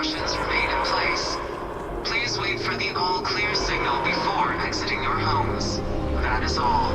precautions remain in place. Please wait for the all-clear signal before exiting your homes. That is all.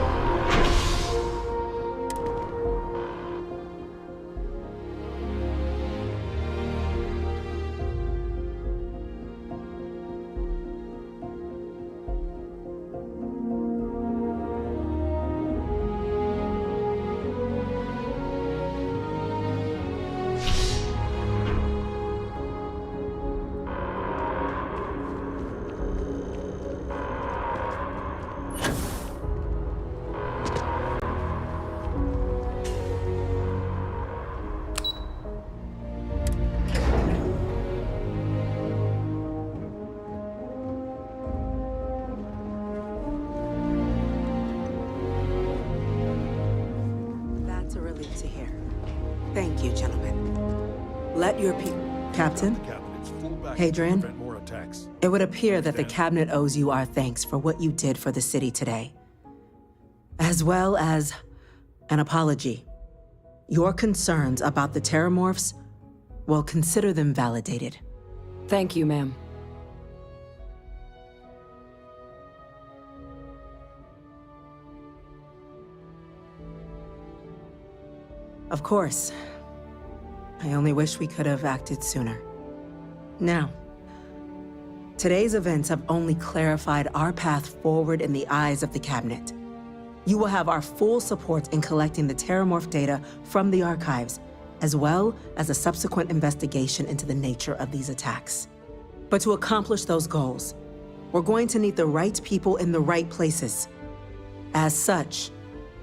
To hear. Thank you, gentlemen. Let your people... Captain? Hadrian? It would appear that the Cabinet owes you our thanks for what you did for the city today. As well as an apology. Your concerns about the Terramorphs, well, consider them validated. Thank you, ma'am. Of course. I only wish we could have acted sooner. Now, today's events have only clarified our path forward in the eyes of the Cabinet. You will have our full support in collecting the Terramorph data from the archives, as well as a subsequent investigation into the nature of these attacks. But to accomplish those goals, we're going to need the right people in the right places. As such,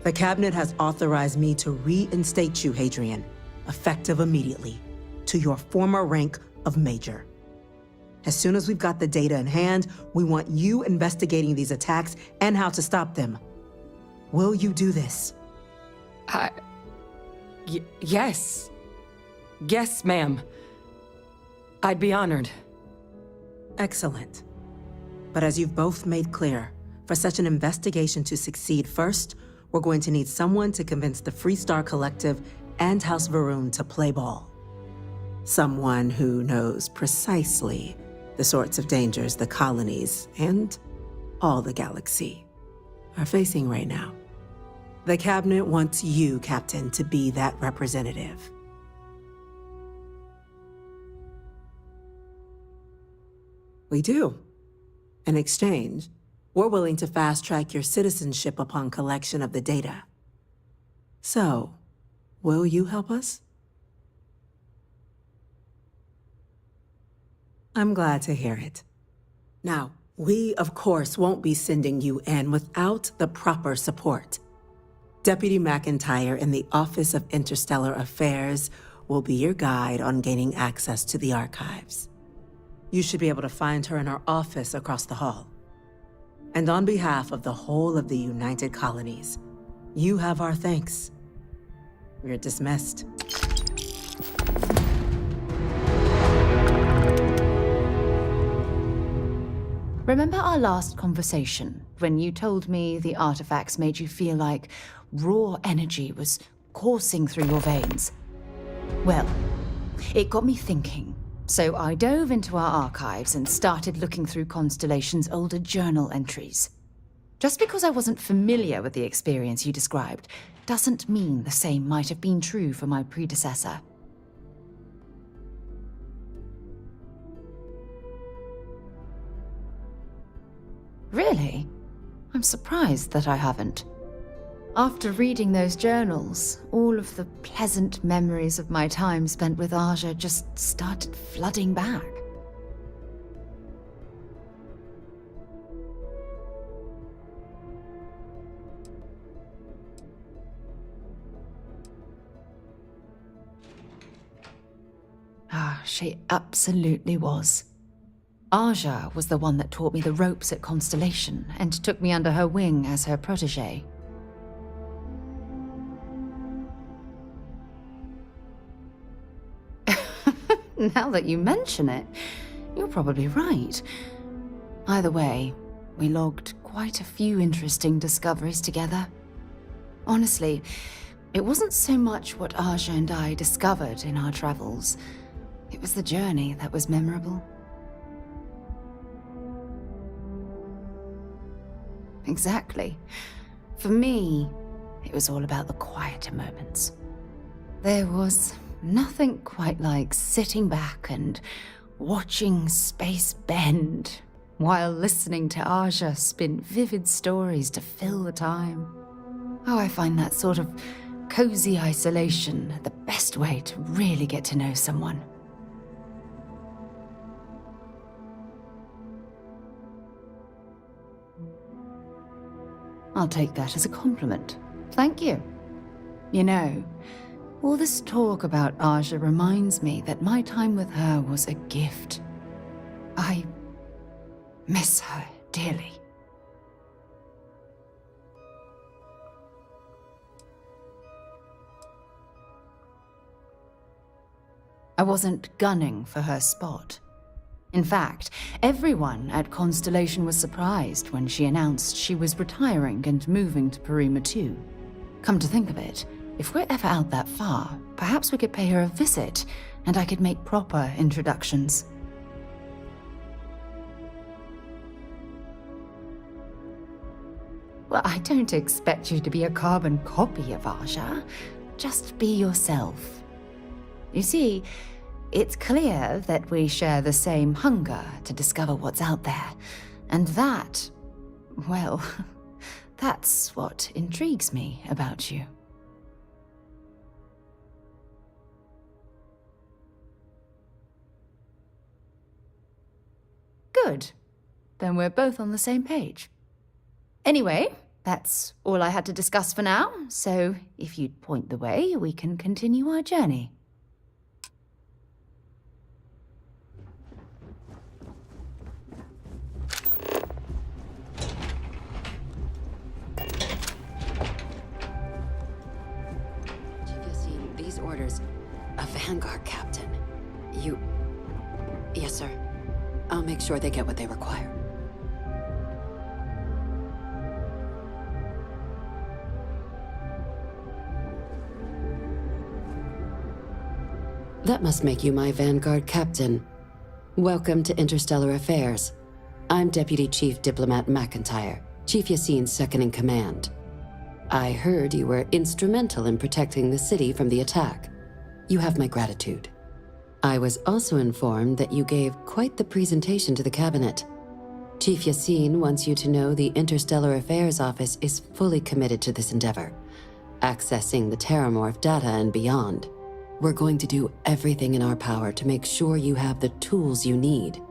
the Cabinet has authorized me to reinstate you, Hadrian, effective immediately, to your former rank of Major. As soon as we've got the data in hand, we want you investigating these attacks and how to stop them. Will you do this? Yes. Yes, ma'am. I'd be honored. Excellent. But as you've both made clear, for such an investigation to succeed first, we're going to need someone to convince the Freestar Collective and House Varun to play ball. Someone who knows precisely the sorts of dangers the colonies and all the galaxy are facing right now. The Cabinet wants you, Captain, to be that representative. We do. In exchange, we're willing to fast-track your citizenship upon collection of the data. So, will you help us? I'm glad to hear it. Now, we, of course, won't be sending you in without the proper support. Deputy McIntyre in the Office of Interstellar Affairs will be your guide on gaining access to the archives. You should be able to find her in her office across the hall. And on behalf of the whole of the United Colonies, you have our thanks. You're dismissed. Remember our last conversation, when you told me the artifacts made you feel like raw energy was coursing through your veins? Well, it got me thinking. So I dove into our archives and started looking through Constellation's older journal entries. Just because I wasn't familiar with the experience you described, doesn't mean the same might have been true for my predecessor. Really? I'm surprised that I haven't. After reading those journals, all of the pleasant memories of my time spent with Aja just started flooding back. She absolutely was. Aja was the one that taught me the ropes at Constellation and took me under her wing as her protege. Now that you mention it, you're probably right. Either way, we logged quite a few interesting discoveries together. Honestly, it wasn't so much what Aja and I discovered in our travels, It was the journey that was memorable. Exactly. For me, it was all about the quieter moments. There was nothing quite like sitting back and watching space bend while listening to Aja spin vivid stories to fill the time. Oh, I find that sort of cozy isolation the best way to really get to know someone. I'll take that as a compliment. Thank you. You know, all this talk about Aja reminds me that my time with her was a gift. I miss her dearly. I wasn't gunning for her spot. In fact, everyone at Constellation was surprised when she announced she was retiring and moving to Parima 2. Come to think of it, if we're ever out that far, perhaps we could pay her a visit, and I could make proper introductions. Well, I don't expect you to be a carbon copy of Aja. Just be yourself. You see, it's clear that we share the same hunger to discover what's out there. And that, well, that's what intrigues me about you. Good. Then we're both on the same page. Anyway, that's all I had to discuss for now, so if you'd point the way, we can continue our journey. These orders, a Vanguard captain. You... Yes, sir. I'll make sure they get what they require. That must make you my Vanguard captain. Welcome to Interstellar Affairs. I'm Deputy Chief Diplomat McIntyre, Chief Yassine's second-in-command. I heard you were instrumental in protecting the city from the attack. You have my gratitude. I was also informed that you gave quite the presentation to the cabinet. Chief Yassine wants you to know the Interstellar Affairs Office is fully committed to this endeavor, accessing the Terramorph data and beyond. We're going to do everything in our power to make sure you have the tools you need.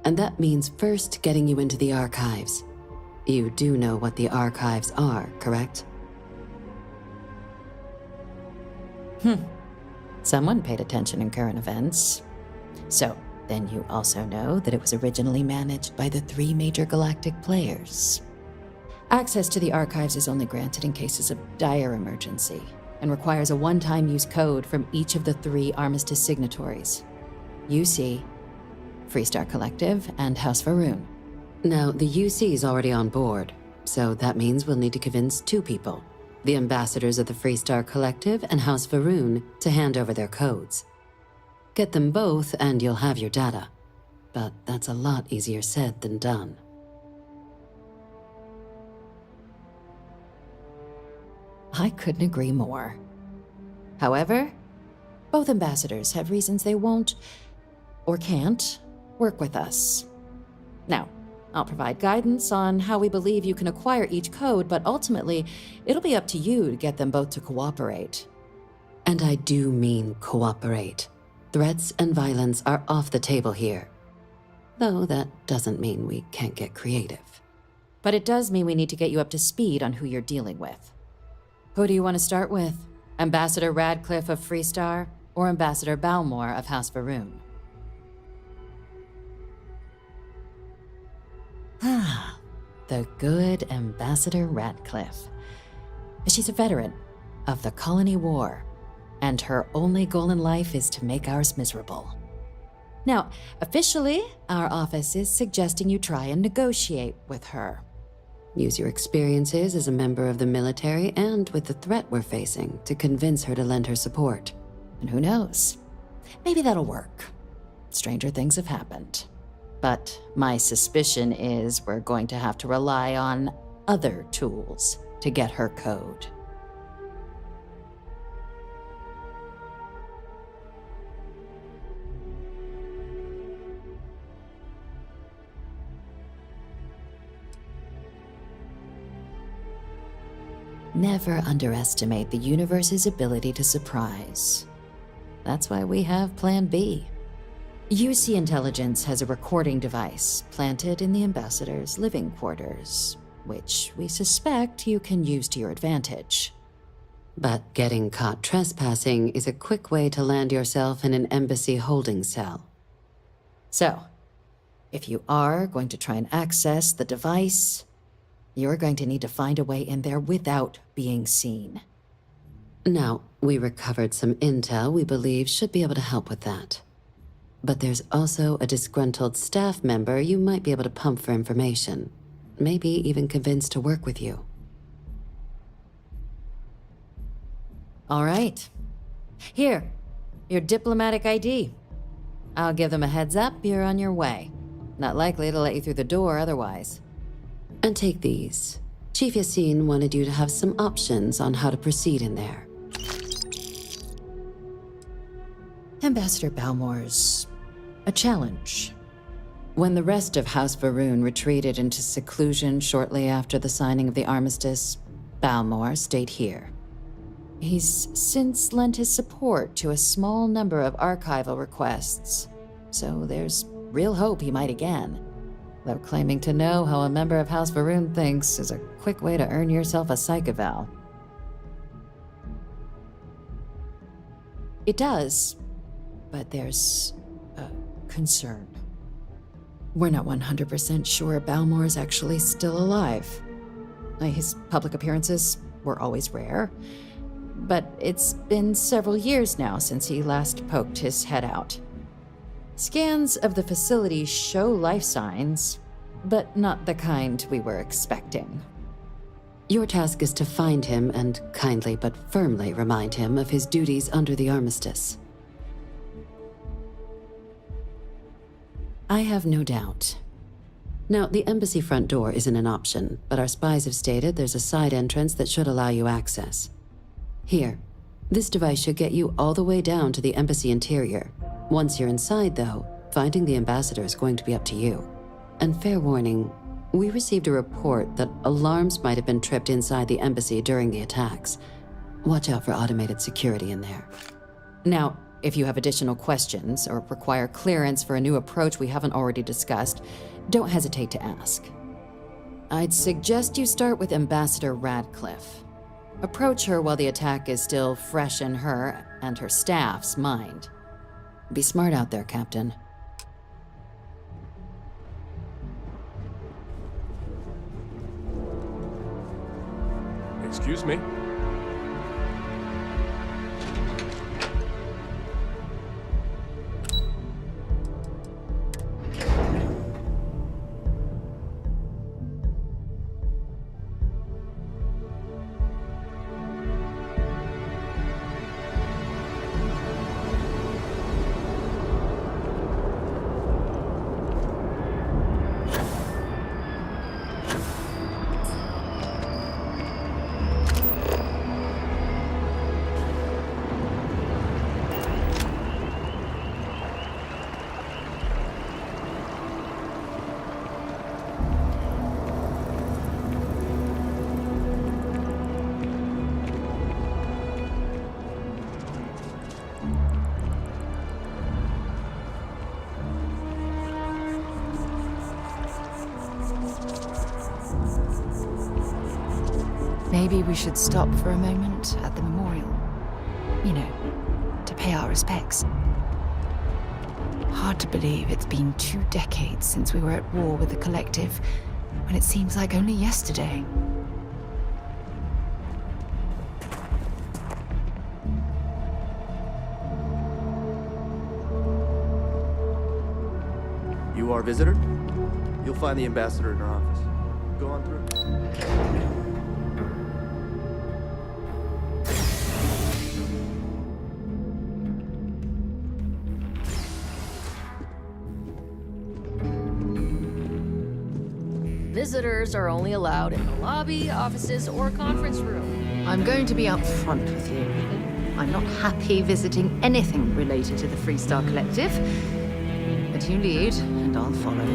And that means first getting you into the archives. You do know what the archives are, correct? Someone paid attention in current events. So, then you also know that it was originally managed by the 3 major galactic players. Access to the archives is only granted in cases of dire emergency, and requires a one-time use code from each of the 3 armistice signatories. UC, Freestar Collective, and House Varun. Now, the UC is already on board, so that means we'll need to convince 2 people. The ambassadors of the Freestar Collective and House Varun to hand over their codes. Get them both and you'll have your data. But that's a lot easier said than done. I couldn't agree more. However, both ambassadors have reasons they won't, or can't, work with us. Now, I'll provide guidance on how we believe you can acquire each code, but ultimately, it'll be up to you to get them both to cooperate. And I do mean cooperate. Threats and violence are off the table here. Though that doesn't mean we can't get creative. But it does mean we need to get you up to speed on who you're dealing with. Who do you want to start with? Ambassador Radcliffe of Freestar, or Ambassador Balmore of House Varun? Ah, the good Ambassador Radcliffe. She's a veteran of the Colony War, and her only goal in life is to make ours miserable. Now, officially, our office is suggesting you try and negotiate with her. Use your experiences as a member of the military and with the threat we're facing to convince her to lend her support. And who knows? Maybe that'll work. stranger things have happened. But my suspicion is we're going to have to rely on other tools to get her code. Never underestimate the universe's ability to surprise. That's why we have Plan B. UC Intelligence has a recording device planted in the ambassador's living quarters, which we suspect you can use to your advantage. But getting caught trespassing is a quick way to land yourself in an embassy holding cell. So, if you are going to try and access the device, you're going to need to find a way in there without being seen. Now, we recovered some intel we believe should be able to help with that. But there's also a disgruntled staff member you might be able to pump for information. Maybe even convince to work with you. All right. Here, your diplomatic ID. I'll give them a heads up you're on your way. Not likely to let you through the door otherwise. And take these. Chief Yassine wanted you to have some options on how to proceed in there. Ambassador Balmore's a challenge. When the rest of House Varun retreated into seclusion shortly after the signing of the armistice, Balmore stayed here. He's since lent his support to a small number of archival requests, so there's real hope he might again. Though claiming to know how a member of House Varun thinks is a quick way to earn yourself a psych eval. It does, but there's a concern. We're not 100% sure Balmore is actually still alive. His public appearances were always rare, but it's been several years now since he last poked his head out. Scans of the facility show life signs, but not the kind we were expecting. Your task is to find him and kindly but firmly remind him of his duties under the armistice. I have no doubt. Now, the embassy front door isn't an option, but our spies have stated there's a side entrance that should allow you access. Here, this device should get you all the way down to the embassy interior. Once you're inside, though, finding the ambassador is going to be up to you. And fair warning, we received a report that alarms might have been tripped inside the embassy during the attacks. Watch out for automated security in there. Now, if you have additional questions or require clearance for a new approach we haven't already discussed, don't hesitate to ask. I'd suggest you start with Ambassador Radcliffe. Approach her while the attack is still fresh in her and her staff's mind. Be smart out there, Captain. Excuse me? Maybe we should stop for a moment at the memorial. You know, to pay our respects. Hard to believe it's been 2 decades since we were at war with the Collective, when it seems like only yesterday. You our visitor? You'll find the ambassador in her office. Go on through. Visitors are only allowed in the lobby, offices, or conference room. I'm going to be upfront with you. I'm not happy visiting anything related to the Freestar Collective. But you lead, and I'll follow.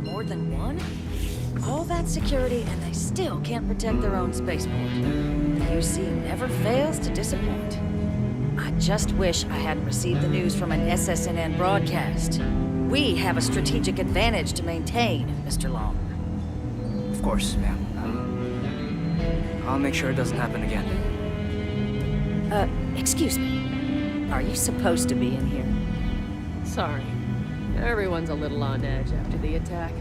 More than one? All that security and they still can't protect their own spaceport. The UC never fails to disappoint. I just wish I hadn't received the news from an SSNN broadcast. We have a strategic advantage to maintain, Mr. Long. Of course, ma'am. I'll make sure it doesn't happen again. Excuse me. Are you supposed to be in here? Sorry. Everyone's a little on edge after the attack.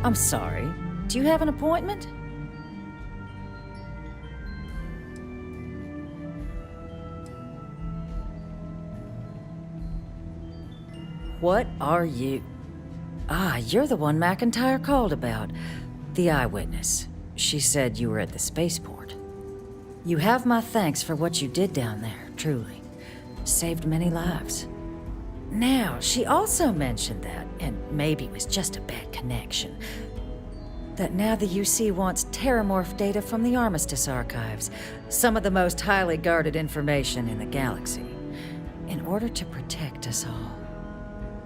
I'm sorry. Do you have an appointment? What are you? Ah, you're the one McIntyre called about. The eyewitness. She said you were at the spaceport. You have my thanks for what you did down there, truly. Saved many lives. Now, she also mentioned that, and maybe it was just a bad connection, that now the UC wants terramorph data from the Armistice archives, some of the most highly guarded information in the galaxy, in order to protect us all.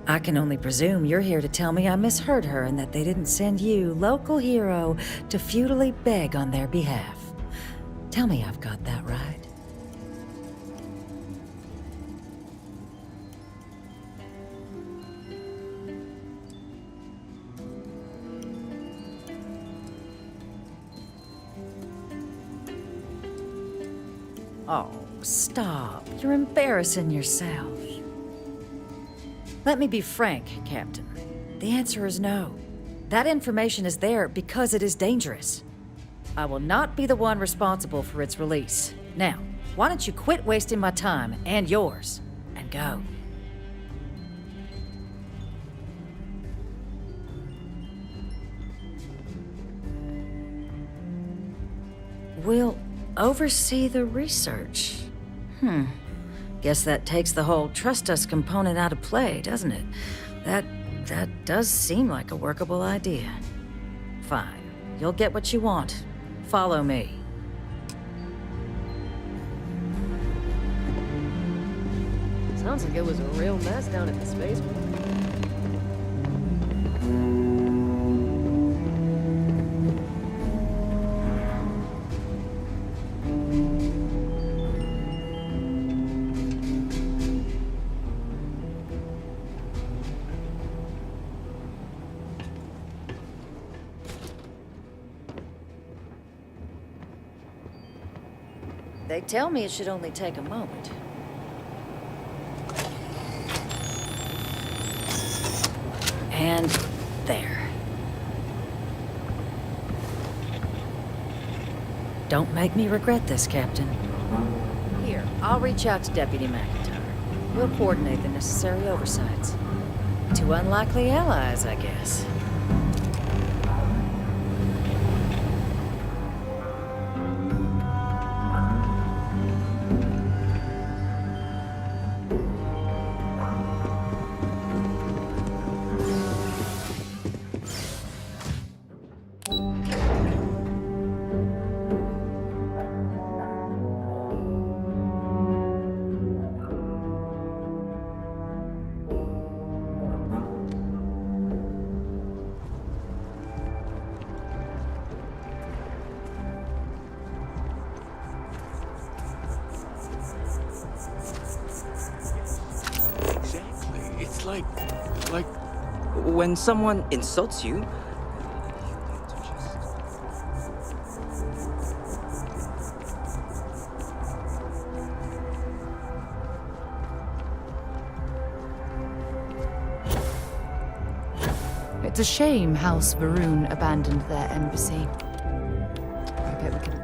I can only presume you're here to tell me I misheard her and that they didn't send you, local hero, to futilely beg on their behalf. Tell me I've got that right. Oh, stop. You're embarrassing yourself. Let me be frank, Captain. The answer is no. That information is there because it is dangerous. I will not be the one responsible for its release. Now, why don't you quit wasting my time and yours, and go? We'll oversee the research. Guess that takes the whole trust us component out of play, doesn't it? That does seem like a workable idea. Fine. You'll get what you want. Follow me. Sounds like it was a real mess down at the spaceport. They tell me it should only take a moment. And there. Don't make me regret this, Captain. Here, I'll reach out to Deputy McIntyre. We'll coordinate the necessary oversights. Two unlikely allies, I guess. Like when someone insults you. It's a shame House Varun abandoned their embassy. I bet we could...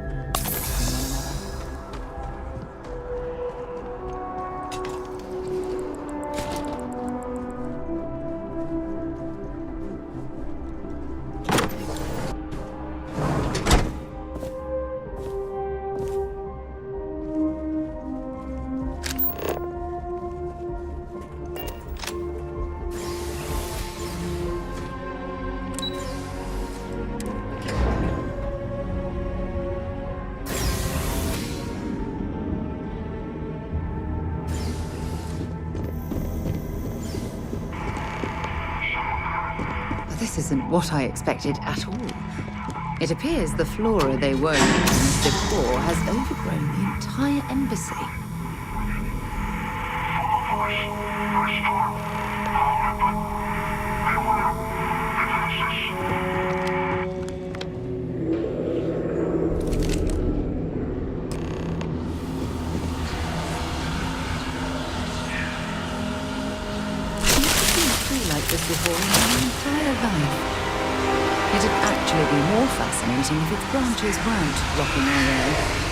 This isn't what I expected at all. It appears the flora they were using before has overgrown the entire embassy. Like this before in my entire life. It'd actually be more fascinating if its branches weren't blocking our way.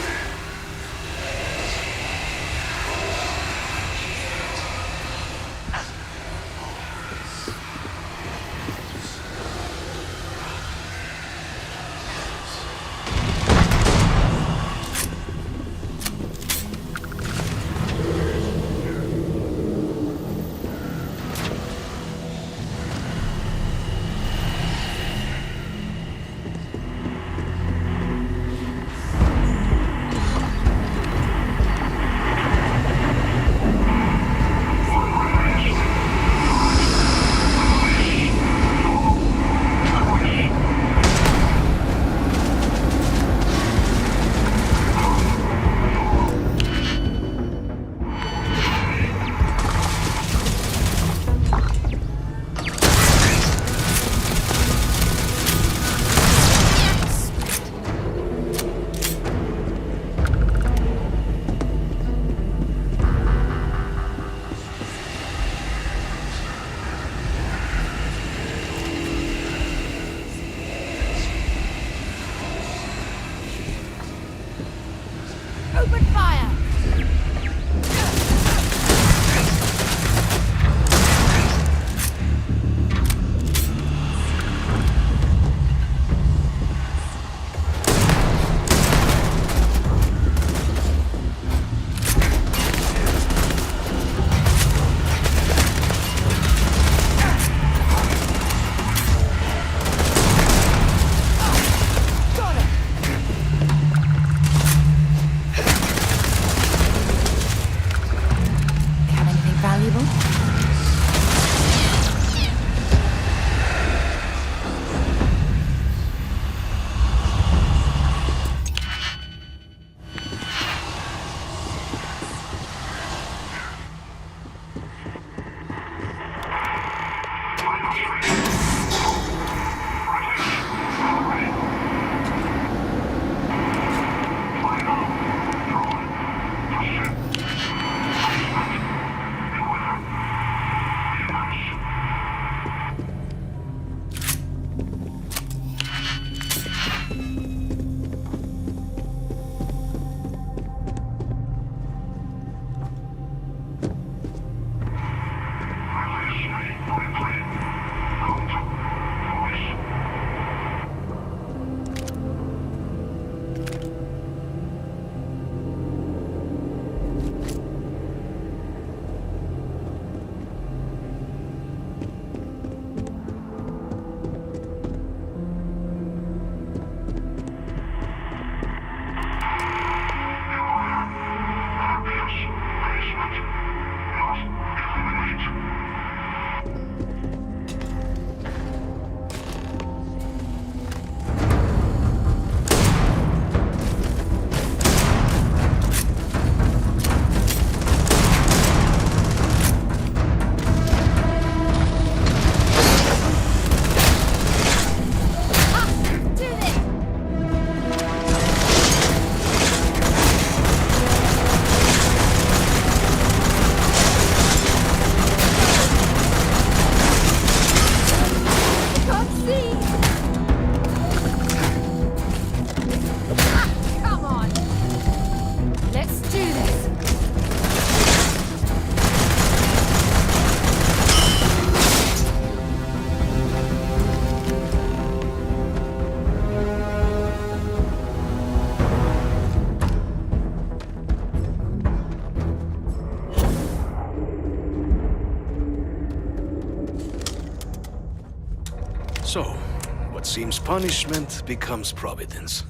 seems punishment becomes providence.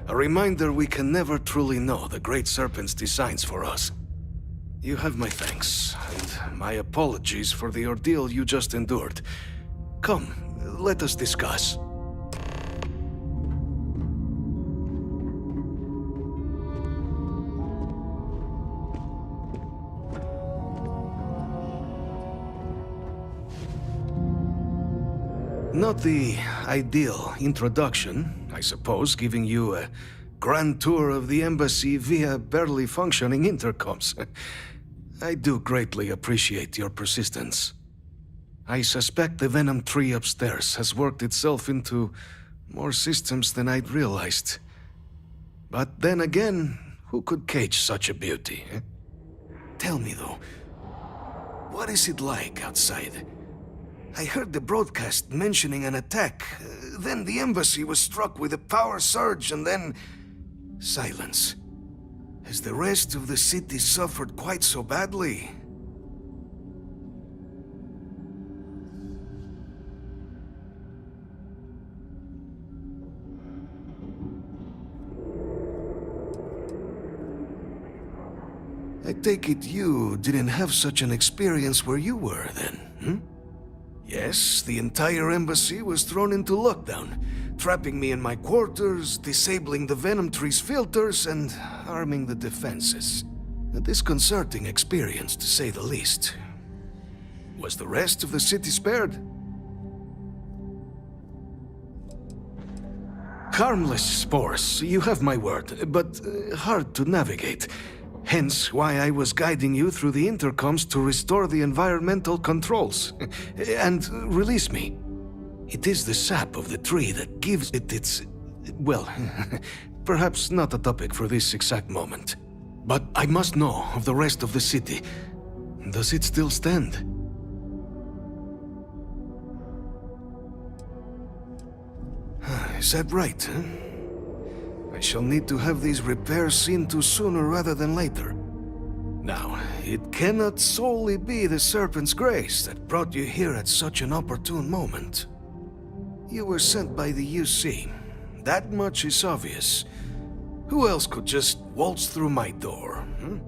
A reminder we can never truly know the Great Serpent's designs for us. You have my thanks, and my apologies for the ordeal you just endured. Come, let us discuss. Not the ideal introduction, I suppose, giving you a grand tour of the embassy via barely functioning intercoms. I do greatly appreciate your persistence. I suspect the Venom tree upstairs has worked itself into more systems than I'd realized. But then again, who could cage such a beauty? Tell me though, what is it like outside? I heard the broadcast mentioning an attack. Then the embassy was struck with a power surge and then... silence. Has the rest of the city suffered quite so badly? I take it you didn't have such an experience where you were then, hmm? Yes, the entire embassy was thrown into lockdown, trapping me in my quarters, disabling the Venom tree's filters, and arming the defenses. A disconcerting experience, to say the least. Was the rest of the city spared? Harmless spores, you have my word, but hard to navigate. Hence why I was guiding you through the intercoms to restore the environmental controls. And release me. It is the sap of the tree that gives it its... well, perhaps not a topic for this exact moment. But I must know of the rest of the city. Does it still stand? Is that right, huh? I shall need to have these repairs seen to sooner rather than later. Now, it cannot solely be the Serpent's grace that brought you here at such an opportune moment. You were sent by the UC. That much is obvious. Who else could just waltz through my door, hmm?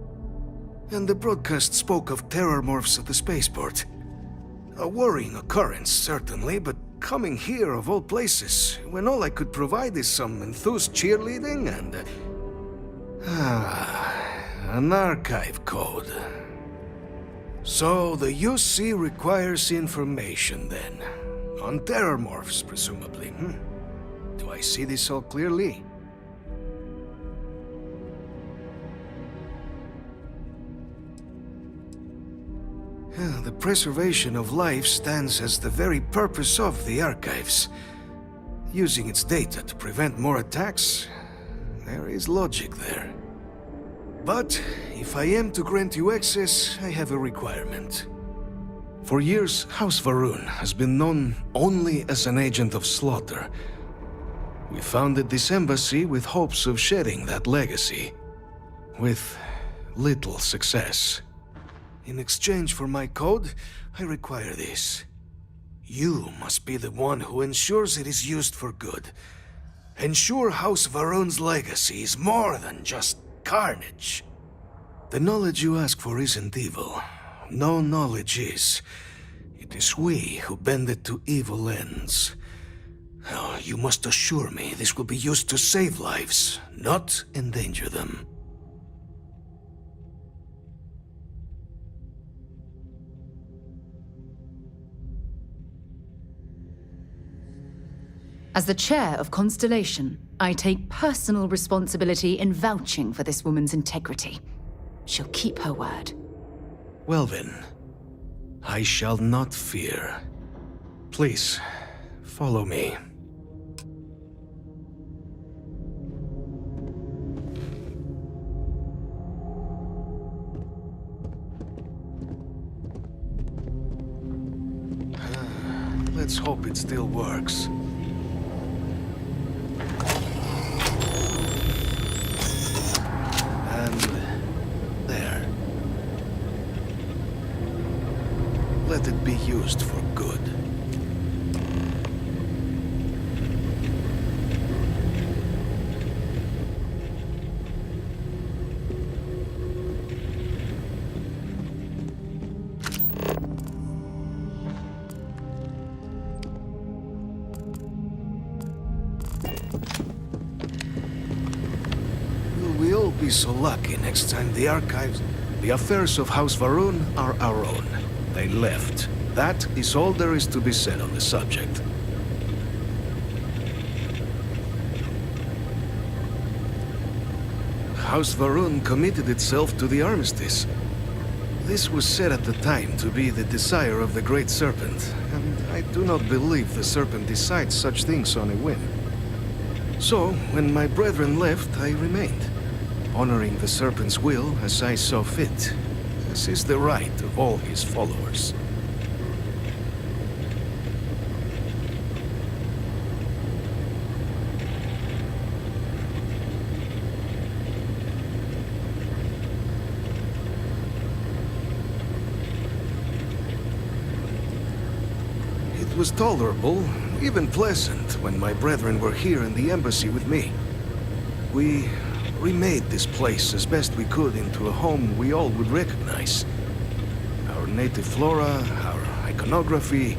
And the broadcast spoke of terror morphs at the spaceport. A worrying occurrence, certainly, but coming here of all places, when all I could provide is some enthused cheerleading and... an archive code. So the UC requires information then. On terror morphs, presumably, hmm? Do I see this all clearly? The preservation of life stands as the very purpose of the archives. Using its data to prevent more attacks, there is logic there. But if I am to grant you access, I have a requirement. For years, House Varun has been known only as an agent of slaughter. We founded this embassy with hopes of shedding that legacy. With little success. In exchange for my code, I require this. You must be the one who ensures it is used for good. Ensure House Varun's legacy is more than just carnage. The knowledge you ask for isn't evil. No knowledge is. It is we who bend it to evil ends. Oh, you must assure me this will be used to save lives, not endanger them. As the chair of Constellation, I take personal responsibility in vouching for this woman's integrity. She'll keep her word. Well then, I shall not fear. Please, follow me. Let's hope it still works. Let it be used for good. Will we all be so lucky next time the archives... The affairs of House Varun are our own. They left. That is all there is to be said on the subject. House Varun committed itself to the armistice. This was said at the time to be the desire of the Great Serpent, and I do not believe the Serpent decides such things on a whim. So, when my brethren left, I remained, honoring the Serpent's will as I saw fit, as is the right of all his followers. It was tolerable, even pleasant, when my brethren were here in the embassy with me. We remade this place as best we could into a home we all would recognize. Our native flora, our iconography,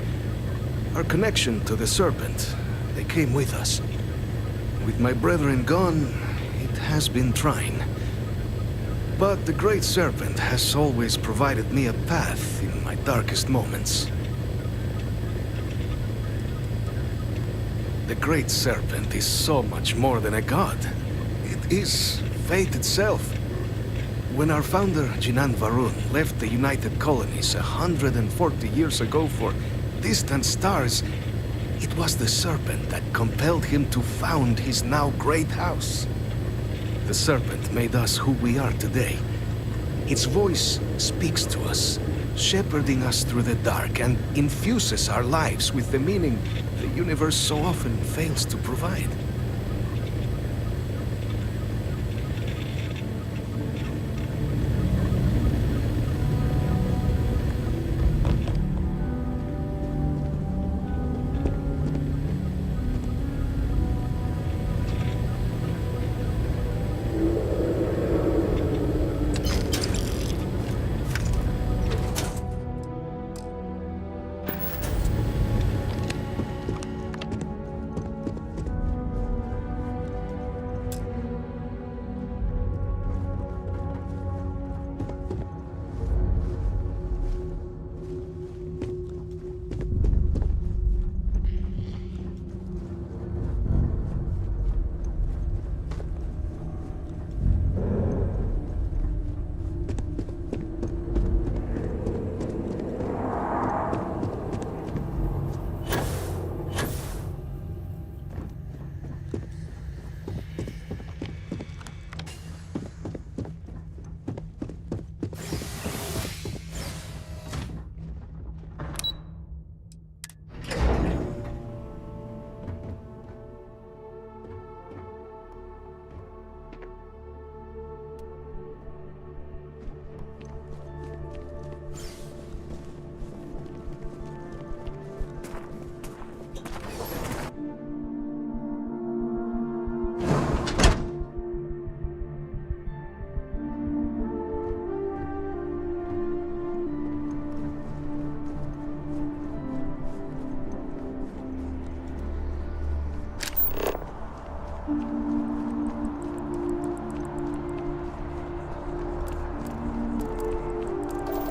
our connection to the Serpent, they came with us. With my brethren gone, it has been trying. But the Great Serpent has always provided me a path in my darkest moments. The Great Serpent is so much more than a god. It is fate itself. When our founder, Jinan Varun, left the United Colonies 140 years ago for distant stars, it was the Serpent that compelled him to found his now great house. The Serpent made us who we are today. Its voice speaks to us, shepherding us through the dark, and infuses our lives with the meaning the universe so often fails to provide.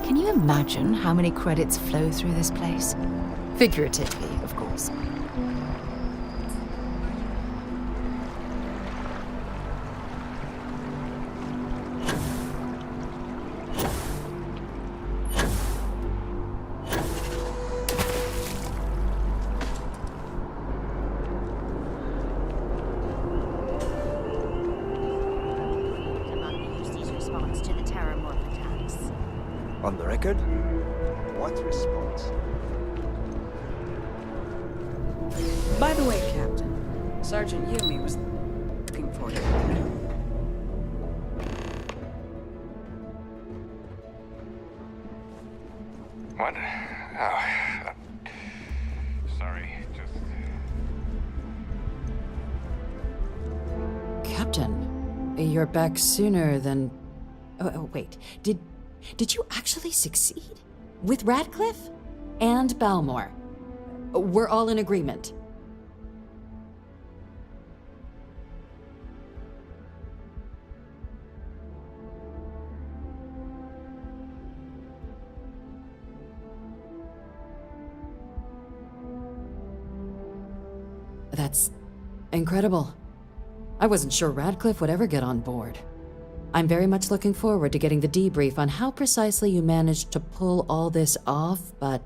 Can you imagine how many credits flow through this place? Figuratively, of course. On the record? What response? By the way, Captain, Sergeant Yumi was looking for you. What? Oh, sorry, just... Captain, you're back sooner than... Oh, wait. Did you actually succeed? With Radcliffe? And Balmore? We're all in agreement. That's incredible. I wasn't sure Radcliffe would ever get on board. I'm very much looking forward to getting the debrief on how precisely you managed to pull all this off, but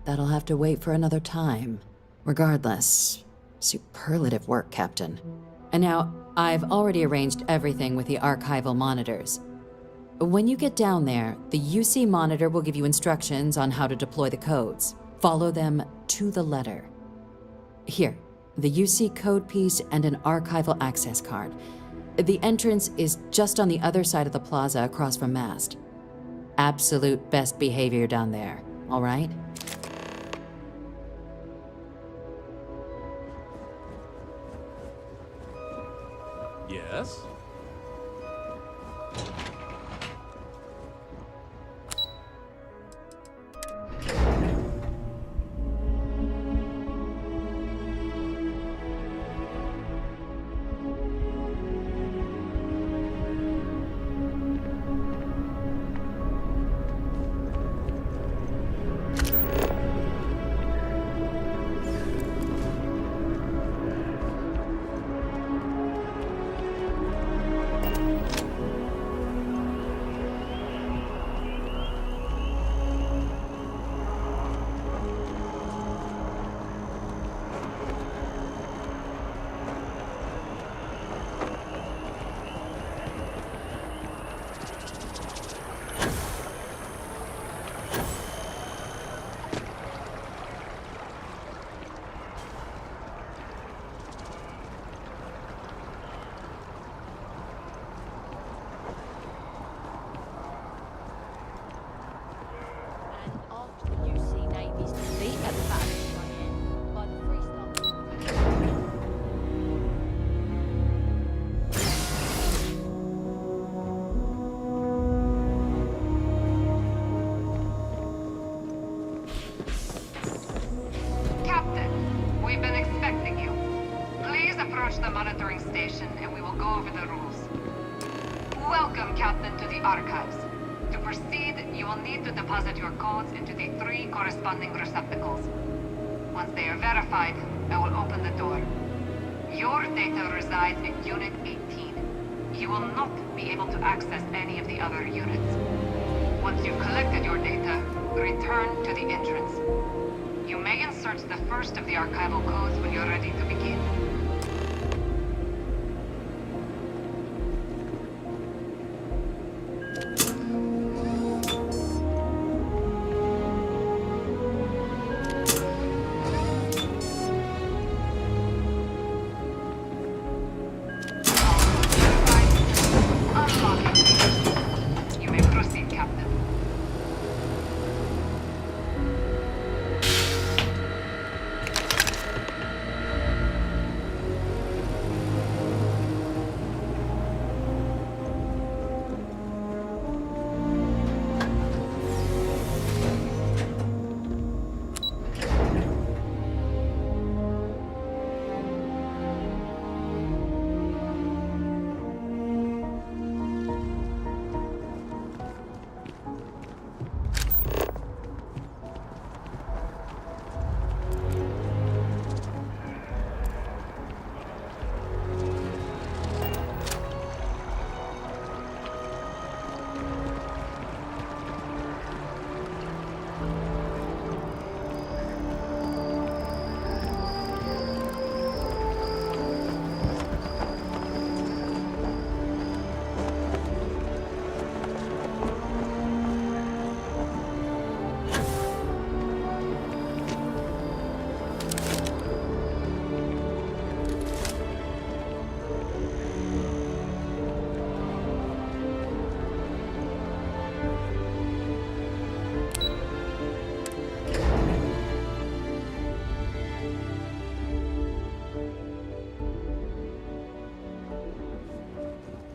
that'll have to wait for another time. Regardless, superlative work, Captain. And now, I've already arranged everything with the archival monitors. When you get down there, the UC monitor will give you instructions on how to deploy the codes. Follow them to the letter. Here, the UC code piece and an archival access card. The entrance is just on the other side of the plaza across from Mast. Absolute best behavior down there, all right? Yes? the monitoring station and we will go over the rules. Welcome, Captain, to the Archives. To proceed, you will need to deposit your codes into the 3 corresponding receptacles. Once they are verified, I will open the door. Your data resides in Unit 18. You will not be able to access any of the other units. Once you've collected your data, return to the entrance. You may insert the first of the archival codes when you're ready to begin.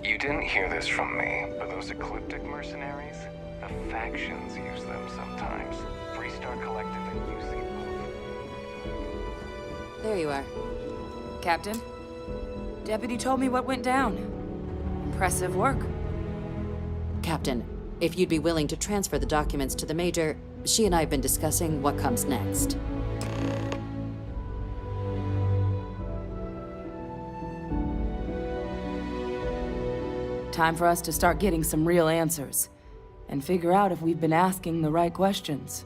You didn't hear this from me, but those ecliptic mercenaries, the factions use them sometimes. Freestar Collective and UC both. There you are. Captain, Deputy told me what went down. Impressive work. Captain, if you'd be willing to transfer the documents to the Major, she and I have been discussing what comes next. Time for us to start getting some real answers, and figure out if we've been asking the right questions.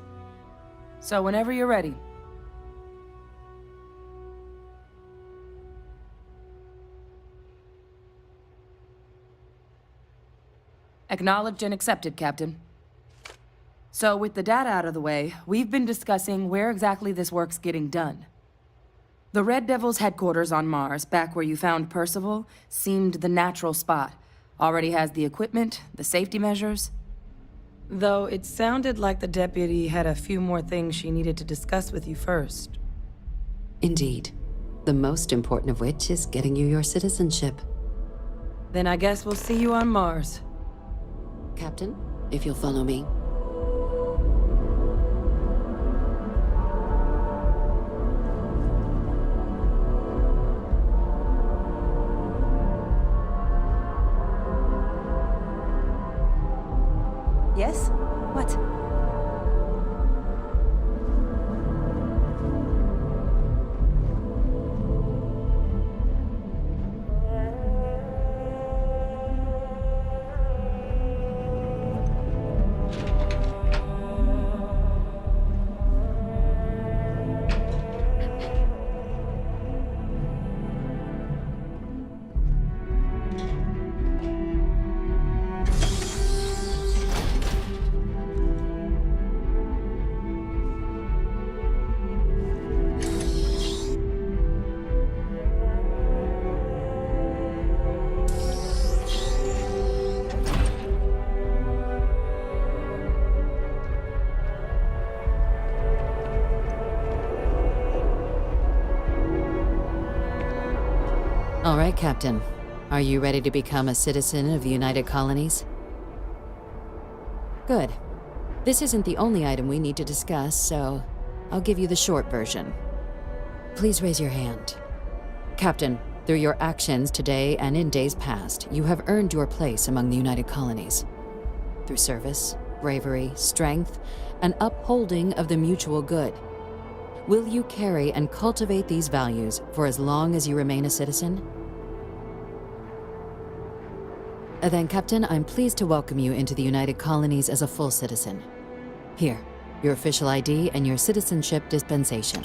So whenever you're ready. Acknowledged and accepted, Captain. So with the data out of the way, we've been discussing where exactly this work's getting done. The Red Devil's headquarters on Mars, back where you found Percival, seemed the natural spot. Already has the equipment, the safety measures. Though it sounded like the deputy had a few more things she needed to discuss with you first. Indeed. The most important of which is getting you your citizenship. Then I guess we'll see you on Mars. Captain, if you'll follow me. Yes? What? All right, Captain. Are you ready to become a citizen of the United Colonies? Good. This isn't the only item we need to discuss, so I'll give you the short version. Please raise your hand. Captain, through your actions today and in days past, you have earned your place among the United Colonies. Through service, bravery, strength, and upholding of the mutual good. Will you carry and cultivate these values for as long as you remain a citizen? Then, Captain, I'm pleased to welcome you into the United Colonies as a full citizen. Here, your official ID and your citizenship dispensation.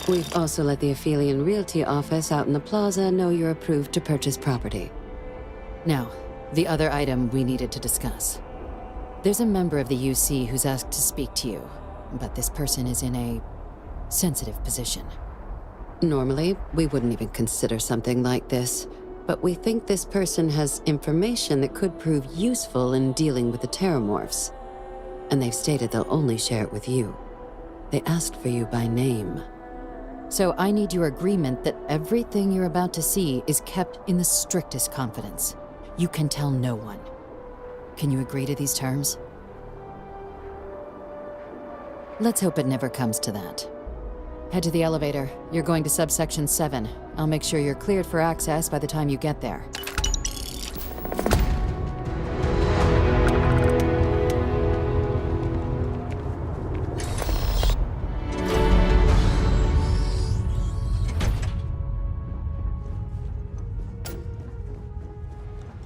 We've also let the Aphelion Realty office out in the plaza know you're approved to purchase property. Now, the other item we needed to discuss. There's a member of the UC who's asked to speak to you, but this person is in a sensitive position. Normally, we wouldn't even consider something like this, but we think this person has information that could prove useful in dealing with the Terramorphs. And they've stated they'll only share it with you. They asked for you by name. So I need your agreement that everything you're about to see is kept in the strictest confidence. You can tell no one. Can you agree to these terms? Let's hope it never comes to that. Head to the elevator. You're going to subsection 7. I'll make sure you're cleared for access by the time you get there.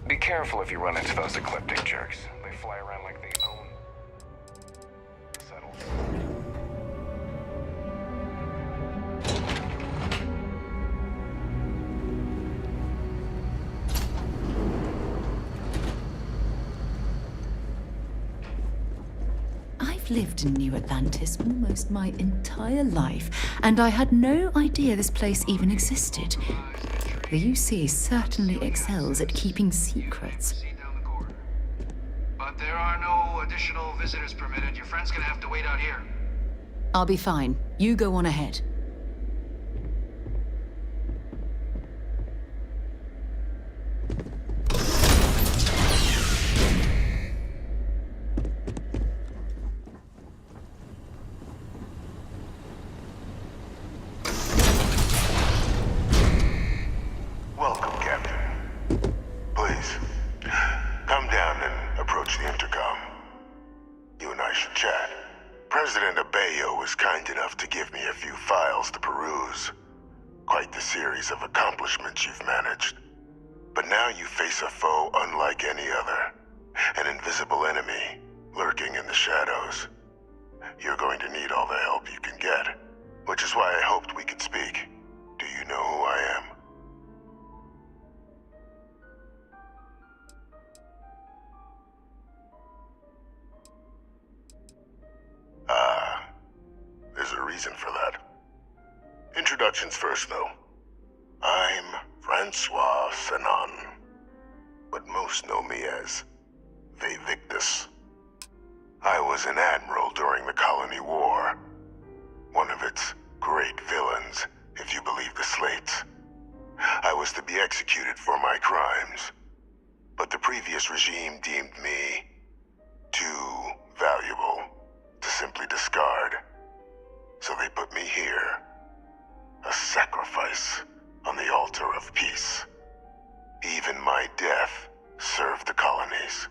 Be careful if you run into those ecliptic jerks. They fly around like they own... Settle. I've lived in New Atlantis almost my entire life, and I had no idea this place even existed. The UC certainly excels at keeping secrets. But there are no additional visitors permitted. Your friend's gonna have to wait out here. I'll be fine. You go on ahead. Welcome, Captain. Please, come down and approach the intercom. You and I should chat. President Abeyo was kind enough to give me a few files to peruse. Quite the series of accomplishments you've managed. But now you face a foe unlike any other. An invisible enemy, lurking in the shadows. You're going to need all the help you can get, which is why I hoped we could speak. Do you know who I am? There's a reason for that. Introductions first, though. I'm Francois Sanon, but most know me as Victus. I was an admiral during the Colony War, one of its great villains, if you believe the slates. I was to be executed for my crimes, but the previous regime deemed me too valuable to simply discard. So they put me here, a sacrifice on the altar of peace. Even my death served the colonies.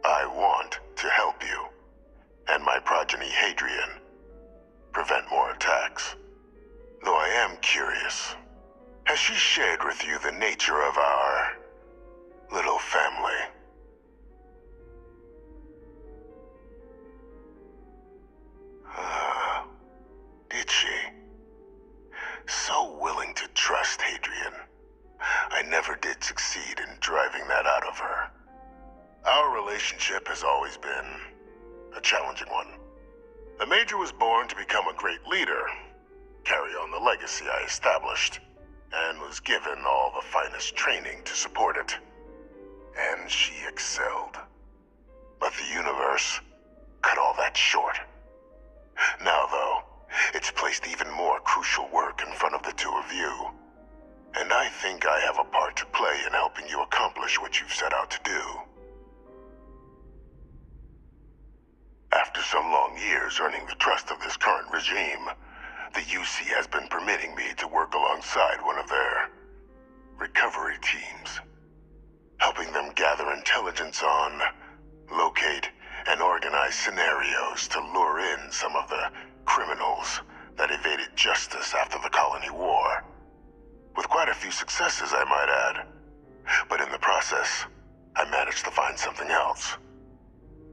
I want to help you, and my progeny Hadrian, prevent more attacks. Though I am curious, has she shared with you the nature of our little family? Did she? So willing to trust Hadrian. I never did succeed in driving that out of her. Our relationship has always been a challenging one. The Major was born to become a great leader, carry on the legacy I established, and was given all the finest training to support it. And she excelled. But the universe cut all that short. Now, though, it's placed even more crucial work in front of the two of you. And I think I have a part to play in helping you accomplish what you've set out to do. After some long years earning the trust of this current regime, the UC has been permitting me to work alongside one of their recovery teams, helping them gather intelligence on, locate, and organize scenarios to lure in some of the criminals that evaded justice after the Colony War. With quite a few successes, I might add. But in the process, I managed to find something else.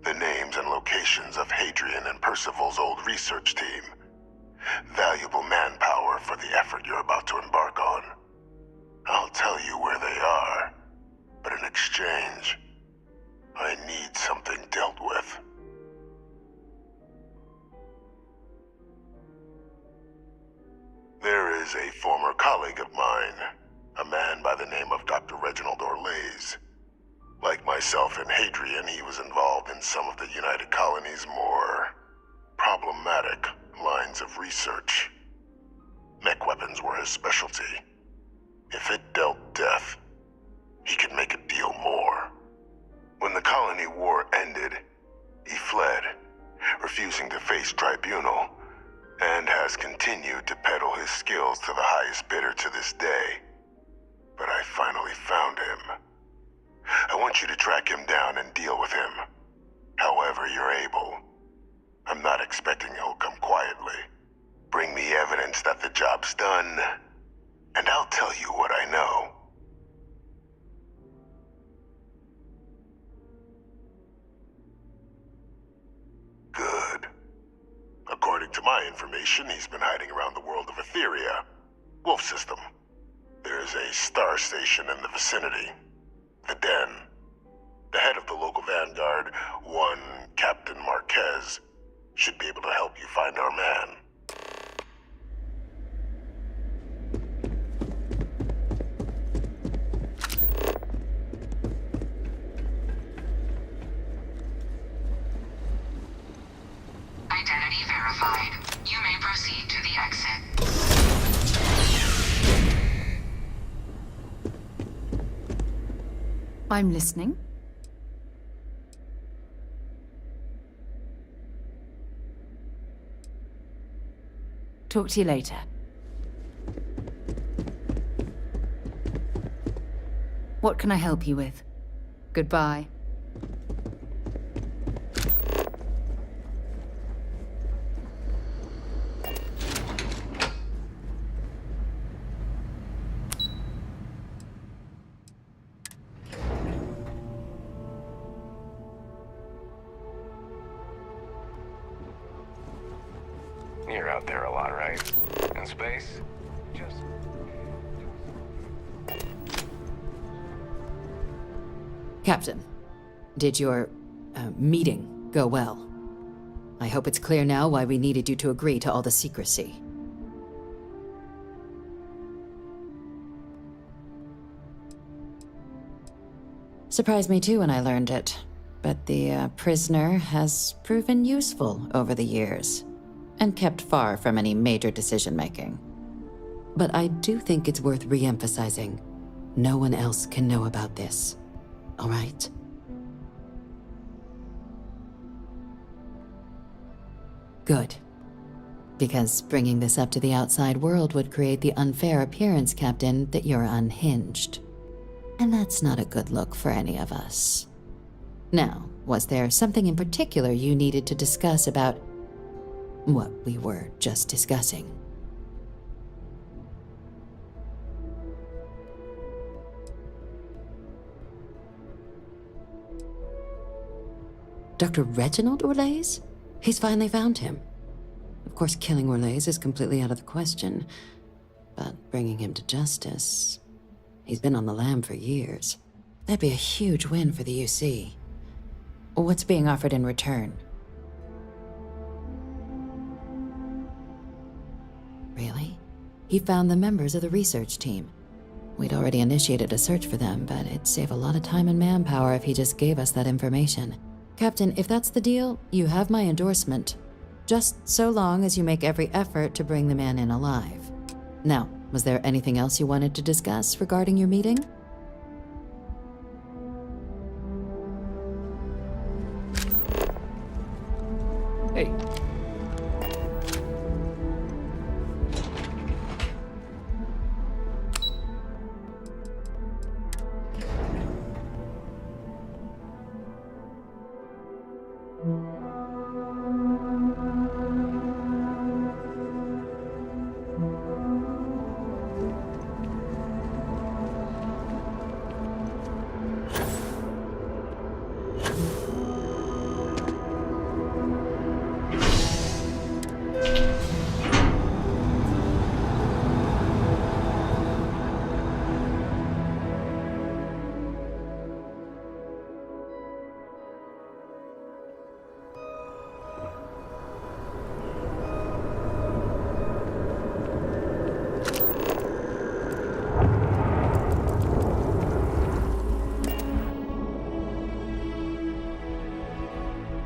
The names and locations of Hadrian and Percival's old research team. Valuable manpower for the effort you're about to embark on. I'll tell you where they are, but in exchange, I need something dealt with. There is a former colleague of mine, a man by the name of Dr. Reginald Orlaise. Like myself and Hadrian, he was involved in some of the United Colony's more problematic lines of research. Mech weapons were his specialty. If it dealt death, he could make a deal more. When the Colony War ended, he fled, refusing to face tribunal, and has continued to peddle his skills to the highest bidder to this day. But I finally found him. I want you to track him down and deal with him, however you're able. I'm not expecting he'll come quietly. Bring me evidence that the job's done, and I'll tell you what I know. Good. According to my information, he's been hiding around the world of Etheria, Wolf System. There's a star station in the vicinity. The Den. The head of the local vanguard, one Captain Marquez, should be able to help you find our man. Identity verified. You may proceed to the exit. I'm listening. Talk to you later. What can I help you with? Goodbye. You're out there a lot, right? In space? Just... Captain, did your meeting go well? I hope it's clear now why we needed you to agree to all the secrecy. Surprised me too when I learned it, but the prisoner has proven useful over the years, and kept far from any major decision-making. But I do think it's worth re-emphasizing. No one else can know about this. All right? Good. Because bringing this up to the outside world would create the unfair appearance, Captain, that you're unhinged. And that's not a good look for any of us. Now, was there something in particular you needed to discuss about what we were just discussing? Dr. Reginald Orlaise? He's finally found him. Of course, killing Orlaise is completely out of the question, but bringing him to justice... He's been on the lam for years. That'd be a huge win for the UC. What's being offered in return? Really? He found the members of the research team. We'd already initiated a search for them, but it'd save a lot of time and manpower if he just gave us that information. Captain, if that's the deal, you have my endorsement. Just so long as you make every effort to bring the man in alive. Now, was there anything else you wanted to discuss regarding your meeting? Hey.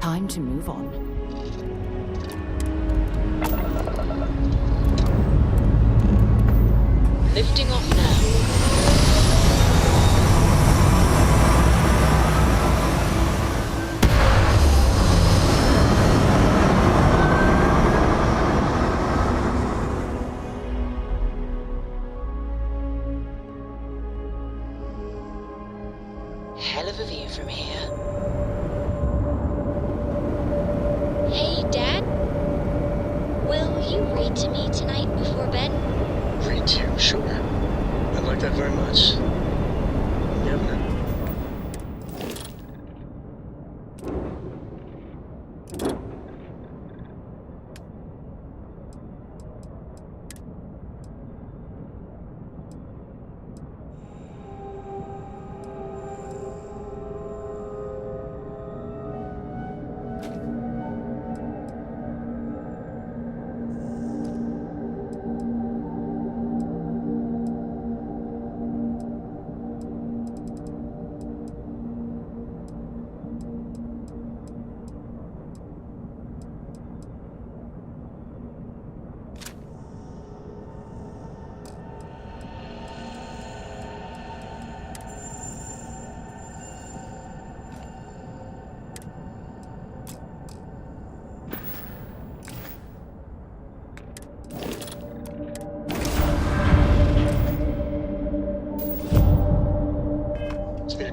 Time to move on. Lifting off now. Hell of a view from here. Hey, Dad. Will you read to me tonight before bed? Read to you? Sure. I like that very much. Yeah, man.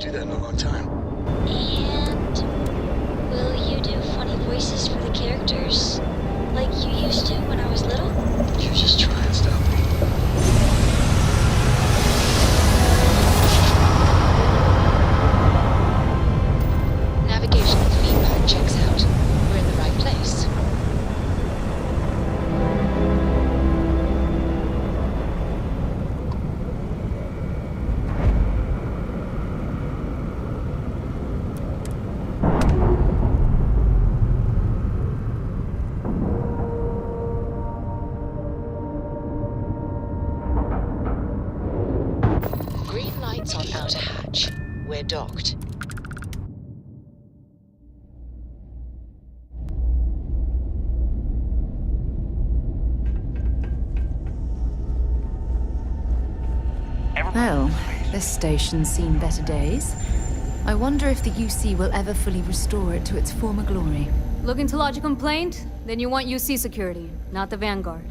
do that in a long time. And will you do funny voices for the characters? Like you used to when I was little? You just try and stop me. Navigational feedback checks out. We're in the right place. Green lights on outer hatch. We're docked. Well, this station's seen better days. I wonder if the UC will ever fully restore it to its former glory. Looking to lodge a complaint? Then you want UC security, not the Vanguard.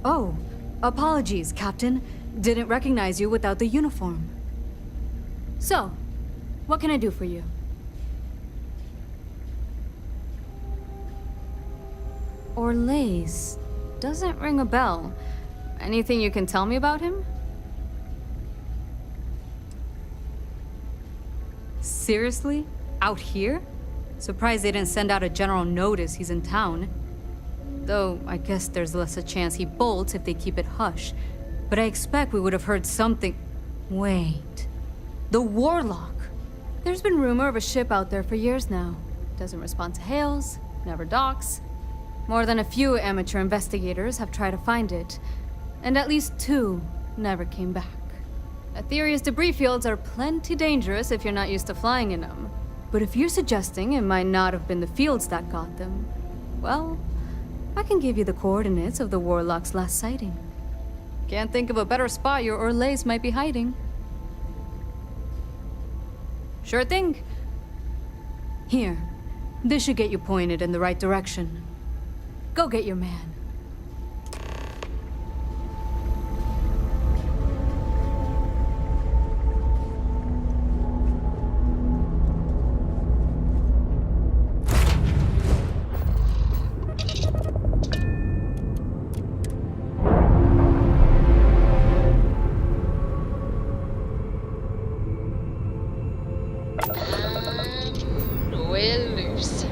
Oh, apologies, Captain. Didn't recognize you without the uniform. So, what can I do for you? Orlaise. Doesn't ring a bell. Anything you can tell me about him? Seriously? Out here? Surprised they didn't send out a general notice he's in town. Though, I guess there's less a chance he bolts if they keep it hush. But I expect we would have heard something... Wait... The Warlock! There's been rumor of a ship out there for years now. Doesn't respond to hails, never docks. More than a few amateur investigators have tried to find it, and at least 2 never came back. A theory is debris fields are plenty dangerous if you're not used to flying in them. But if you're suggesting it might not have been the fields that got them, well, I can give you the coordinates of the Warlock's last sighting. Can't think of a better spot your Orlaise might be hiding. Sure thing. Here, this should get you pointed in the right direction. Go get your man. We're loose.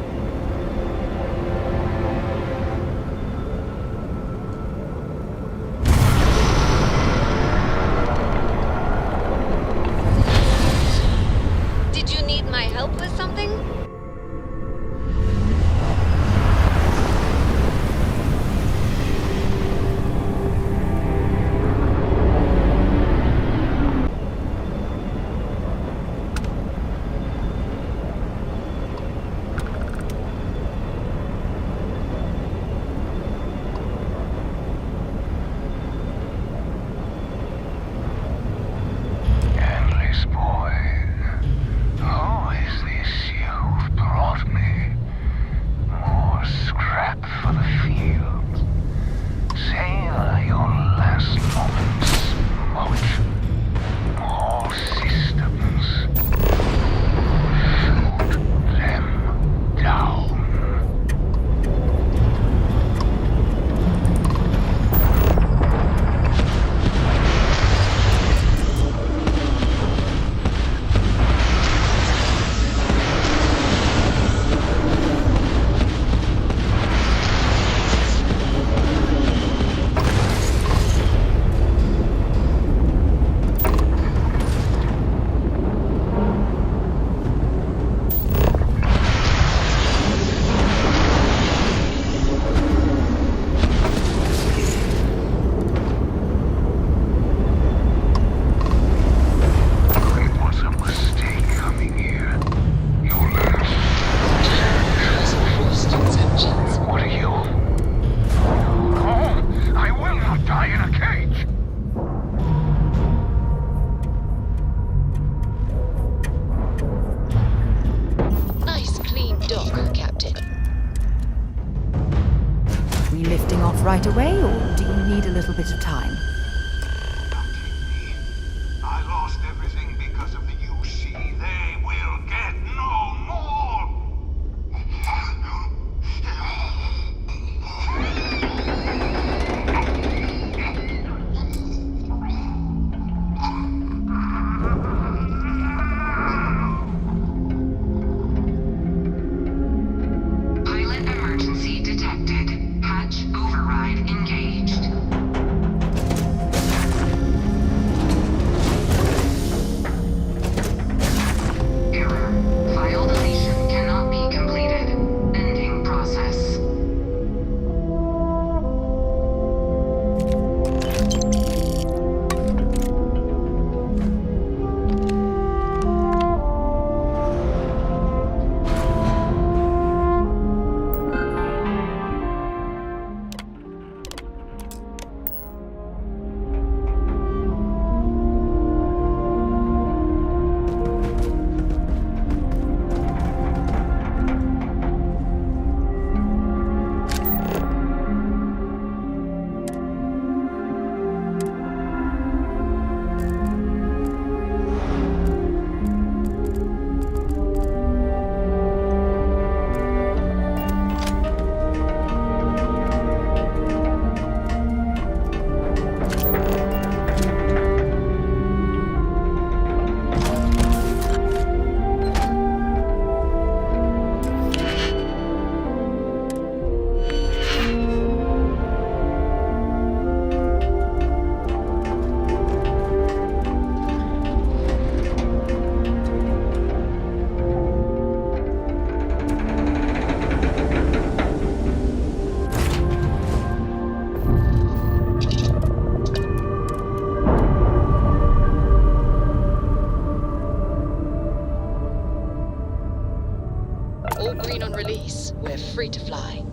Did you need my help with something? Endless boy. Who is this you've brought me? More scrap for the field. Savor your last moments, Moat. All systems. Shoot them down. It was a mistake coming here. Your last. What are you? Oh, I will not die in a cage. Nice clean dock, Captain. We lifting off right away, or do you need a little bit of time? free to fly.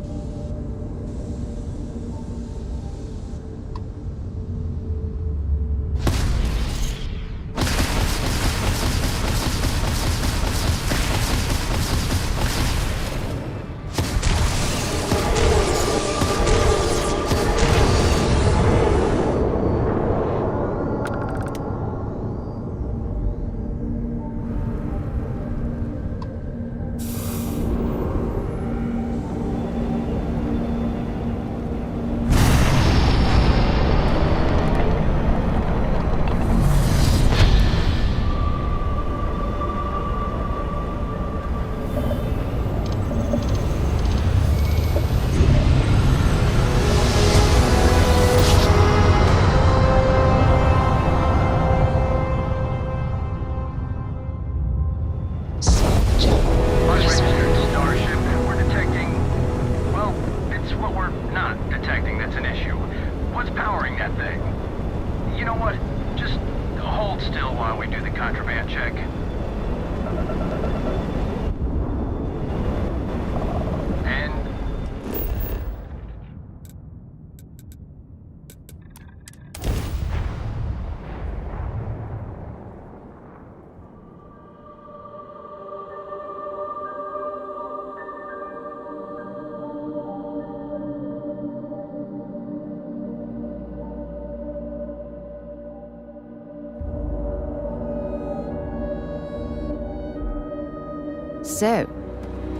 So,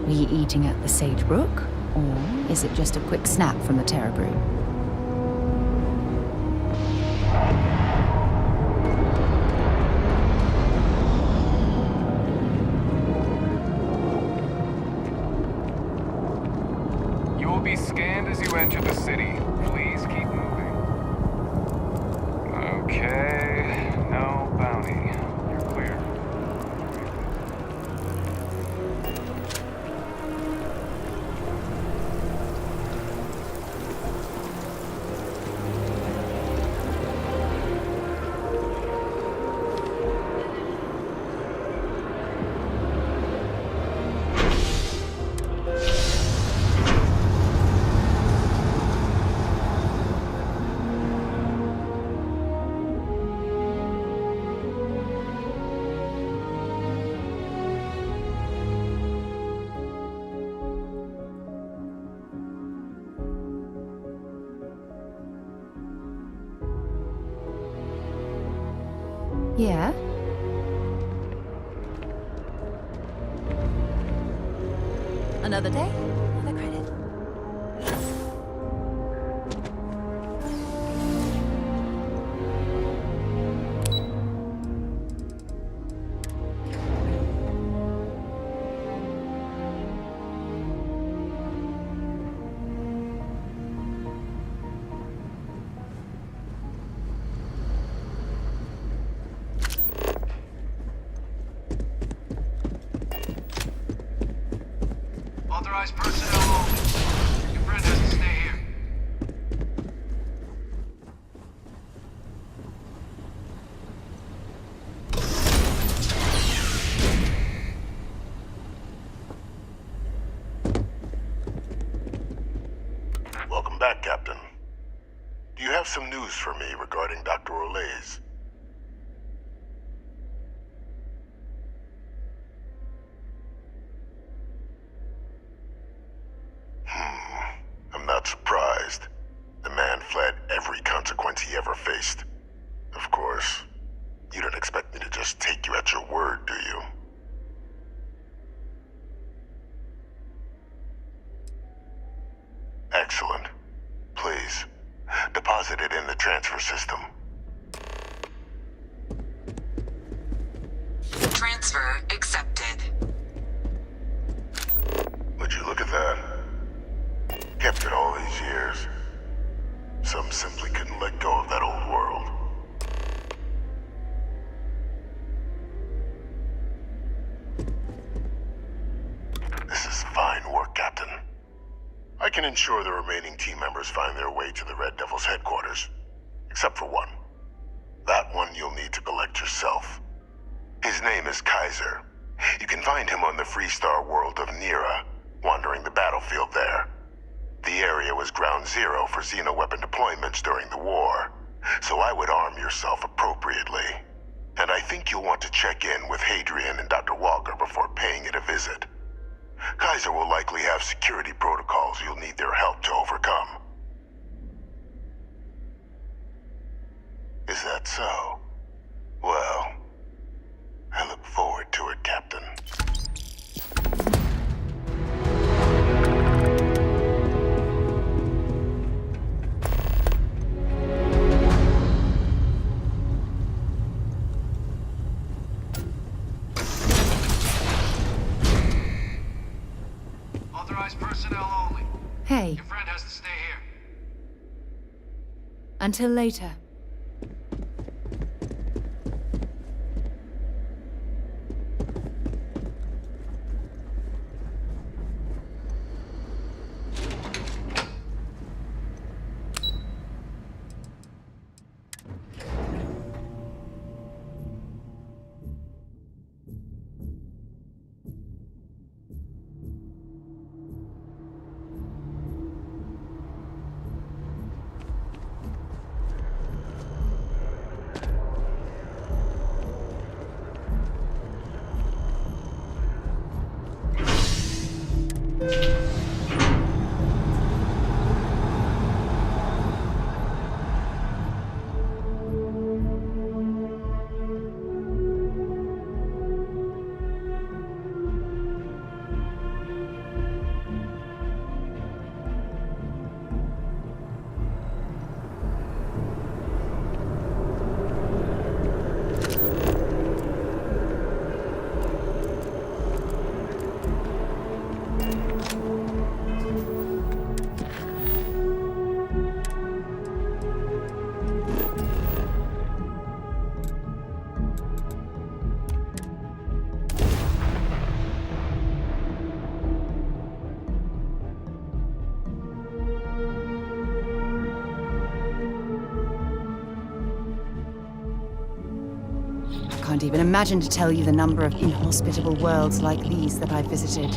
were you eating at the Sage Brook, or is it just a quick snap from the Terror Brew? You will be scanned as you enter the city. Please keep moving. Okay, no bounty. You're clear. Yeah? Another day, another credit. Authorized personnel only. Your friend has to stay here. Welcome back, Captain. Do you have some news for me regarding Dr. Olays? I'm not surprised. The man fled every consequence he ever faced. Of course, you don't expect me to just take you at your word, do you? Excellent. Please, deposit it in the transfer system. Transfer accepted. Would you look at that? Kept it all these years. Some simply couldn't let go of that old world. This is fine work, Captain. I can ensure the remaining team members find their way to the Red Devil's headquarters. Except for one. That one you'll need to collect yourself. His name is Kaiser. You can find him on the Freestar world of Nira, wandering the battlefield there. The area was ground zero for xenoweapon deployments during the war, so I would arm yourself appropriately. And I think you'll want to check in with Hadrian and Dr. Walker before paying it a visit. Kaiser will likely have security protocols you'll need their help to overcome. Is that so? Well, I look forward to it, Captain. Authorized personnel only. Hey. Your friend has to stay here. Until later. I can't even imagine to tell you the number of inhospitable worlds like these that I've visited.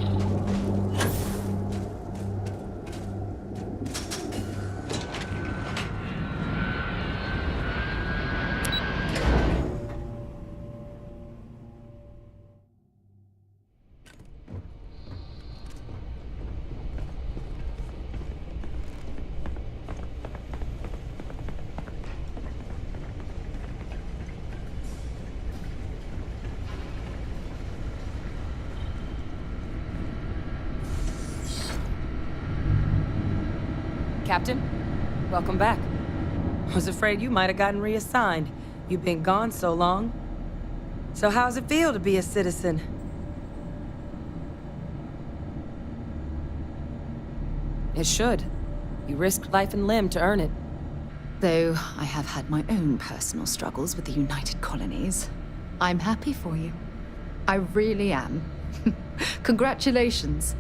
Captain, welcome back. I was afraid you might have gotten reassigned. You've been gone so long. So how's it feel to be a citizen? It should. You risked life and limb to earn it. Though I have had my own personal struggles with the United Colonies. I'm happy for you. I really am. Congratulations.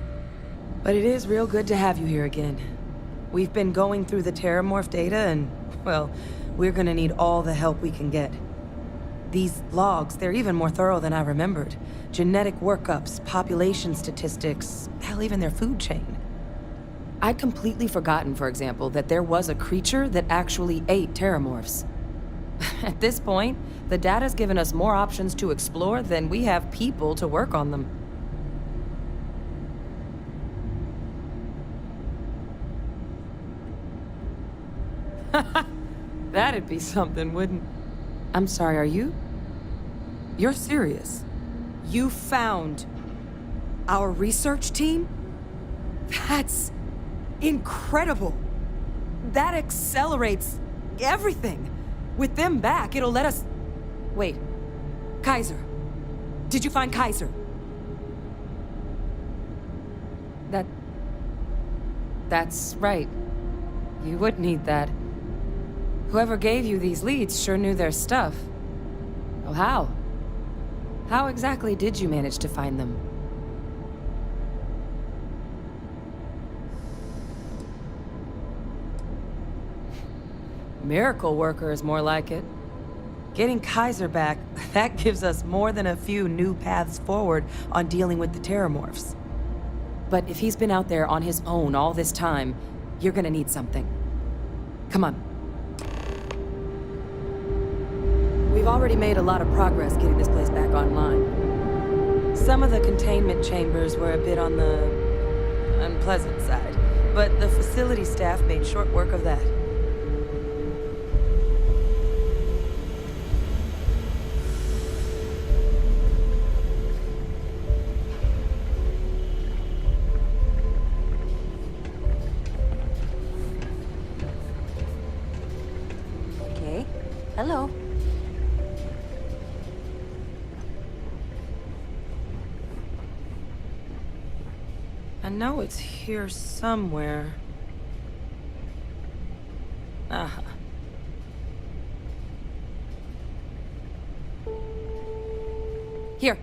But it is real good to have you here again. We've been going through the Terramorph data and, well, we're gonna need all the help we can get. These logs, they're even more thorough than I remembered. Genetic workups, population statistics, hell, even their food chain. I'd completely forgotten, for example, that there was a creature that actually ate Terramorphs. At this point, the data's given us more options to explore than we have people to work on them. That'd be something, wouldn't... I'm sorry, are you? You're serious? You found our research team? That's incredible. That accelerates everything. With them back, it'll let us... Wait. Kaiser. Did you find Kaiser? That's right. You would need that. Whoever gave you these leads sure knew their stuff. Oh, how? How exactly did you manage to find them? Miracle worker is more like it. Getting Kaiser back, that gives us more than a few new paths forward on dealing with the Terramorphs. But if he's been out there on his own all this time, you're gonna need something. Come on. We've already made a lot of progress getting this place back online. Some of the containment chambers were a bit on the unpleasant side, but the facility staff made short work of that. Okay. Hello. I know it's here somewhere. Aha. Here,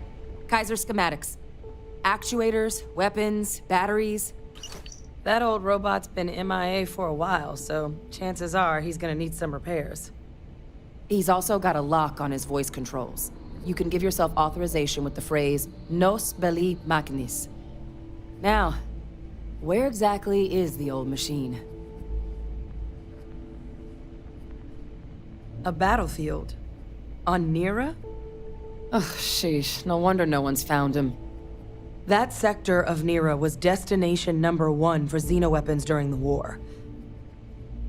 Kaiser schematics. Actuators, weapons, batteries. That old robot's been MIA for a while, so chances are he's gonna need some repairs. He's also got a lock on his voice controls. You can give yourself authorization with the phrase, Nos belli machinis. Now, where exactly is the old machine? A battlefield? On Nira? Ugh, sheesh. No wonder no one's found him. That sector of Nira was destination #1 for xenoweapons during the war.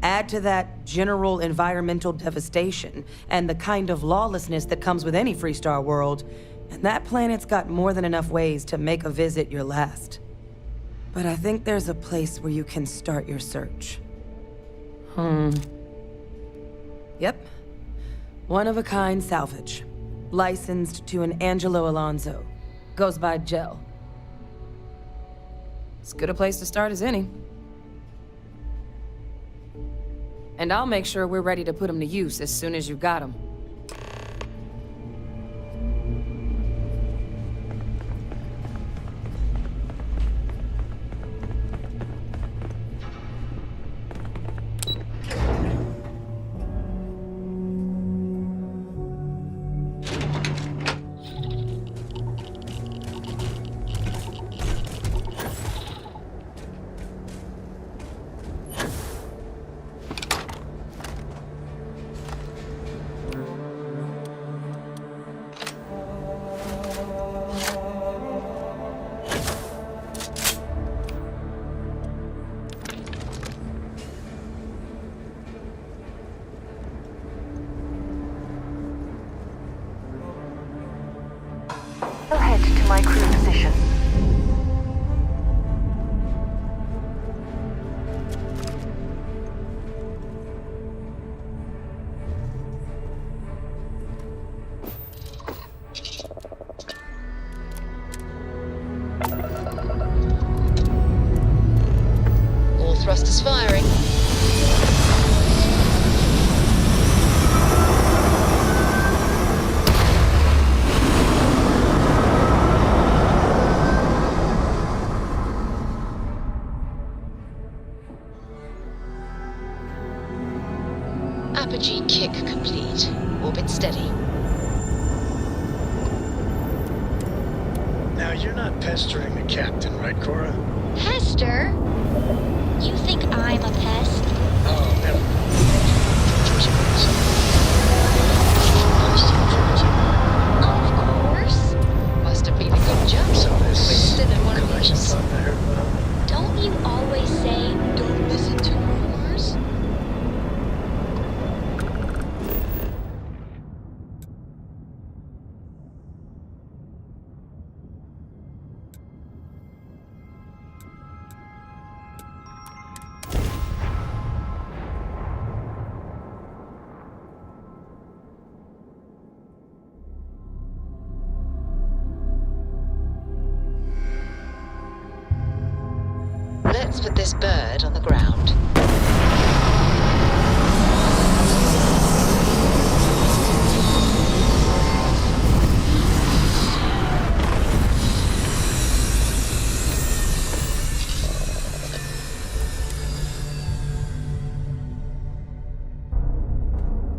Add to that general environmental devastation and the kind of lawlessness that comes with any Freestar world, and that planet's got more than enough ways to make a visit your last. But I think there's a place where you can start your search. Yep. One-of-a-kind salvage. Licensed to an Angelo Alonso. Goes by Gel. As good a place to start as any. And I'll make sure we're ready to put him to use as soon as you've got him. I'll head to my crew position. All thrusters firing. Apogee kick complete. Orbit steady. Now, you're not pestering the captain, right, Cora? Pester? You think I'm a pest? Oh, never mind. Of course. Must have been a good jump. So We're this still in one of collection these. fund I heard about. Don't you always say, don't listen to rumors? Let's put this bird on the ground.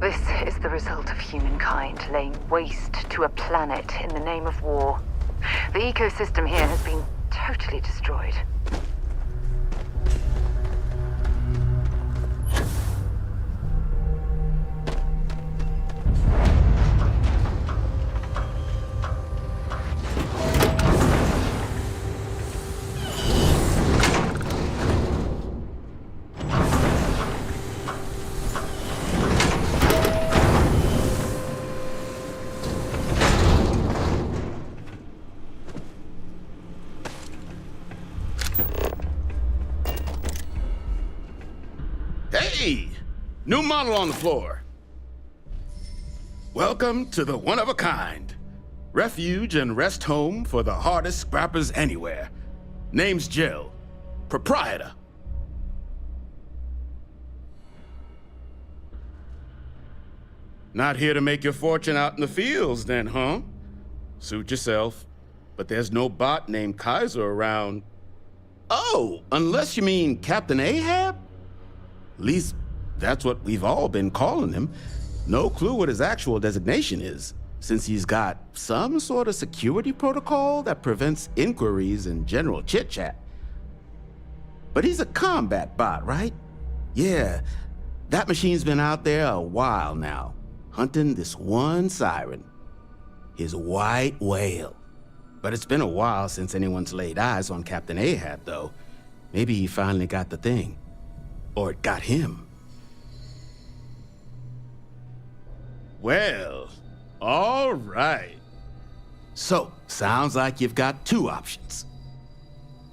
This is the result of humankind laying waste to a planet in the name of war. The ecosystem here has been totally destroyed. Hey! New model on the floor. Welcome to the one-of-a-kind. Refuge and rest home for the hardest scrappers anywhere. Name's Jill. Proprietor. Not here to make your fortune out in the fields then, huh? Suit yourself. But there's no bot named Kaiser around. Oh, unless you mean Captain Ahab? At least, that's what we've all been calling him. No clue what his actual designation is, since he's got some sort of security protocol that prevents inquiries and general chit-chat. But he's a combat bot, right? Yeah, that machine's been out there a while now, hunting this one siren, his white whale. But it's been a while since anyone's laid eyes on Captain Ahab, though. Maybe he finally got the thing. Or it got him. Well, all right. So, sounds like you've got two options.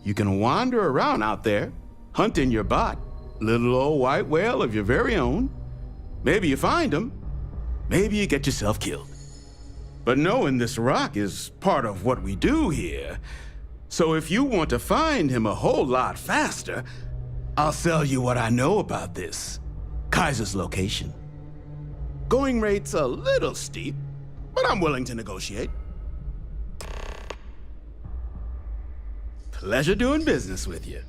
You can wander around out there, hunting your bot, little old white whale of your very own. Maybe you find him. Maybe you get yourself killed. But knowing this rock is part of what we do here. So if you want to find him a whole lot faster, I'll sell you what I know about this. Kaiser's location. Going rate's a little steep, but I'm willing to negotiate. Pleasure doing business with you.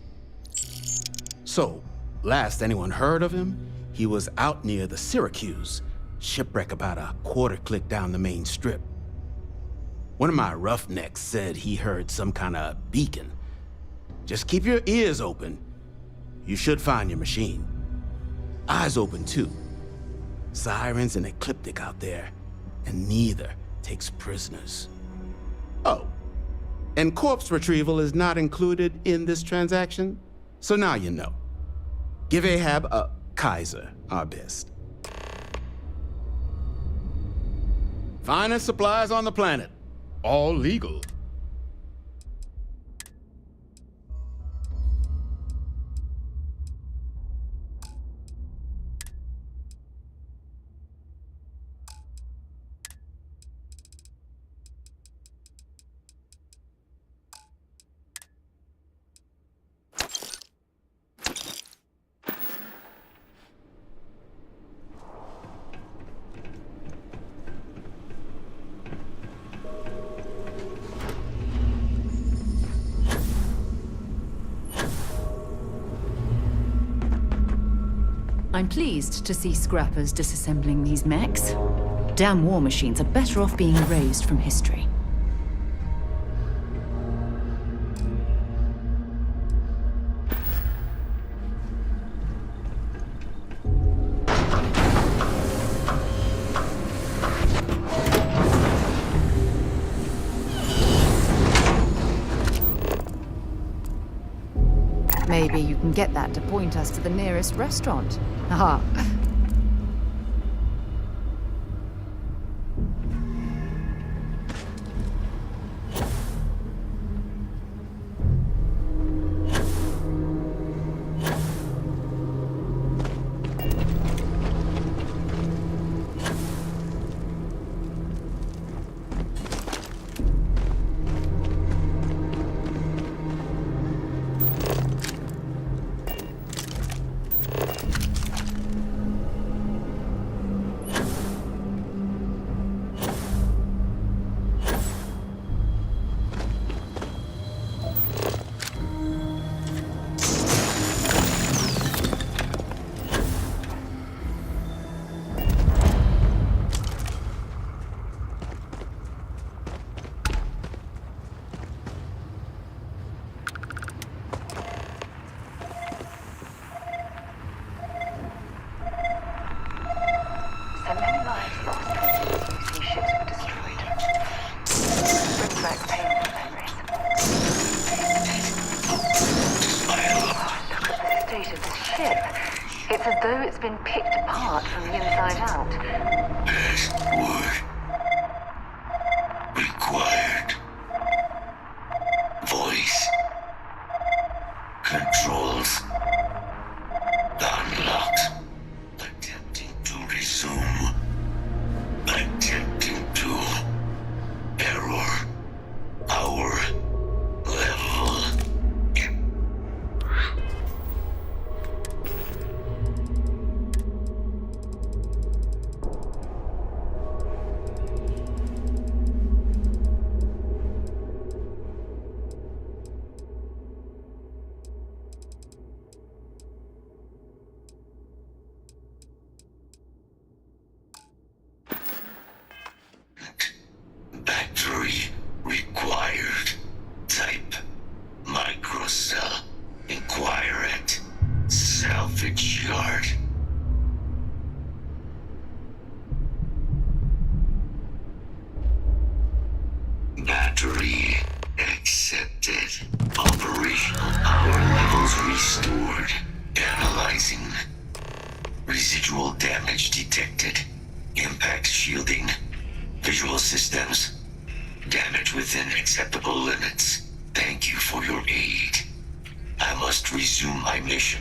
So, last anyone heard of him, he was out near the Syracuse, shipwreck about a quarter-click down the main strip. One of my roughnecks said he heard some kind of beacon. Just keep your ears open. You should find your machine. Eyes open, too. Sirens and ecliptic out there, and neither takes prisoners. Oh, and corpse retrieval is not included in this transaction, so now you know. Give Ahab Kaiser our best. Finest supplies on the planet, all legal. I'm pleased to see scrappers disassembling these mechs. Damn war machines are better off being erased from history. Maybe you can get that to point us to the nearest restaurant. Aha. been picked apart from the inside out. Password required. Voice controls unlocked. Attempting to resume. Attempting to error our level. Battery required. Type microcell. Inquire at salvage yard. Battery accepted. Operational power levels restored. Analyzing. Residual damage detected. Impact shielding. Visual systems. Damage within acceptable limits. Thank you for your aid. I must resume my mission.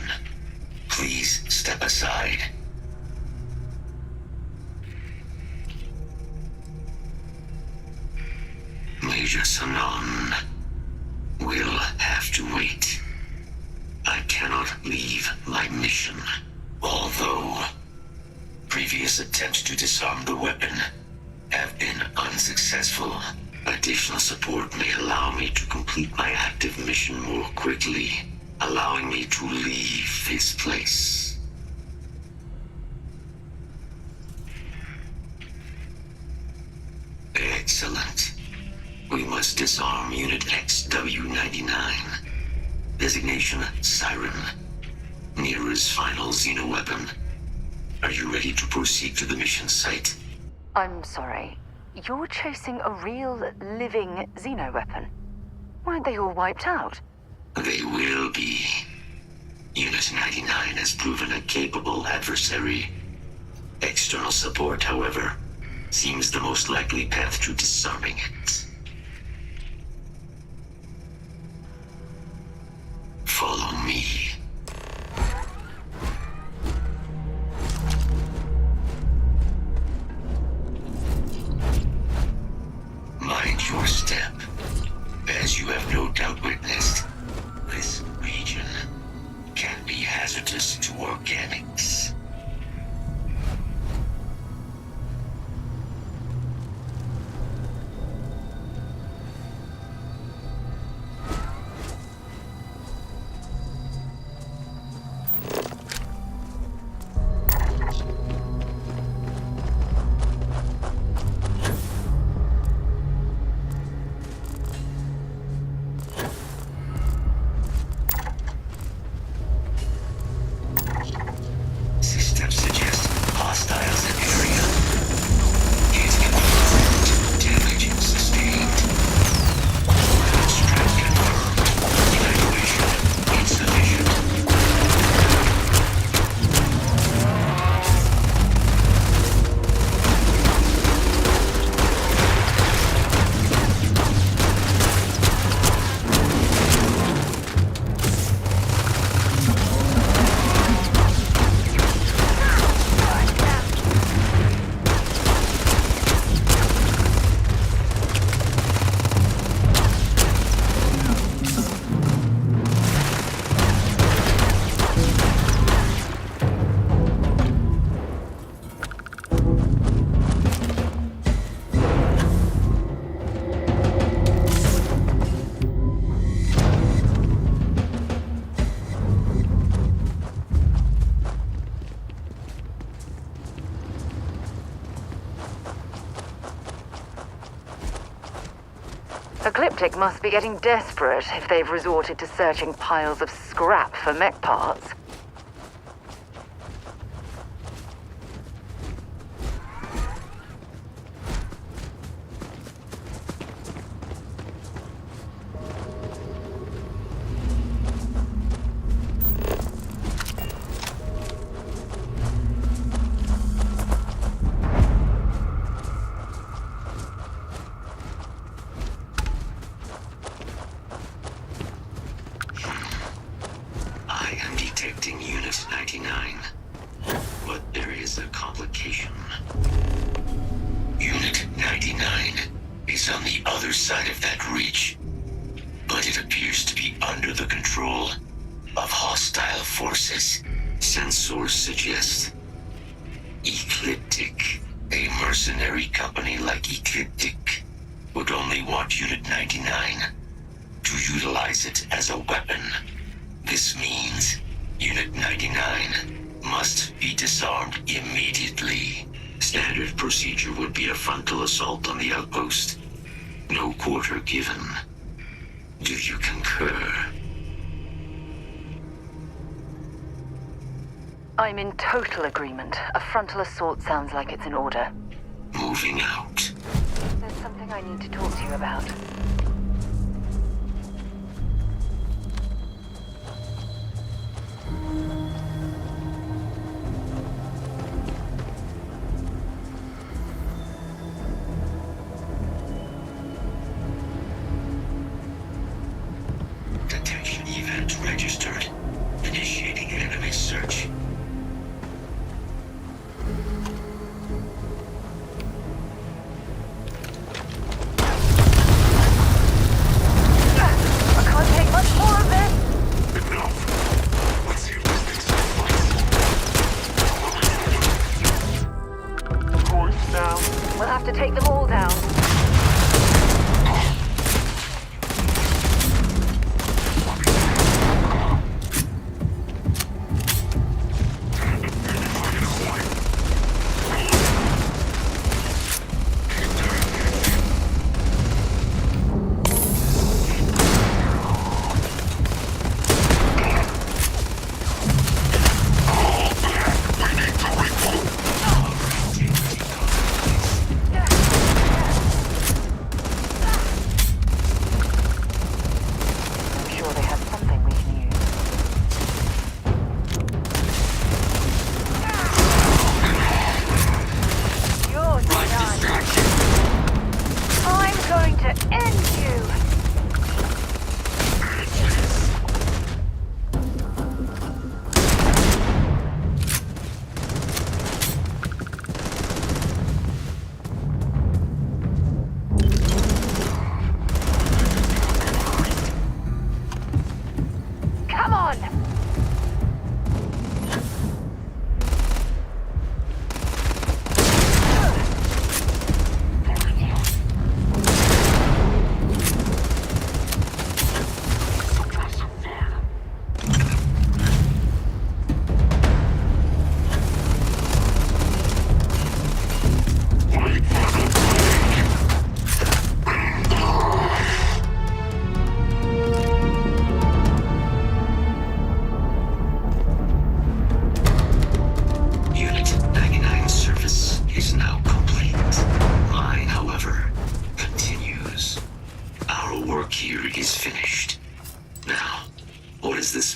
Please step aside. Major Sanon will have to wait. I cannot leave my mission. Although previous attempts to disarm the weapon have been unsuccessful, additional support may allow me to complete my active mission more quickly, allowing me to leave this place. Excellent. We must disarm Unit XW-99. Designation Siren. Nearest final xenoweapon. Are you ready to proceed to the mission site? I'm sorry. You're chasing a real, living xeno-weapon. Weren't they all wiped out? They will be. Unit 99 has proven a capable adversary. External support, however, seems the most likely path to disarming it. Follow me. Mind your step. As you have no doubt witnessed, this region can be hazardous to organics. Systems suggest hostiles in area. Hit confirmed. Damage sustained. Strike confirmed. Evacuation insufficient. Ecliptic must be getting desperate if they've resorted to searching piles of scrap for mech parts. is on the other side of that ridge, but it appears to be under the control of hostile forces. Sensors suggest Ecliptic. A mercenary company like Ecliptic would only want Unit 99 to utilize it as a weapon. This means Unit 99 must be disarmed immediately. Standard procedure would be a frontal assault on the outpost. No quarter given. Do you concur? I'm in total agreement. A frontal assault sounds like it's in order. Moving out. There's something I need to talk to you about. Detection event registered. Initiating enemy search. To take them all down.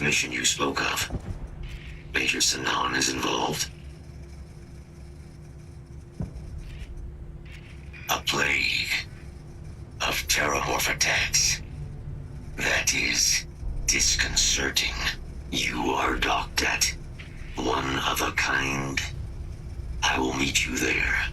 Mission you spoke of. Major Sanan is involved. A plague of terramorph attacks. That is disconcerting. You are docked at one of a kind. I will meet you there.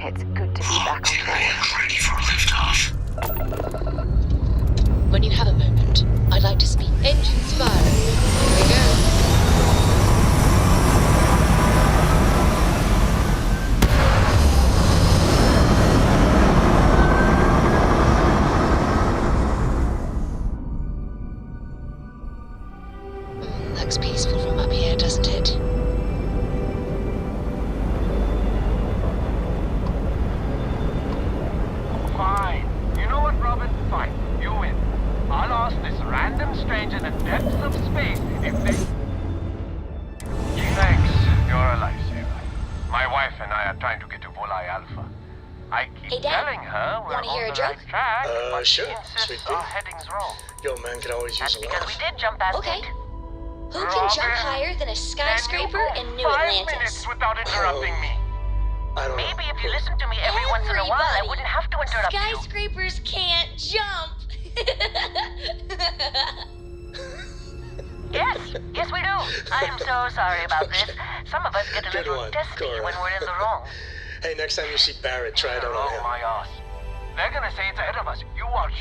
It's good to be back on board. Ready for liftoff. When you have a moment, I'd like to speak. Engines firing. Here we go. and I are trying to get to Volai Alpha. I keep Hey, Dad, telling her we're wanna hear on a the right joke? track, but Sure, she insists sweet our pea. heading's wrong. Yo, man could always use a Because laugh. we did jump past Okay. it. Who can jump higher than a skyscraper in New 5 Atlantis? minutes without interrupting me. I don't Maybe know. if you listen to me every once in a while, I Everybody. wouldn't have to interrupt you. Skyscrapers can't jump. Yes, we do. I am so sorry about this. Some of us get a Good little one, testy Cora. when we're in the wrong. Hey, next time you see Barrett, try it out on him. my ass. They're gonna say it's ahead of us. You watch.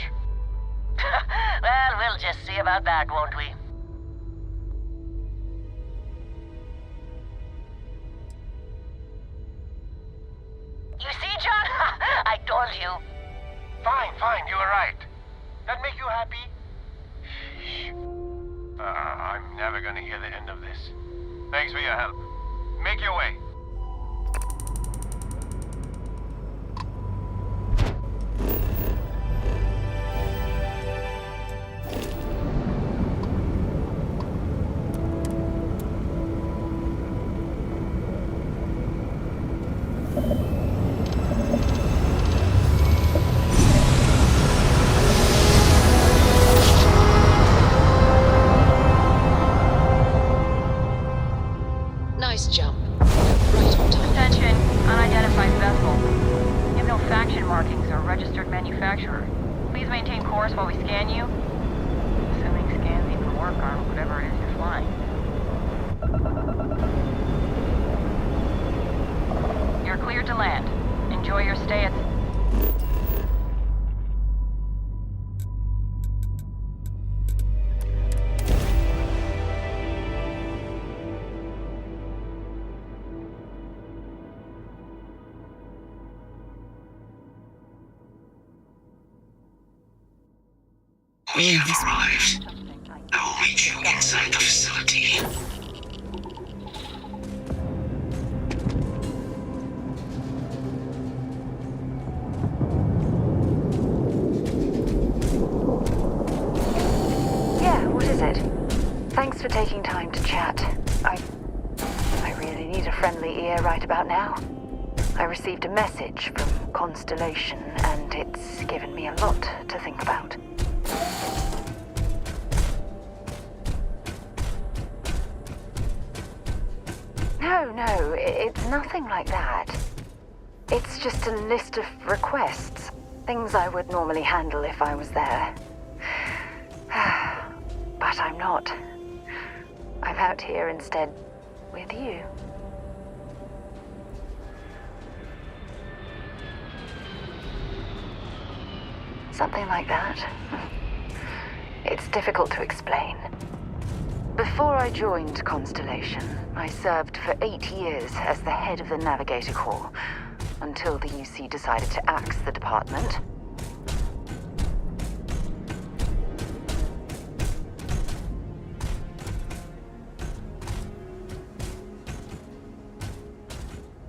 Well, we'll just see about that, won't we? You see, John? I told you. Fine, you were right. That make you happy? I'm never gonna hear the end of this. Thanks for your help. Make your way. Nice jump. Right on time. Attention, unidentified vessel. You have no faction markings or registered manufacturer. Please maintain course while we scan you. Assuming scans even work on whatever it is you're flying. You're cleared to land. Enjoy your stay at... We have arrived. I will meet you inside the facility. Yeah, what is it? Thanks for taking time to chat. I really need a friendly ear right about now. I received a message from Constellation, and it's given me a lot to think about. No, it's nothing like that. It's just a list of requests. Things I would normally handle if I was there. But I'm not. I'm out here instead with you. Something like that. It's difficult to explain. Before I joined Constellation, I served for 8 years as the head of the Navigator Corps, until the UC decided to axe the department.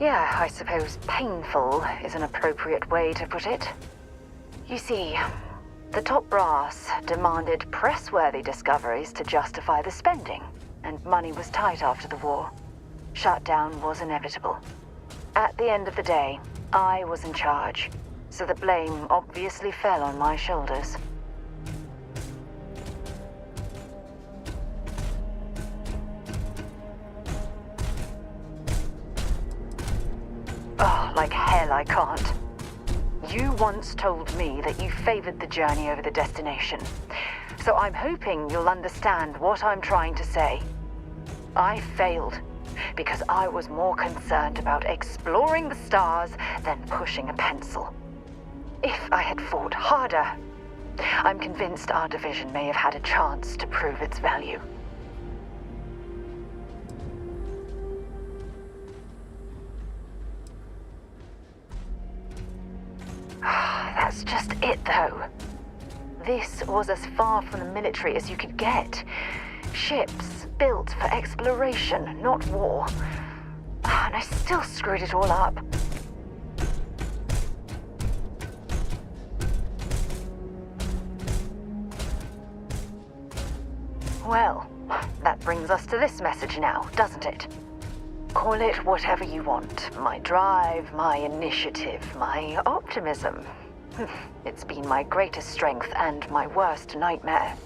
Yeah, I suppose painful is an appropriate way to put it. You see, the top brass demanded press-worthy discoveries to justify the spending, and money was tight after the war. Shutdown was inevitable. At the end of the day, I was in charge, so the blame obviously fell on my shoulders. Oh, like hell I can't. You once told me that you favored the journey over the destination. So I'm hoping you'll understand what I'm trying to say. I failed because I was more concerned about exploring the stars than pushing a pencil. If I had fought harder, I'm convinced our division may have had a chance to prove its value. That's just it, though. This was as far from the military as you could get. Ships built for exploration, not war. And I still screwed it all up. Well, that brings us to this message now, doesn't it? Call it whatever you want. My drive, my initiative, my optimism. It's been my greatest strength and my worst nightmare.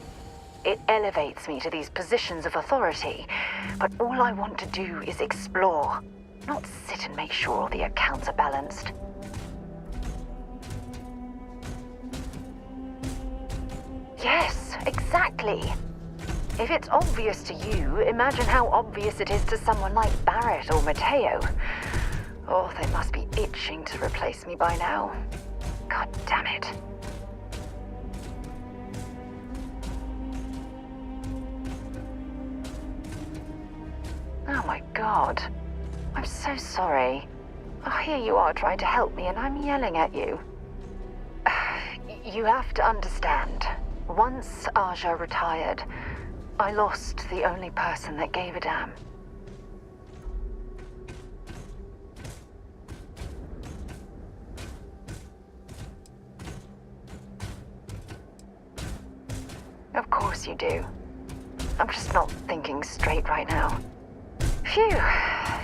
It elevates me to these positions of authority, but all I want to do is explore, not sit and make sure all the accounts are balanced. Yes, exactly. If it's obvious to you, imagine how obvious it is to someone like Barrett or Mateo. Oh, they must be itching to replace me by now. God damn it. Oh my God. I'm so sorry. Oh, here you are trying to help me and I'm yelling at you. You have to understand. Once Aja retired, I lost the only person that gave a damn. Of course you do. I'm just not thinking straight right now. Phew,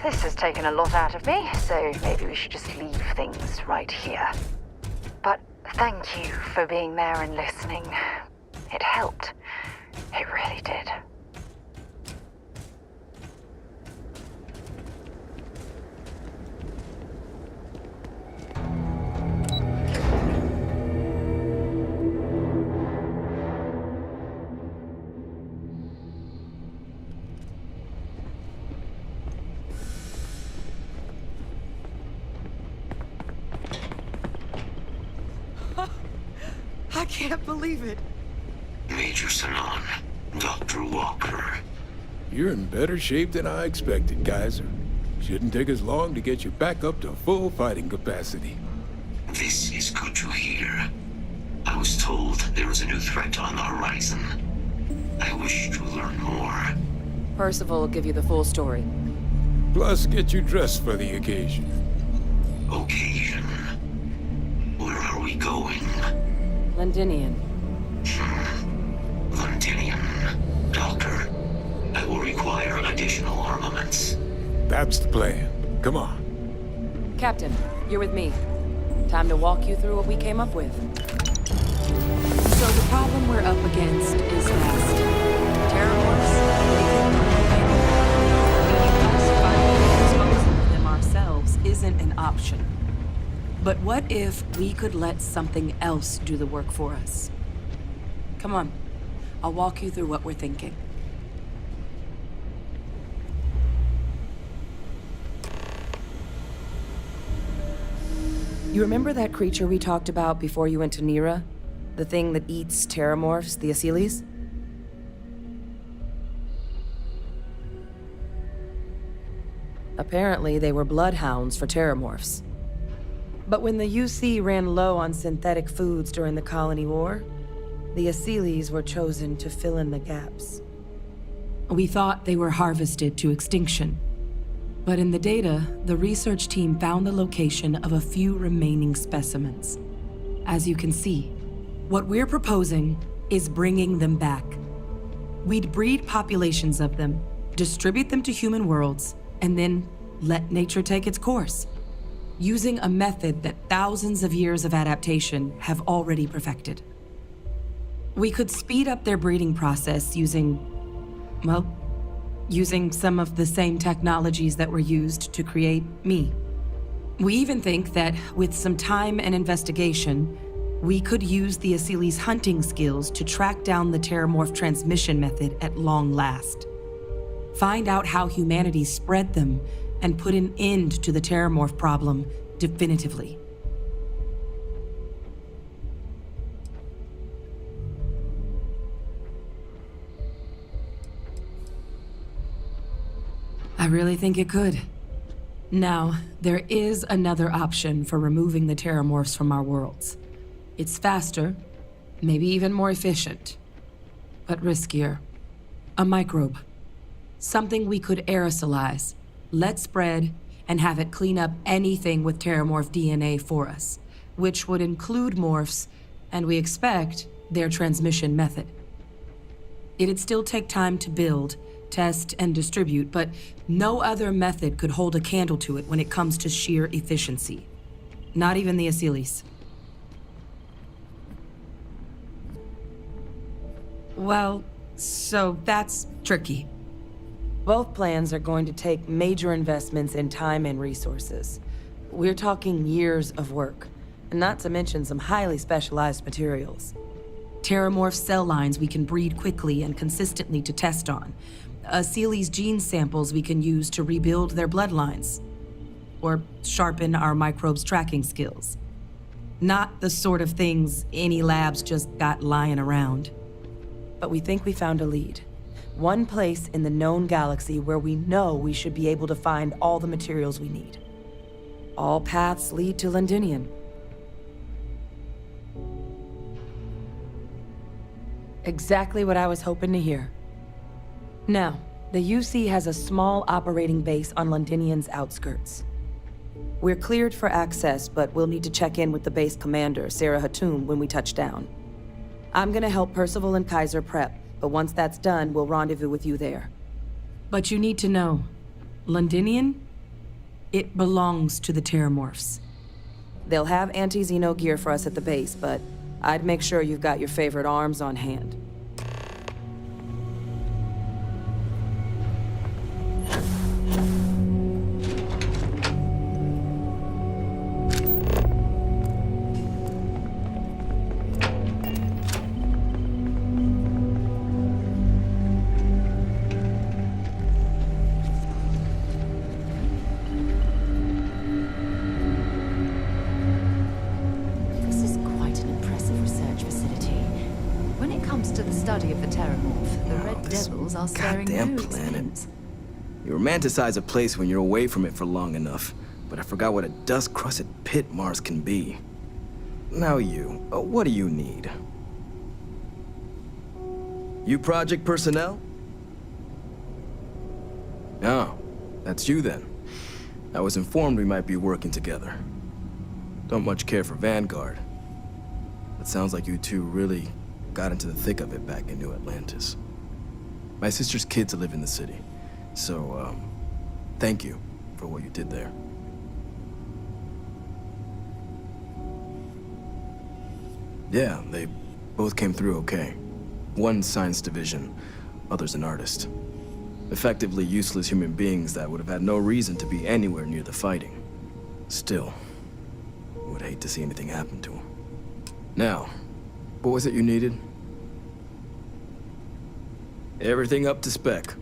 this has taken a lot out of me, so maybe we should just leave things right here. But thank you for being there and listening. It helped. It really did. I can't believe it. Major Sanon, Dr. Walker. You're in better shape than I expected, Kaiser. Shouldn't take us long to get you back up to full fighting capacity. This is good to hear. I was told there was a new threat on the horizon. I wish to learn more. Percival will give you the full story. Plus, get you dressed for the occasion. Occasion? Where are we going? Londinian. Londinian. Doctor, I will require additional armaments. That's the plan. Come on. Captain, you're with me. Time to walk you through what we came up with. So the problem we're up against is vast. Terramorphs, disposing of them ourselves isn't an option. But what if we could let something else do the work for us? Come on, I'll walk you through what we're thinking. You remember that creature we talked about before you went to Nira? The thing that eats terramorphs, the Asyles? Apparently, they were bloodhounds for terramorphs. But when the UC ran low on synthetic foods during the Colony War, the Asyles were chosen to fill in the gaps. We thought they were harvested to extinction. But in the data, the research team found the location of a few remaining specimens. As you can see, what we're proposing is bringing them back. We'd breed populations of them, distribute them to human worlds, and then let nature take its course, using a method that thousands of years of adaptation have already perfected. We could speed up their breeding process using some of the same technologies that were used to create me. We even think that with some time and investigation, we could use the Asyles' hunting skills to track down the terramorph transmission method at long last. Find out how humanity spread them and put an end to the terramorph problem definitively. I really think it could. Now, there is another option for removing the terramorphs from our worlds. It's faster, maybe even more efficient, but riskier. A microbe. Something we could aerosolize, let spread, and have it clean up anything with terramorph DNA for us, which would include morphs, and we expect their transmission method. It'd still take time to build, test, and distribute, but no other method could hold a candle to it when it comes to sheer efficiency. Not even the Aciles. Well, so that's tricky. Both plans are going to take major investments in time and resources. We're talking years of work, and not to mention some highly specialized materials. Terramorph cell lines we can breed quickly and consistently to test on. Aciles gene samples we can use to rebuild their bloodlines. Or sharpen our microbes tracking skills. Not the sort of things any labs just got lying around. But we think we found a lead. One place in the known galaxy where we know we should be able to find all the materials we need. All paths lead to Londinium. Exactly what I was hoping to hear. Now, the UC has a small operating base on Londinium's outskirts. We're cleared for access, but we'll need to check in with the base commander, Sarah Hatum, when we touch down. I'm gonna help Percival and Kaiser prep, but once that's done, we'll rendezvous with you there. But you need to know, Londinium, it belongs to the Terramorphs. They'll have anti-Xeno gear for us at the base, but I'd make sure you've got your favorite arms on hand. Goddamn planet. You romanticize a place when you're away from it for long enough, but I forgot what a dust-crusted pit Mars can be. Now what do you need? You project personnel? Oh, that's you then. I was informed we might be working together. Don't much care for Vanguard. It sounds like you two really got into the thick of it back in New Atlantis. My sister's kids live in the city, so, thank you for what you did there. Yeah, they both came through okay. One science division, other's an artist. Effectively useless human beings that would have had no reason to be anywhere near the fighting. Still, would hate to see anything happen to them. Now, what was it you needed? Everything up to spec.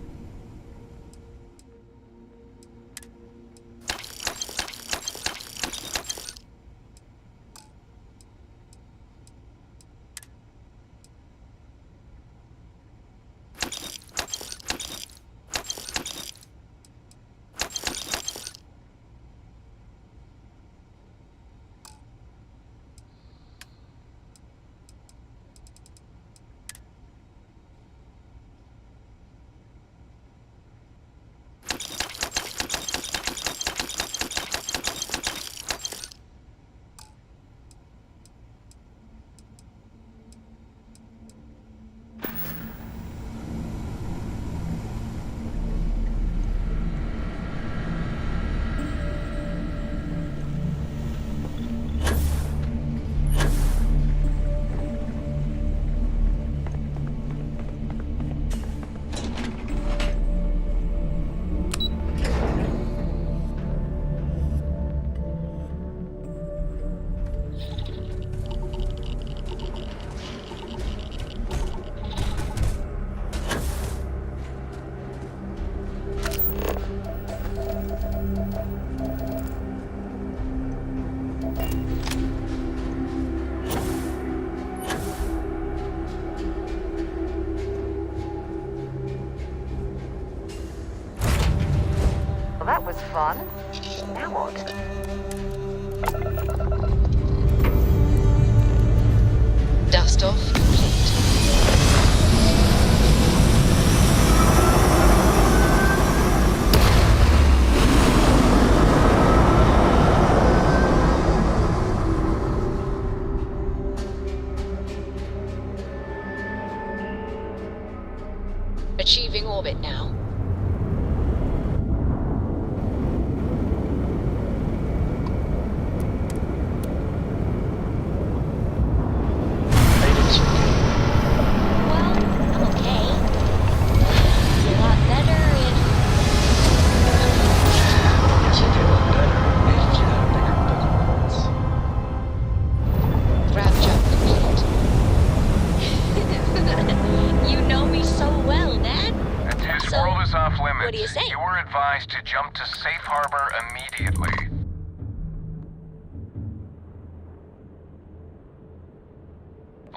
Well, that was fun. Now what? Dust off complete. Achieving orbit now.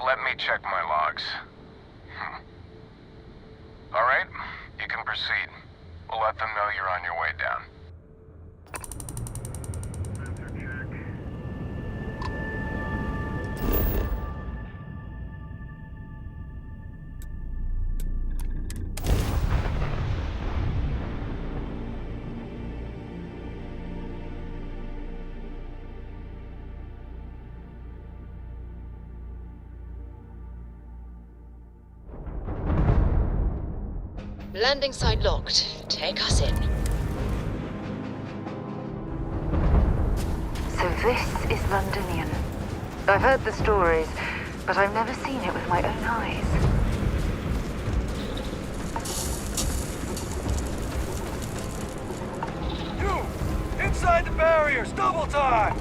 Let me check my logs. All right, you can proceed. We'll let them know you're on your way down. Landing site locked. Take us in. So this is Londonian. I've heard the stories, but I've never seen it with my own eyes. You! Inside the barriers! Double time!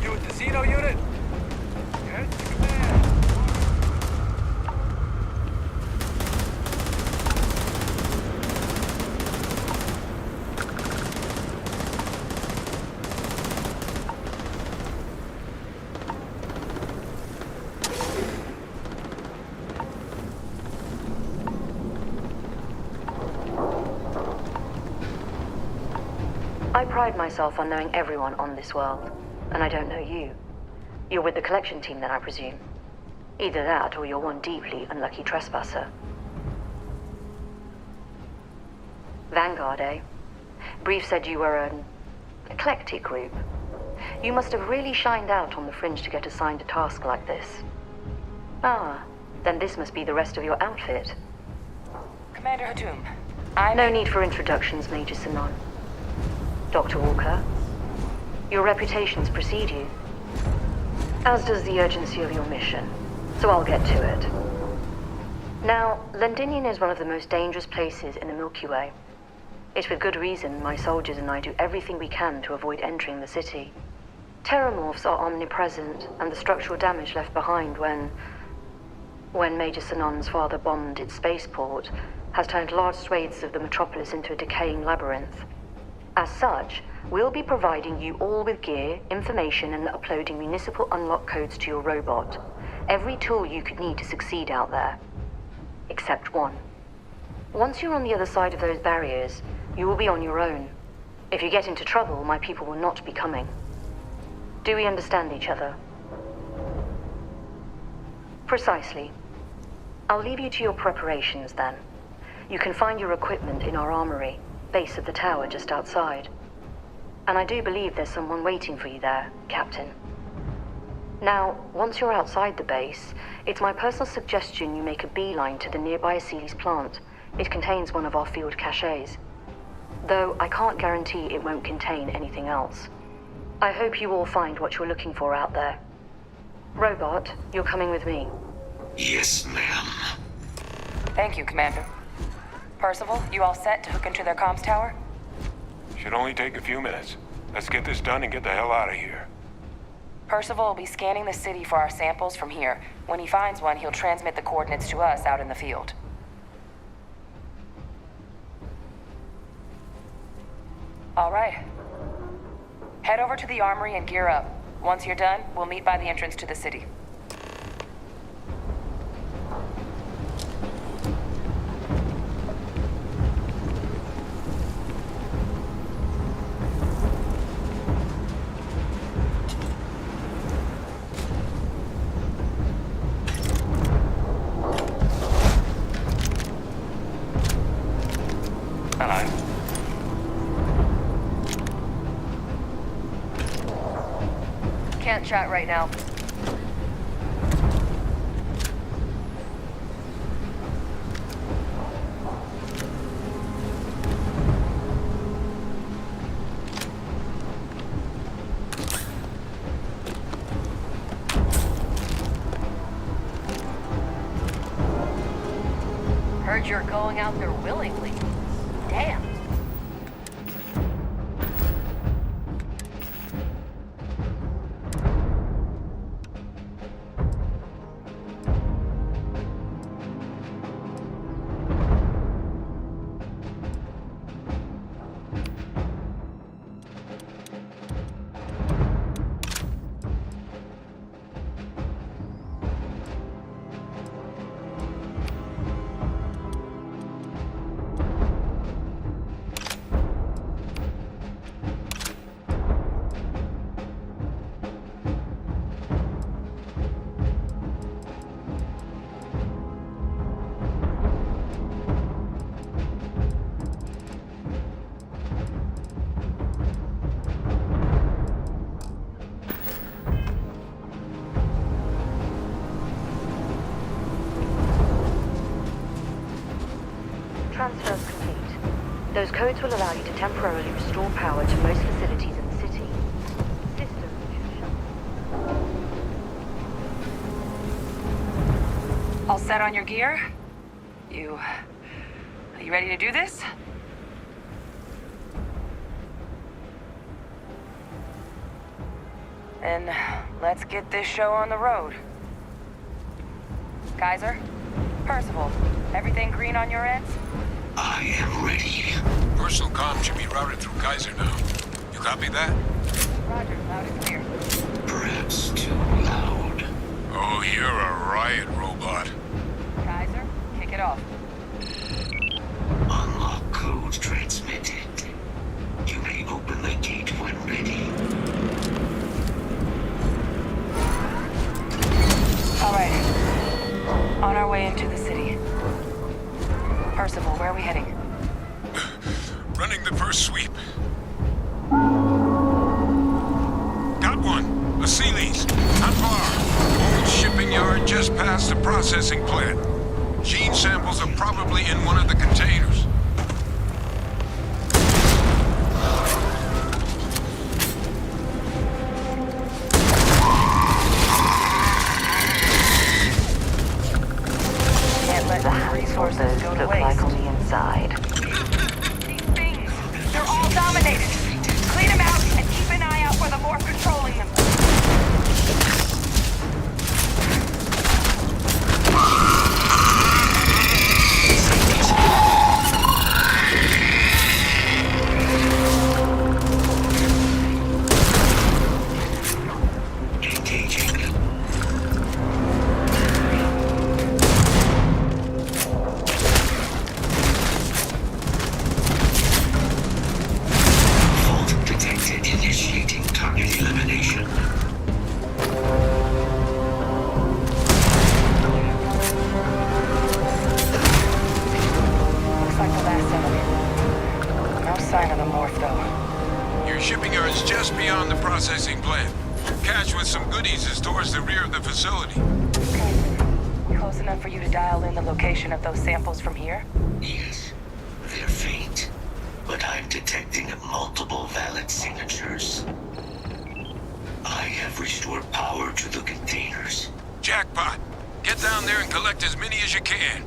You with the Xeno unit? Get to command. I pride myself on knowing everyone on this world, and I don't know you. You're with the collection team then, I presume. Either that, or you're one deeply unlucky trespasser. Vanguard, eh? Brief said you were an eclectic group. You must have really shined out on the fringe to get assigned a task like this. Ah, then this must be the rest of your outfit. Commander Hatum, No need for introductions, Major Sinon. Dr. Walker, your reputations precede you, as does the urgency of your mission, so I'll get to it. Now, Londinian is one of the most dangerous places in the Milky Way. It's with good reason my soldiers and I do everything we can to avoid entering the city. Terramorphs are omnipresent, and the structural damage left behind when Major Sinon's father bombed its spaceport has turned large swathes of the metropolis into a decaying labyrinth. As such, we'll be providing you all with gear, information, and uploading municipal unlock codes to your robot. Every tool you could need to succeed out there. Except one. Once you're on the other side of those barriers, you will be on your own. If you get into trouble, my people will not be coming. Do we understand each other? Precisely. I'll leave you to your preparations then. You can find your equipment in our armory, base of the tower just outside. And I do believe there's someone waiting for you there, Captain. Now, once you're outside the base, it's my personal suggestion you make a beeline to the nearby Aceles plant. It contains one of our field caches. Though I can't guarantee it won't contain anything else. I hope you all find what you're looking for out there. Robot, you're coming with me. Yes, ma'am. Thank you, Commander. Percival, you all set to hook into their comms tower? Should only take a few minutes. Let's get this done and get the hell out of here. Percival will be scanning the city for our samples from here. When he finds one, he'll transmit the coordinates to us out in the field. All right. Head over to the armory and gear up. Once you're done, we'll meet by the entrance to the city. Can't chat right now. Heard you're going out there willingly. Damn. transfer's complete. Those codes will allow you to temporarily restore power to most facilities in the city. Systems should shut. All set on your gear? Are you ready to do this? Then let's get this show on the road. Kaiser? Percival, everything green on your ends? I am ready. Personal comm should be routed through Kaiser now. You copy that? Roger, loud and clear. Perhaps too loud. Oh, you're a riot robot. Kaiser, kick it off. Unlock code transmitted. You may open the gate when ready. All right. On our way into the city. Percival, where are we heading? Running the first sweep. Got one. A Sealy's. Not far. Old shipping yard just past the processing plant. Gene samples are probably in one of the containers. Can't let the resources go to waste. Like on the inside. These things, they're all dominated. Clean them out and keep an eye out for the morph controlling them. Processing plant. Cache with some goodies is towards the rear of the facility. Close enough for you to dial in the location of those samples from here? Yes. They're faint, but I'm detecting multiple valid signatures. I have restored power to the containers. Jackpot! Get down there and collect as many as you can.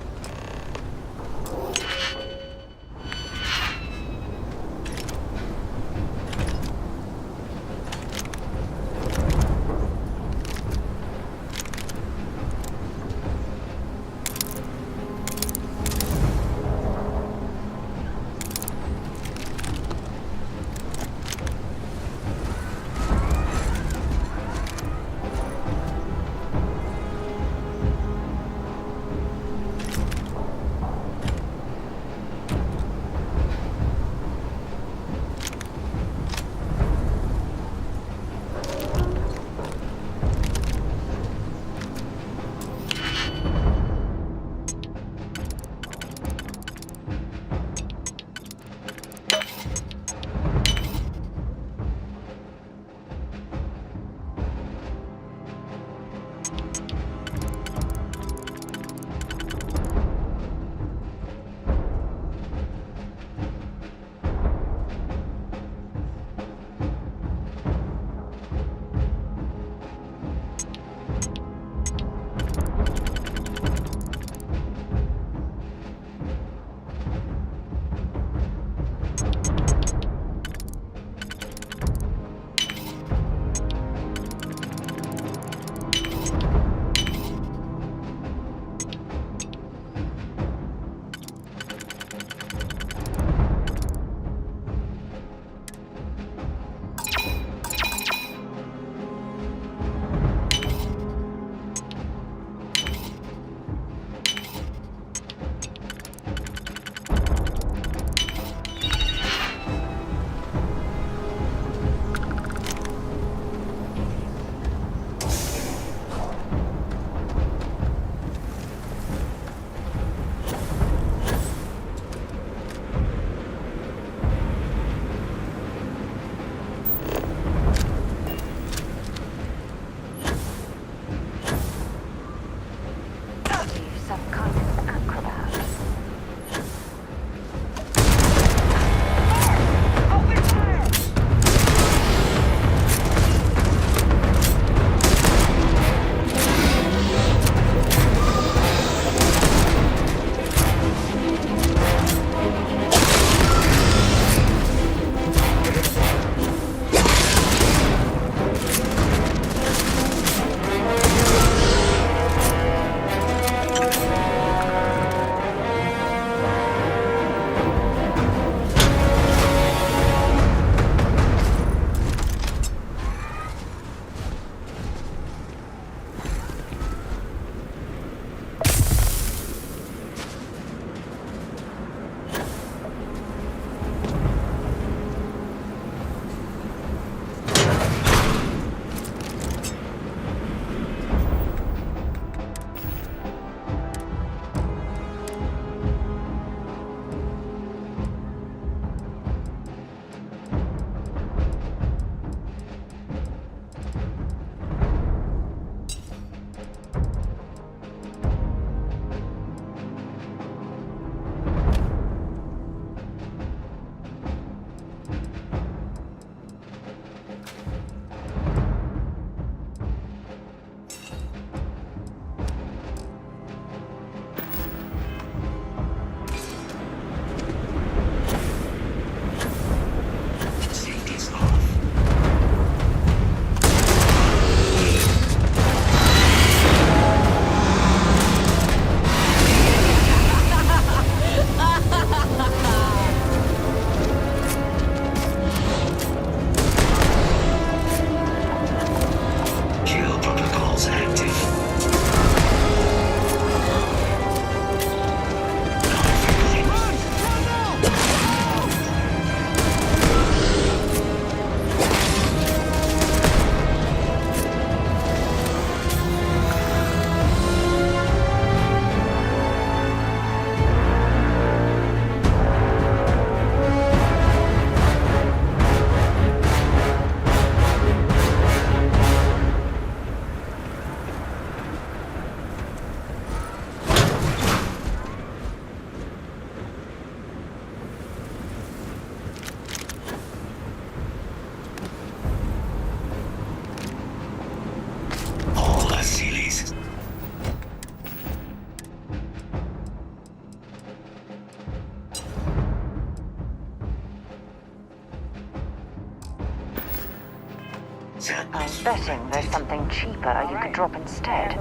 Samples I'm betting there's something cheaper you could drop instead.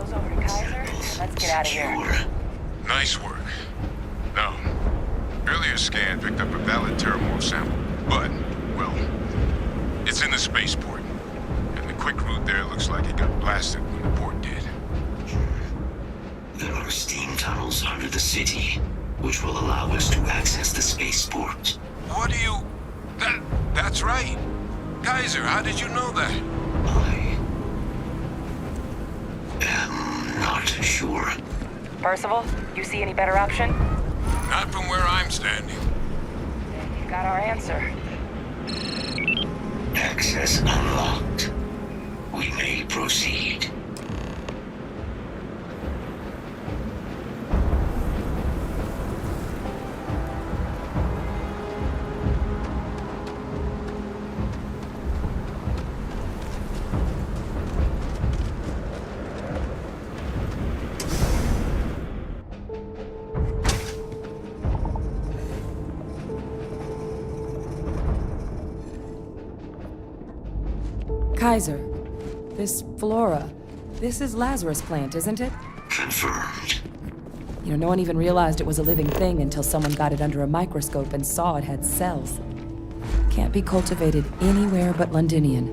Let's get out of here. Nice work. No. Earlier scan picked up a valid Terramorph sample, but, well, it's in the spaceport. And the quick route there looks like it got blasted when the port did. There are steam tunnels under the city, which will allow us to access the spaceport. What do you... That's right. Kaiser, how did you know that? I am not sure. Percival, you see any better option? Not from where I'm standing. You got our answer. Access unlocked. We may proceed. Kaiser, this flora, this is Lazarus plant, isn't it? Confirmed. You know, no one even realized it was a living thing until someone got it under a microscope and saw it had cells. Can't be cultivated anywhere but Londinian.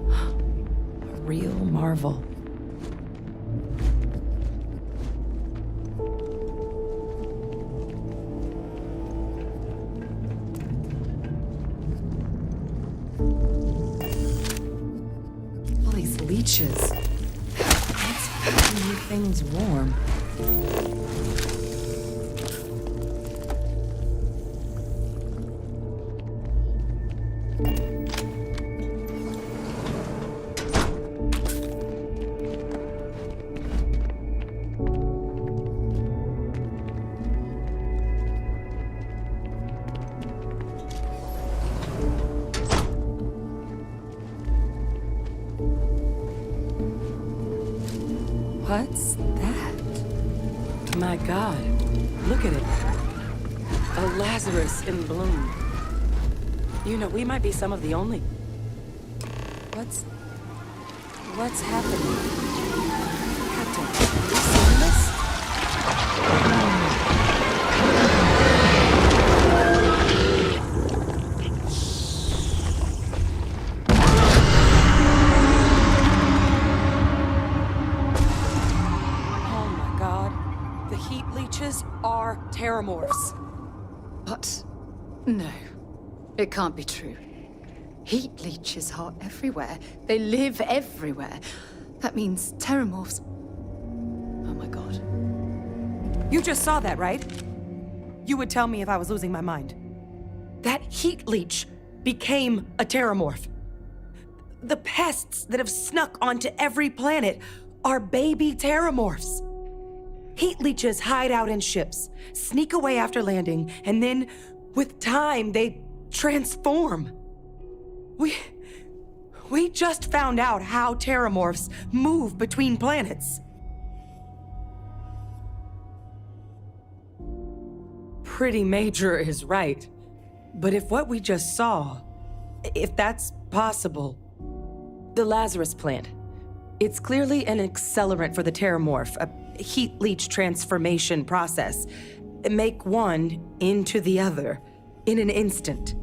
A real marvel. Leeches. What's keeping things warm? What's that? My God, look at it. A Lazarus in bloom. You know, we might be some of the only... What's happening? Captain, have you seen this? Are Terramorphs. What? No. It can't be true. Heat leeches are everywhere. They live everywhere. That means Terramorphs... Oh my God. You just saw that, right? You would tell me if I was losing my mind. That heat leech became a Terramorph. The pests that have snuck onto every planet are baby Terramorphs. Heat leeches hide out in ships, sneak away after landing, and then, with time, they transform. We just found out how Terramorphs move between planets. Pretty major is right. But if what we just saw, if that's possible, the Lazarus plant, it's clearly an accelerant for the Terramorph, a heat leech transformation process. Make one into the other in an instant.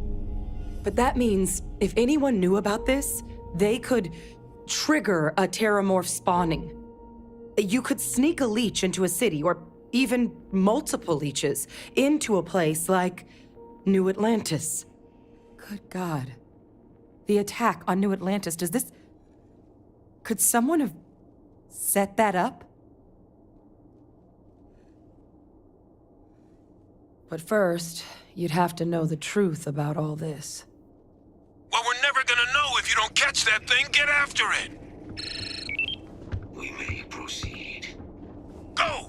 But that means if anyone knew about this, they could trigger a Terramorph spawning. You could sneak a leech into a city, or even multiple leeches, into a place like New Atlantis. Good God. The attack on New Atlantis, could someone have set that up? But first, you'd have to know the truth about all this. Well, we're never gonna know if you don't catch that thing. Get after it! We may proceed. Go!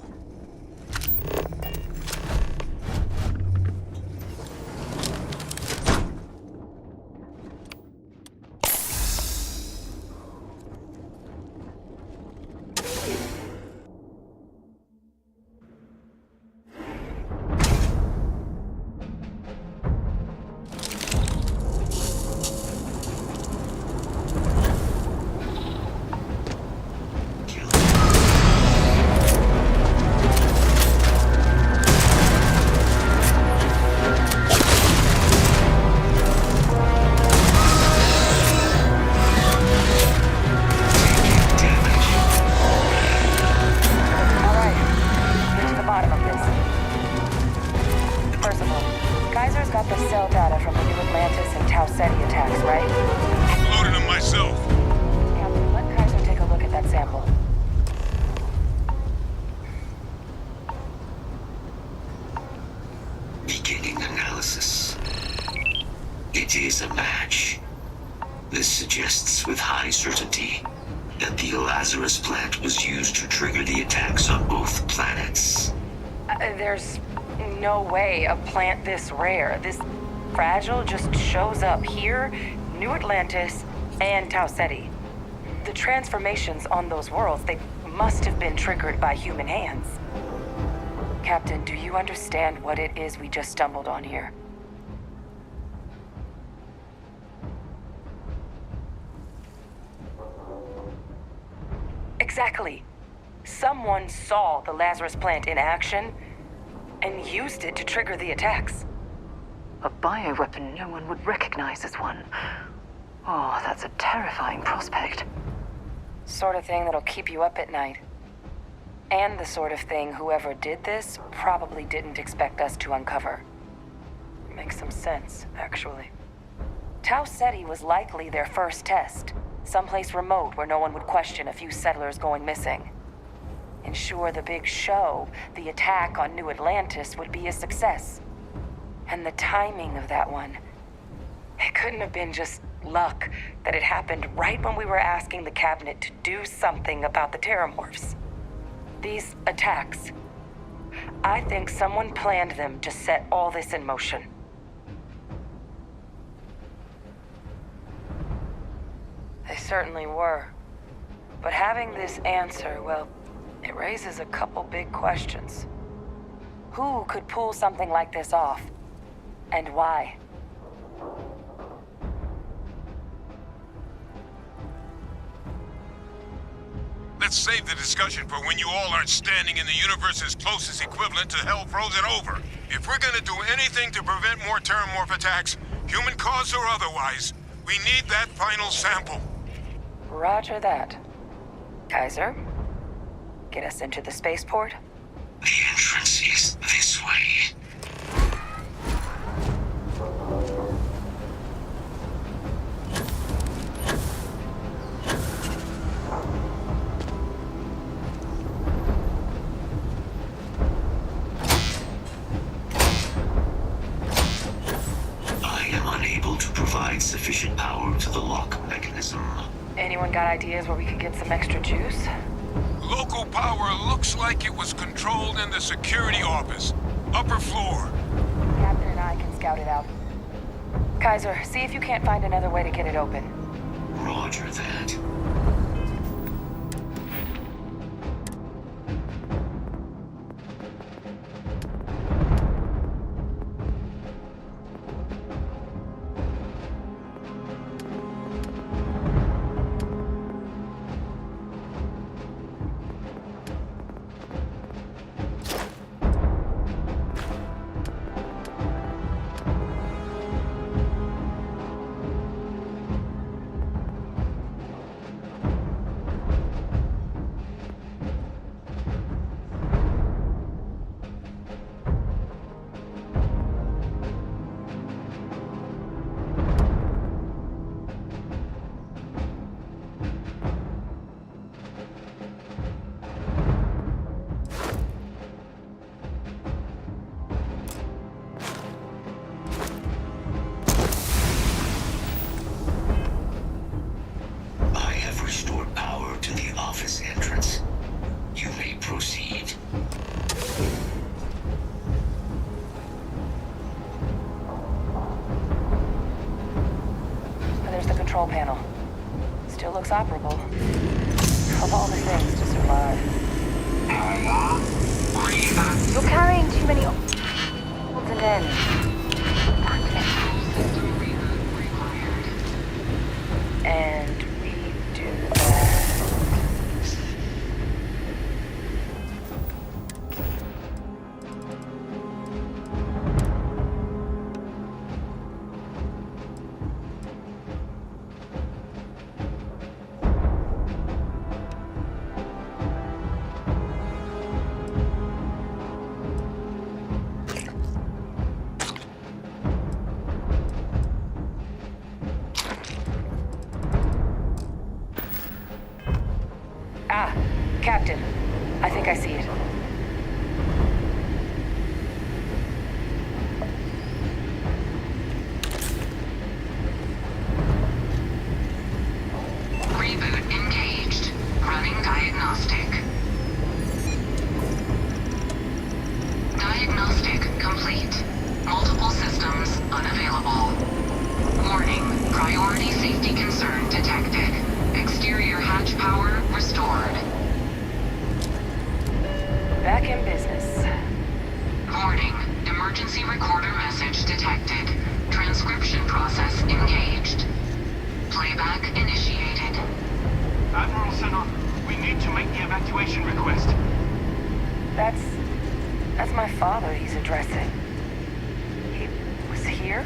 Tau-Ceti attacks, right? Uploaded them myself. Captain, let Kaiser take a look at that sample. Beginning analysis. It is a match. This suggests with high certainty that the Lazarus plant was used to trigger the attacks on both planets. There's no way a plant this rare, this fragile, just shows up here, New Atlantis, and Tau-Ceti. The transformations on those worlds, they must have been triggered by human hands. Captain, do you understand what it is we just stumbled on here? Exactly. Someone saw the Lazarus plant in action and used it to trigger the attacks. A bioweapon no one would recognize as one. Oh, that's a terrifying prospect. Sort of thing that'll keep you up at night. And the sort of thing whoever did this probably didn't expect us to uncover. Makes some sense, actually. Tau-Ceti was likely their first test. Someplace remote where no one would question a few settlers going missing. Ensure the big show, the attack on New Atlantis, would be a success. And the timing of that one, it couldn't have been just luck that it happened right when we were asking the cabinet to do something about the terramorphs. These attacks, I think someone planned them to set all this in motion. They certainly were. But having this answer, well, it raises a couple big questions. Who could pull something like this off? And why? Let's save the discussion for when you all aren't standing in the universe's closest equivalent to hell frozen over. If we're gonna do anything to prevent more terramorph attacks, human cause or otherwise, we need that final sample. Roger that. Kaiser, get us into the spaceport? The entrance is this way. I am unable to provide sufficient power to the lock mechanism. Anyone got ideas where we could get some extra juice? Local power looks like it was controlled in the security office. Upper floor. Captain and I can scout it out. Kaiser, see if you can't find another way to get it open. Roger that. Control panel. Still looks operable. Of all the things to survive. You're carrying too many odds and ends. And we do that. think I see it. Reboot engaged. Running diagnostic. Diagnostic complete. Multiple systems unavailable. Warning, priority safety concern detected. Exterior hatch power restored. Back in business. Warning, emergency recorder message detected. Transcription process engaged. Playback initiated. Admiral Senor, we need to make the evacuation request. That's my father he's addressing. He was here?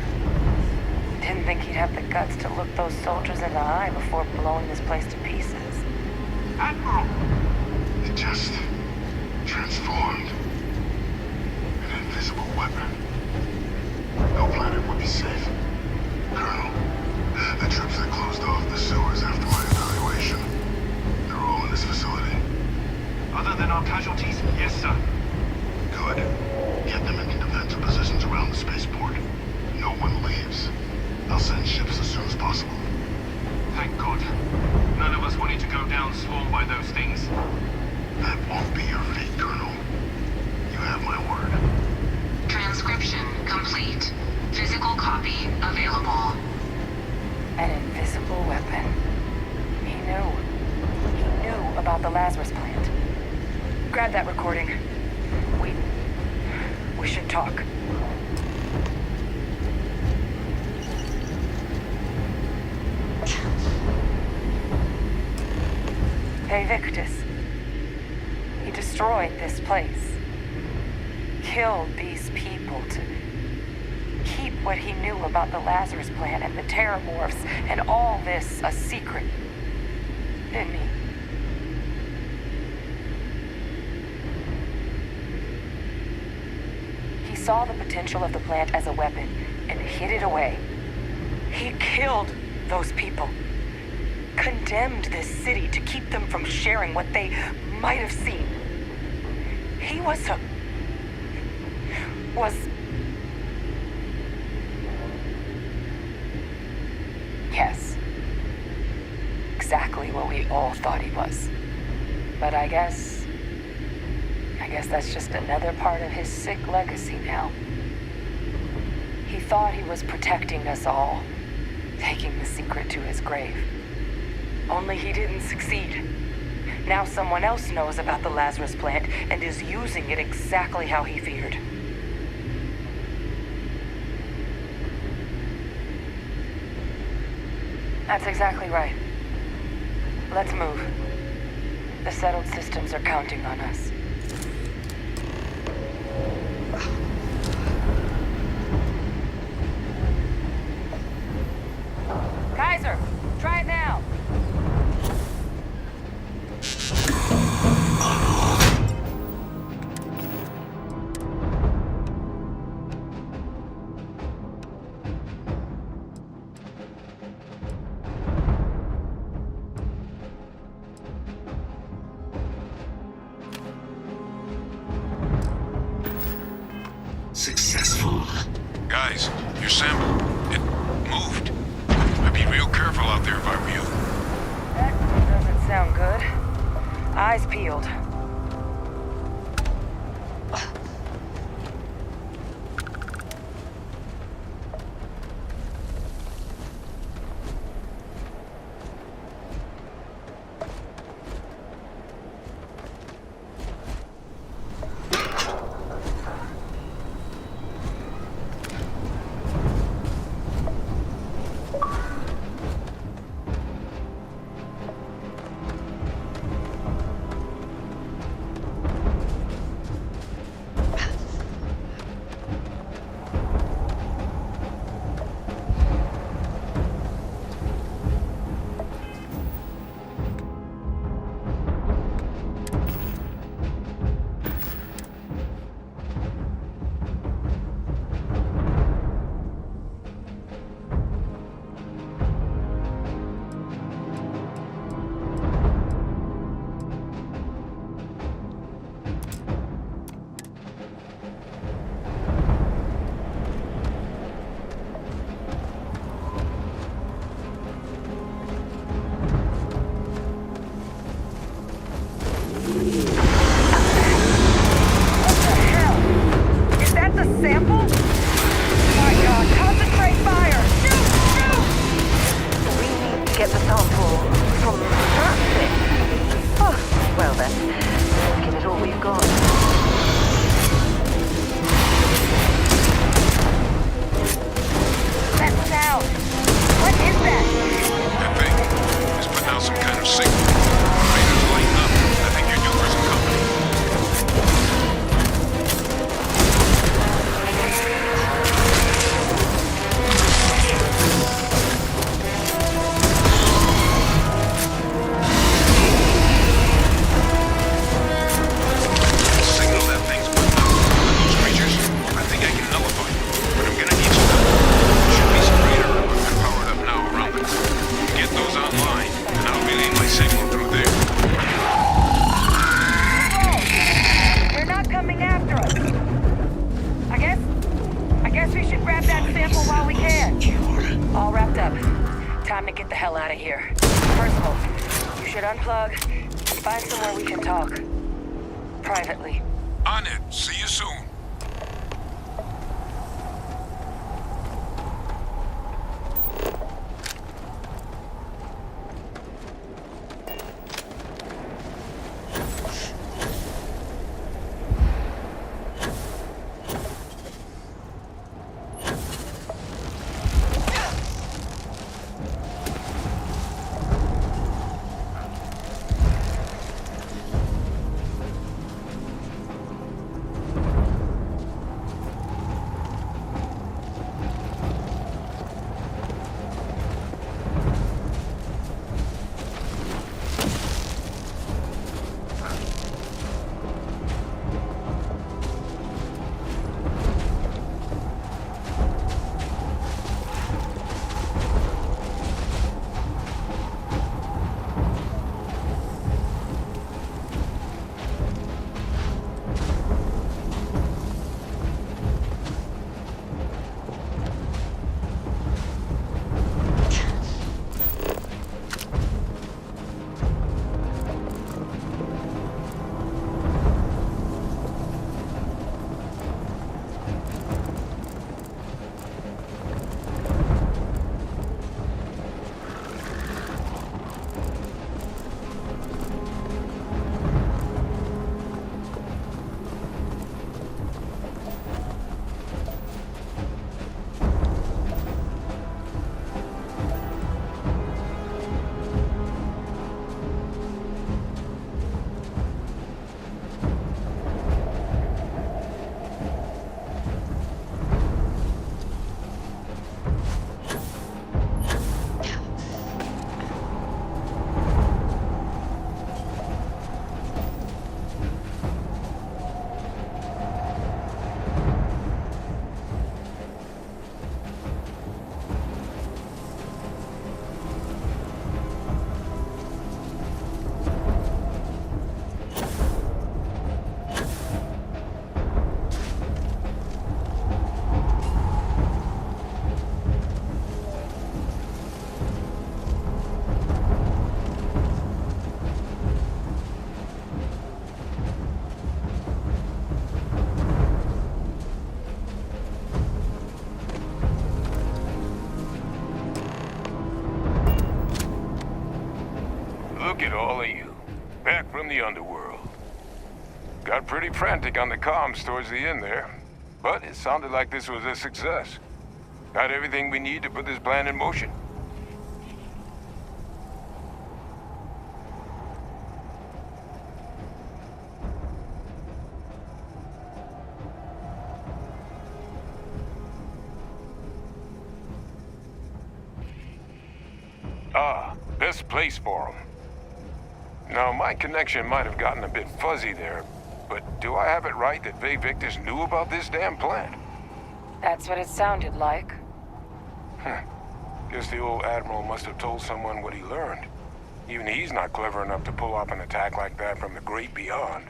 Didn't think he'd have the guts to look those soldiers in the eye before blowing this place to pieces. Admiral! It just transformed. An invisible weapon. No planet would be safe. Colonel, the troops that closed off the sewers after my evaluation, they're all in this facility. Other than our casualties, yes, sir. Good. Get them into defensive positions around the spaceport. No one leaves. I'll send ships as soon as possible. Thank God. None of us wanted to go down swarmed by those things. That won't be your fate, Colonel. You have my word. Transcription complete. Physical copy available. An invisible weapon. He knew. He knew about the Lazarus plant. Grab that recording. We should talk. Victus. He destroyed this place. Killed these people to keep what he knew about the Lazarus plant and the Terramorphs and all this a secret. Didn't he? He saw the potential of the plant as a weapon and hid it away. He killed those people. Condemned this city to keep them from sharing what they might have seen. He was yes, exactly what we all thought he was. But I guess that's just another part of his sick legacy now. He thought he was protecting us all, taking the secret to his grave. Only he didn't succeed. Now someone else knows about the Lazarus plant and is using it exactly how he feared. That's exactly right. Let's move. The settled systems are counting on us. Kaiser, try it now. Successful. Guys, your sample, it moved. I'd be real careful out there if I were you. That doesn't sound good. Eyes peeled. get the sample from that thing. Oh, well then, let's give it all we've got. That sound! What is that? That thing is putting out some kind of signal. Radar's lighting up. I think you're due for some company. Time to get the hell out of here. Percival, you should unplug and find somewhere we can talk. Privately. On it. See you soon. Look at all of you. Back from the underworld. Got pretty frantic on the comms towards the end there. But it sounded like this was a success. Got everything we need to put this plan in motion. Ah, best place for them. Now, my connection might have gotten a bit fuzzy there, but do I have it right that Faye Victus knew about this damn plan? That's what it sounded like. Guess the old Admiral must have told someone what he learned. Even he's not clever enough to pull off an attack like that from the great beyond.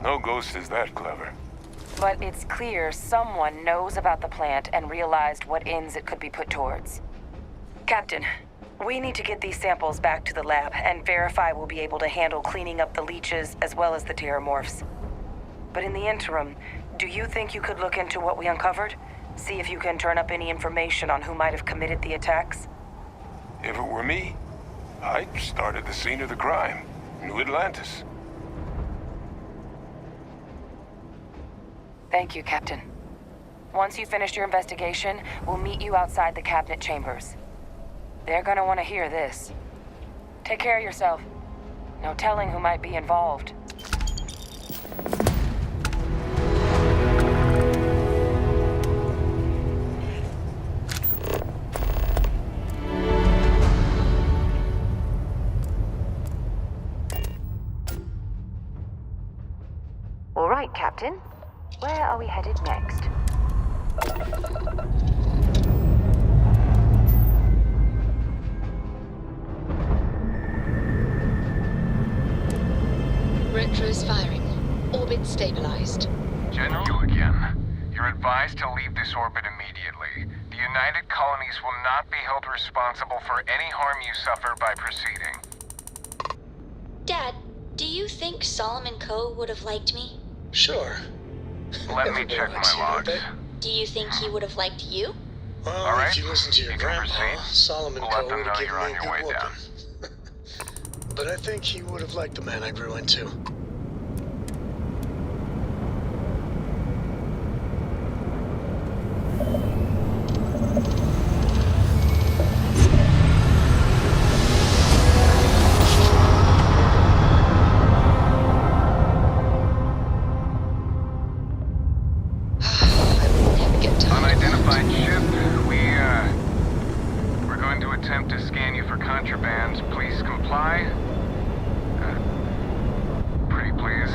No ghost is that clever. But it's clear someone knows about the plant and realized what ends it could be put towards. Captain, we need to get these samples back to the lab and verify we'll be able to handle cleaning up the leeches as well as the terramorphs. But in the interim, do you think you could look into what we uncovered? See if you can turn up any information on who might have committed the attacks? If it were me, I'd start at the scene of the crime. New Atlantis. Thank you, Captain. Once you've finished your investigation, we'll meet you outside the cabinet chambers. They're gonna want to hear this. Take care of yourself. No telling who might be involved. All right, Captain. Where are we headed next? Retro's firing. Orbit stabilized. General, you again. You're advised to leave this orbit immediately. The United Colonies will not be held responsible for any harm you suffer by proceeding. Dad, do you think Solomon Coe would have liked me? Sure. Let me check my logs. Do you think he would have liked you? Well, All right. if you listen to your grandpa, Solomon We'll Coe let them would know have given you're on me a your way good down. whooping. But I think he would have liked the man I grew into. Unidentified ship. We're going to attempt to scan you for contraband. Please comply. Pretty please.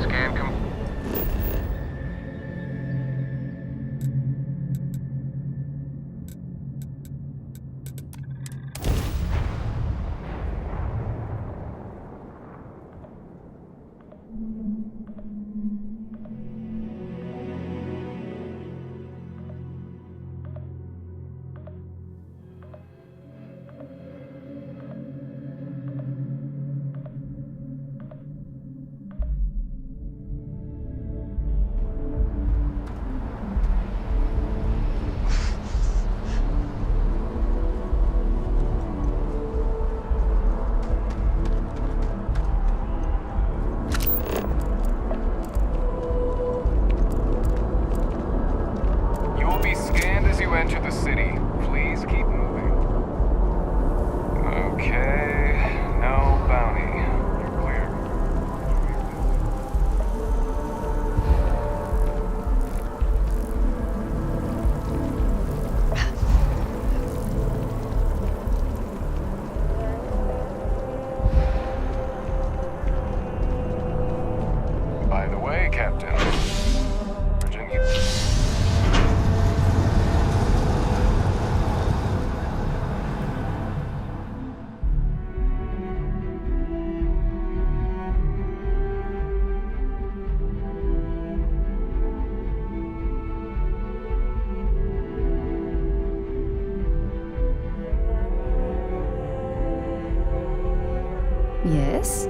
Scan enter the city. Please keep moving. Okay, no bounty. You're clear. By the way, Captain, Virginia. Yes?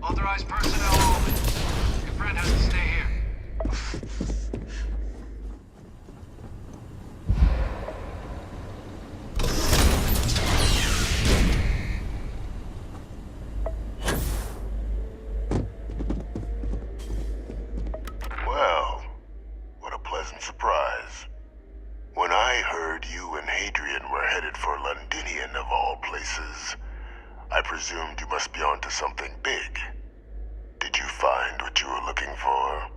Authorized personnel only. Your friend has to stay here. Well, what a pleasant surprise. When I heard you and Hadrian were headed for Londinian of all places, I presumed you must be onto something big. Did you find what you were looking for?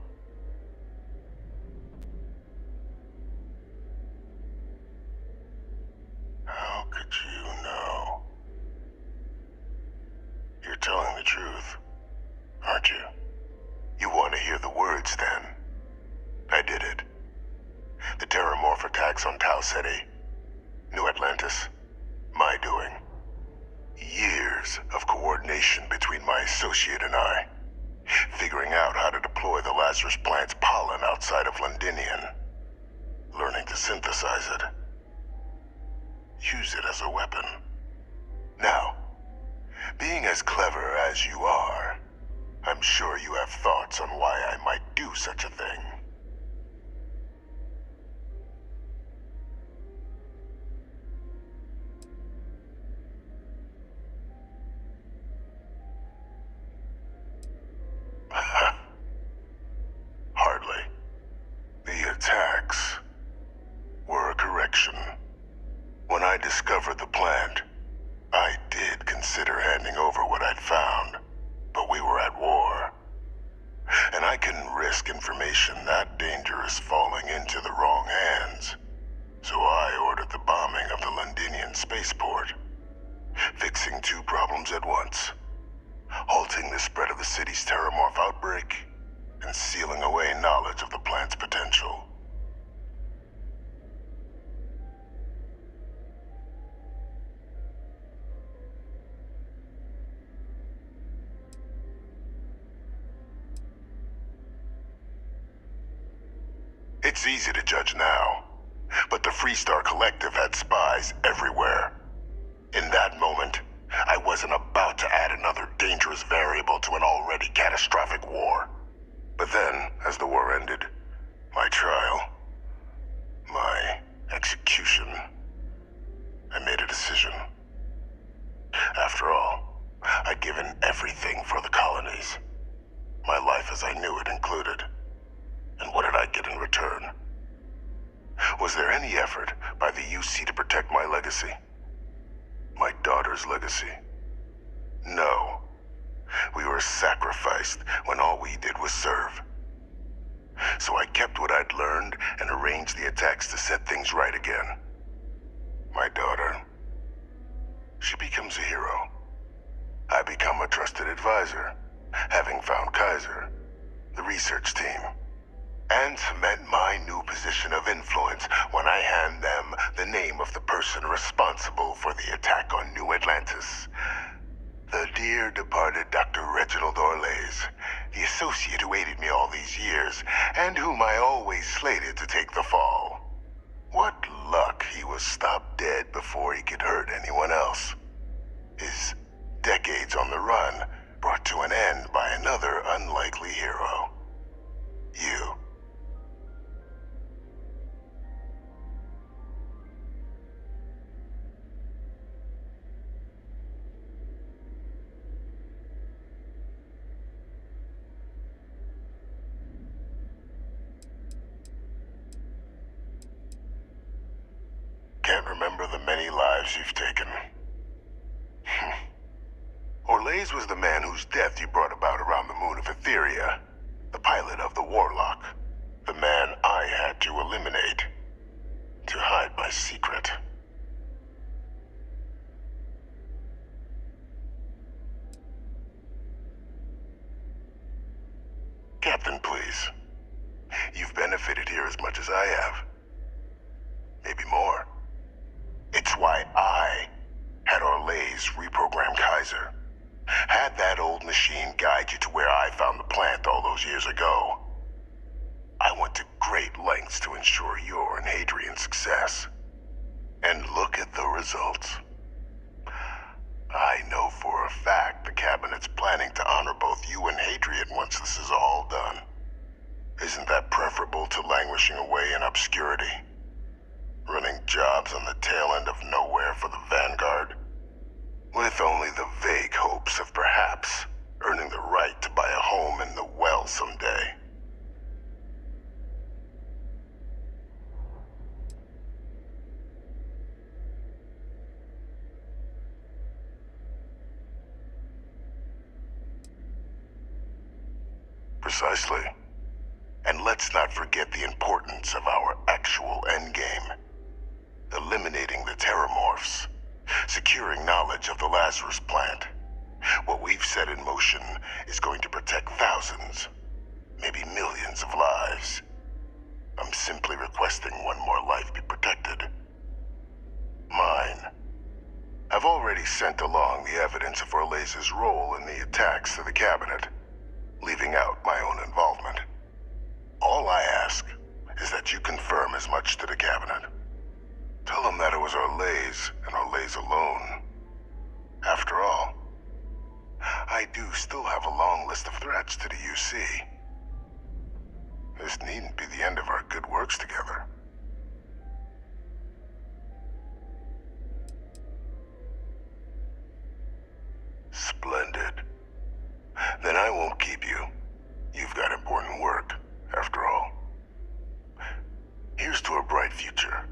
How could you know? associate and I, figuring out how to deploy the Lazarus plant's pollen outside of Londinian, learning to synthesize it, use it as a weapon. Now, being as clever as you are, I'm sure you have thoughts on why I might do such a thing. Hardly. The attacks were a correction. When I discovered the plant, I did consider handing over what I'd found, but we were at war. And I couldn't risk information that dangerous falling into the wrong hands. So I ordered the bombing of the Londinian spaceport, fixing two problems at once: halting the spread of the city's terramorph outbreak, and sealing away knowledge of the plant's potential. It's easy to judge now, but the Freestar Collective had spies everywhere. In that moment, I wasn't about to add another dangerous variable to an already catastrophic war. But then, as the war ended, my trial, my execution, I made a decision. After all, I'd given everything for the colonies. My life as I knew it included. And what did I get in return? Was there any effort by the UC to protect my legacy? My daughter's legacy? No. We were sacrificed when all we did was serve. So I kept what I'd learned and arranged the attacks to set things right again. My daughter, she becomes a hero. I become a trusted advisor, having found Kaiser, the research team, and cement my new position of influence when I hand them the name of the person responsible for the attack on New Atlantis. The dear departed Dr. Reginald Orlays, the associate who aided me all these years, and whom I always slated to take the fall. What luck he was stopped dead before he could hurt anyone else. His decades on the run brought to an end by another unlikely hero. You. Can't remember the many lives you've taken. Orlays was the man whose death you brought about around the moon of Etheria, the pilot of the Warlock, the man I had to eliminate, to hide my secret. Captain, please. You've benefited here as much as I have. Maybe more. It's why I had Orlays reprogram Kaiser. Had that old machine guide you to where I found the plant all those years ago. I went to great lengths to ensure your and Hadrian's success. And look at the results. I know for a fact the Cabinet's planning to honor both you and Hadrian once this is all done. Isn't that preferable to languishing away in obscurity? Running jobs on the tail end of nowhere for the Vanguard, with only the vague hopes of perhaps earning the right to buy a home in the well someday. Precisely. And let's not forget the importance of our actual endgame. Eliminating the terramorphs, securing knowledge of the Lazarus plant. What we've set in motion is going to protect thousands, maybe millions of lives. I'm simply requesting one more life be protected. Mine. I've already sent along the evidence of Orle's role in the attacks to the cabinet, leaving out my own involvement. All I ask is that you confirm as much to the cabinet. Tell them that it was Orle's and Orle's alone. After all, I do still have a long list of threats to the UC. This needn't be the end of our good works together. Splendid. Then I won't keep you. You've got important work, after all. Here's to a bright future.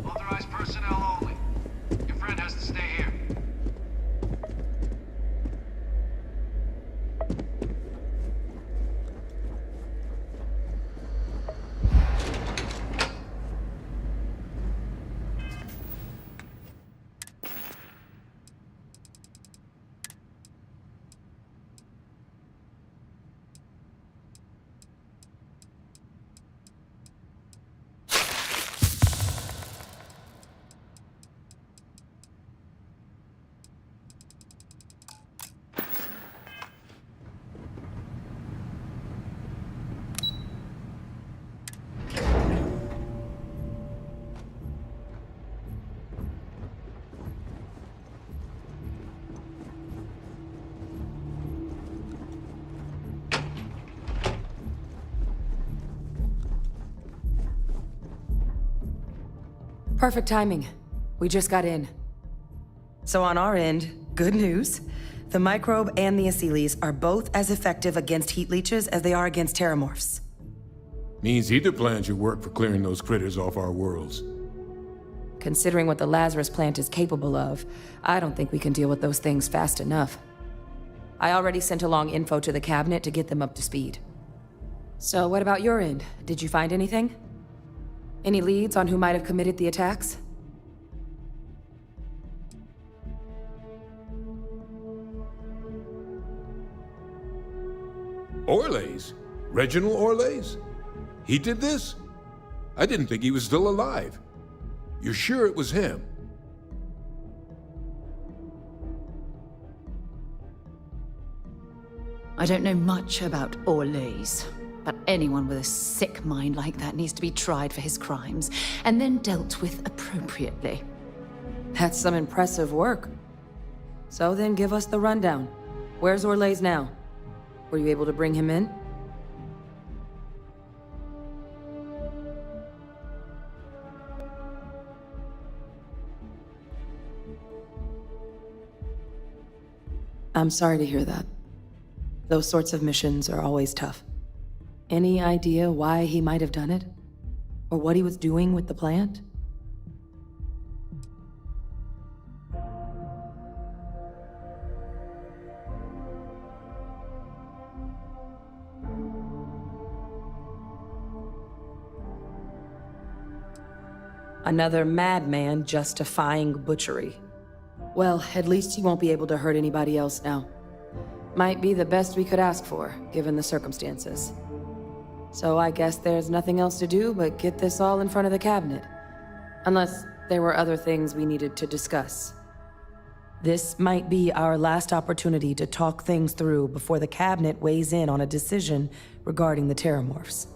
Authorized personnel only. Your friend has to stay here. Perfect timing. We just got in. So on our end, good news. The microbe and the acyles are both as effective against heat leeches as they are against terramorphs. Means either plan should work for clearing those critters off our worlds. Considering what the Lazarus plant is capable of, I don't think we can deal with those things fast enough. I already sent along info to the cabinet to get them up to speed. So what about your end? Did you find anything? Any leads on who might have committed the attacks? Orle's? Reginald Orle's? He did this? I didn't think he was still alive. You're sure it was him? I don't know much about Orle's, but anyone with a sick mind like that needs to be tried for his crimes, and then dealt with appropriately. That's some impressive work. So then give us the rundown. Where's Orle's now? Were you able to bring him in? I'm sorry to hear that. Those sorts of missions are always tough. Any idea why he might have done it? Or what he was doing with the plant? Another madman justifying butchery. Well, at least he won't be able to hurt anybody else now. Might be the best we could ask for, given the circumstances. So I guess there's nothing else to do but get this all in front of the cabinet. Unless there were other things we needed to discuss. This might be our last opportunity to talk things through before the cabinet weighs in on a decision regarding the terramorphs.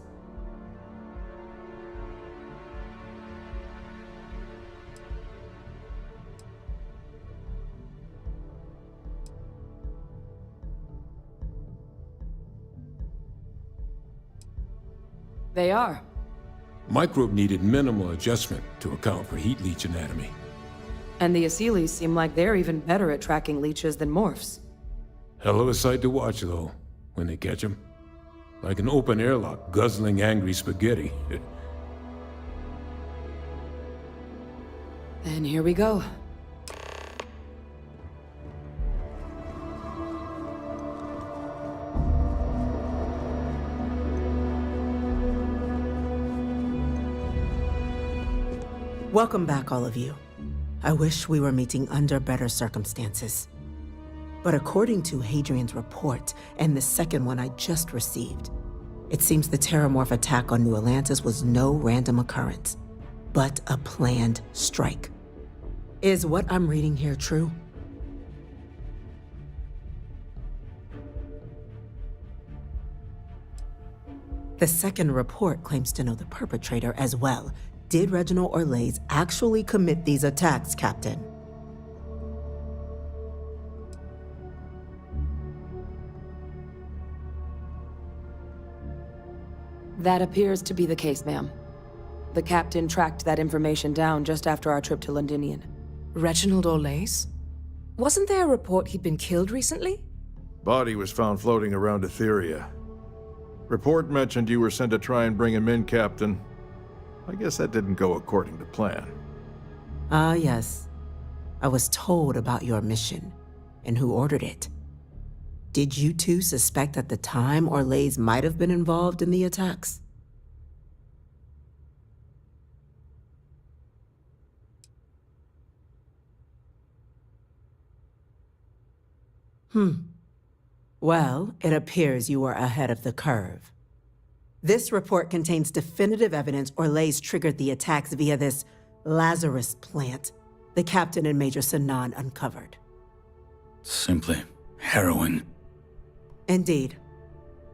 They are. Microbe needed minimal adjustment to account for heat leech anatomy. And the acyles seem like they're even better at tracking leeches than morphs. Hell of a sight to watch, though, when they catch them. Like an open airlock guzzling angry spaghetti. Then here we go. Welcome back, all of you. I wish we were meeting under better circumstances. But according to Hadrian's report, and the second one I just received, it seems the Terramorph attack on New Atlantis was no random occurrence, but a planned strike. Is what I'm reading here true? The second report claims to know the perpetrator as well. Did Reginald Orlais actually commit these attacks, Captain? That appears to be the case, ma'am. The captain tracked that information down just after our trip to Londinian. Reginald Orlais? Wasn't there a report he'd been killed recently? Body was found floating around Etheria. Report mentioned you were sent to try and bring him in, Captain. I guess that didn't go according to plan. Ah, yes. I was told about your mission and who ordered it. Did you two suspect at the time Orlais might have been involved in the attacks? Well, it appears you are ahead of the curve. This report contains definitive evidence Orlais triggered the attacks via this Lazarus plant the Captain and Major Sanan uncovered. Simply harrowing. Indeed.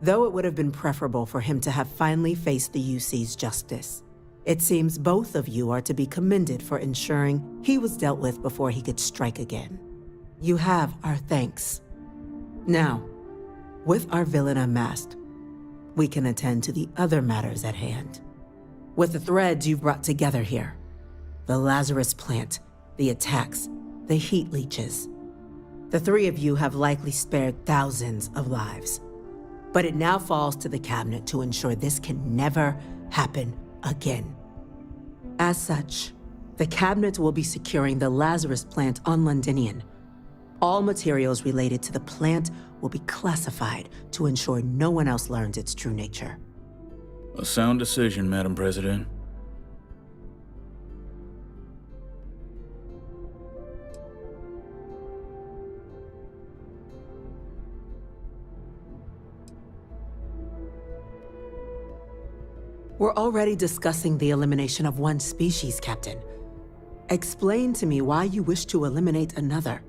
Though it would have been preferable for him to have finally faced the UC's justice, it seems both of you are to be commended for ensuring he was dealt with before he could strike again. You have our thanks. Now, with our villain unmasked, we can attend to the other matters at hand. With the threads you've brought together here, the Lazarus plant, the attacks, the heat leeches, the three of you have likely spared thousands of lives. But it now falls to the Cabinet to ensure this can never happen again. As such, the Cabinet will be securing the Lazarus plant on Londinian. All materials related to the plant will be classified to ensure no one else learns its true nature. A sound decision, Madam President. We're already discussing the elimination of one species, Captain. Explain to me why you wish to eliminate another.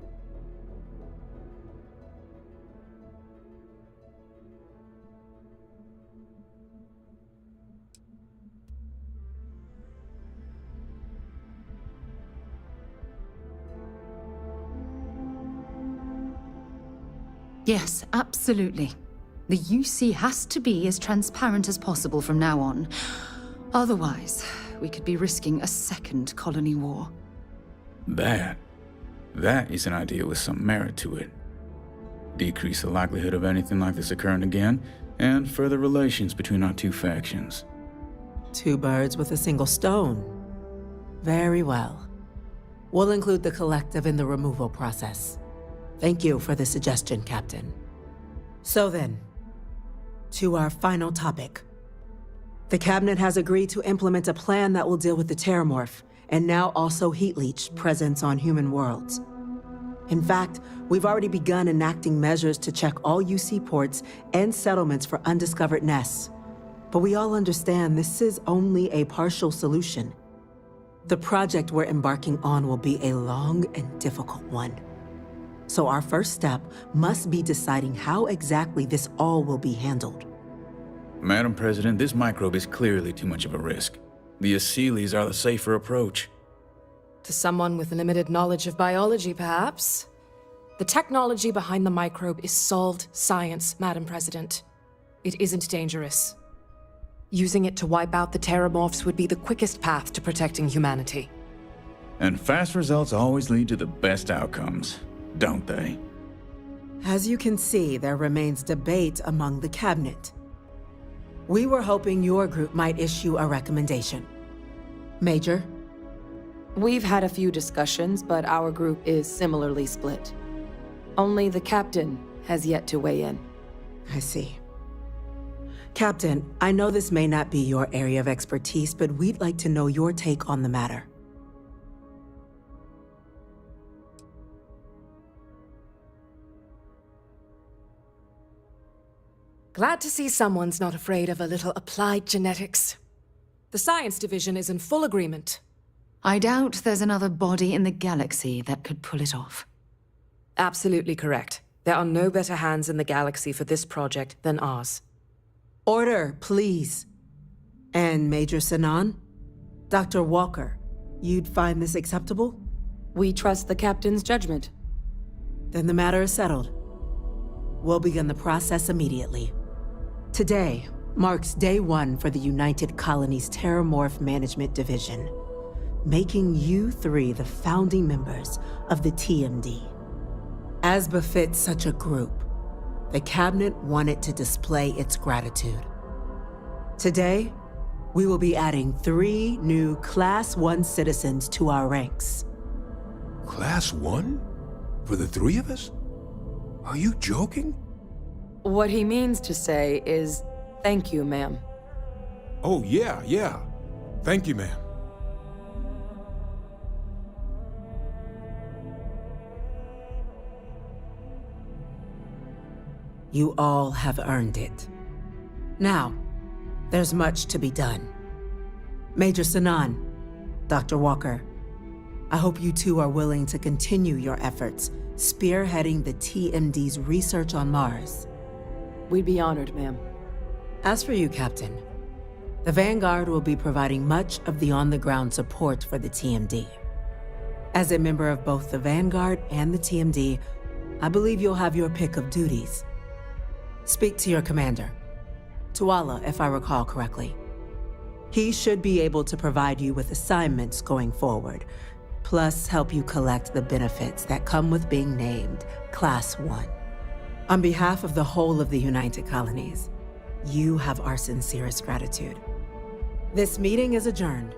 Yes, absolutely. The UC has to be as transparent as possible from now on. Otherwise, we could be risking a second colony war. That is an idea with some merit to it. Decrease the likelihood of anything like this occurring again, and further relations between our two factions. Two birds with a single stone. Very well. We'll include the collective in the removal process. Thank you for the suggestion, Captain. So then, to our final topic. The Cabinet has agreed to implement a plan that will deal with the Terramorph, and now also Heat Leech presence on human worlds. In fact, we've already begun enacting measures to check all UC ports and settlements for undiscovered nests. But we all understand this is only a partial solution. The project we're embarking on will be a long and difficult one. So our first step must be deciding how exactly this all will be handled. Madam President, this microbe is clearly too much of a risk. The Aseles are the safer approach. To someone with limited knowledge of biology, perhaps? The technology behind the microbe is solved science, Madam President. It isn't dangerous. Using it to wipe out the Terramorphs would be the quickest path to protecting humanity. And fast results always lead to the best outcomes, don't they? As you can see, there remains debate among the Cabinet. We were hoping your group might issue a recommendation. Major? We've had a few discussions, but our group is similarly split. Only the Captain has yet to weigh in. I see. Captain, I know this may not be your area of expertise, but we'd like to know your take on the matter. Glad to see someone's not afraid of a little applied genetics. The science division is in full agreement. I doubt there's another body in the galaxy that could pull it off. Absolutely correct. There are no better hands in the galaxy for this project than ours. Order, please. And Major Sinan? Dr. Walker, you'd find this acceptable? We trust the captain's judgment. Then the matter is settled. We'll begin the process immediately. Today marks day one for the United Colonies Terramorph Management Division, making you three the founding members of the TMD. As befits such a group, the Cabinet wanted to display its gratitude. Today, we will be adding 3 new Class 1 citizens to our ranks. Class 1? For the 3 of us? Are you joking? What he means to say is, thank you, ma'am. Oh, yeah. Thank you, ma'am. You all have earned it. Now, there's much to be done. Major Sinan, Dr. Walker, I hope you two are willing to continue your efforts spearheading the TMD's research on Mars. We'd be honored, ma'am. As for you, Captain, the Vanguard will be providing much of the on-the-ground support for the TMD. As a member of both the Vanguard and the TMD, I believe you'll have your pick of duties. Speak to your commander, Tuala, if I recall correctly. He should be able to provide you with assignments going forward, plus help you collect the benefits that come with being named Class 1. On behalf of the whole of the United Colonies, you have our sincerest gratitude. This meeting is adjourned.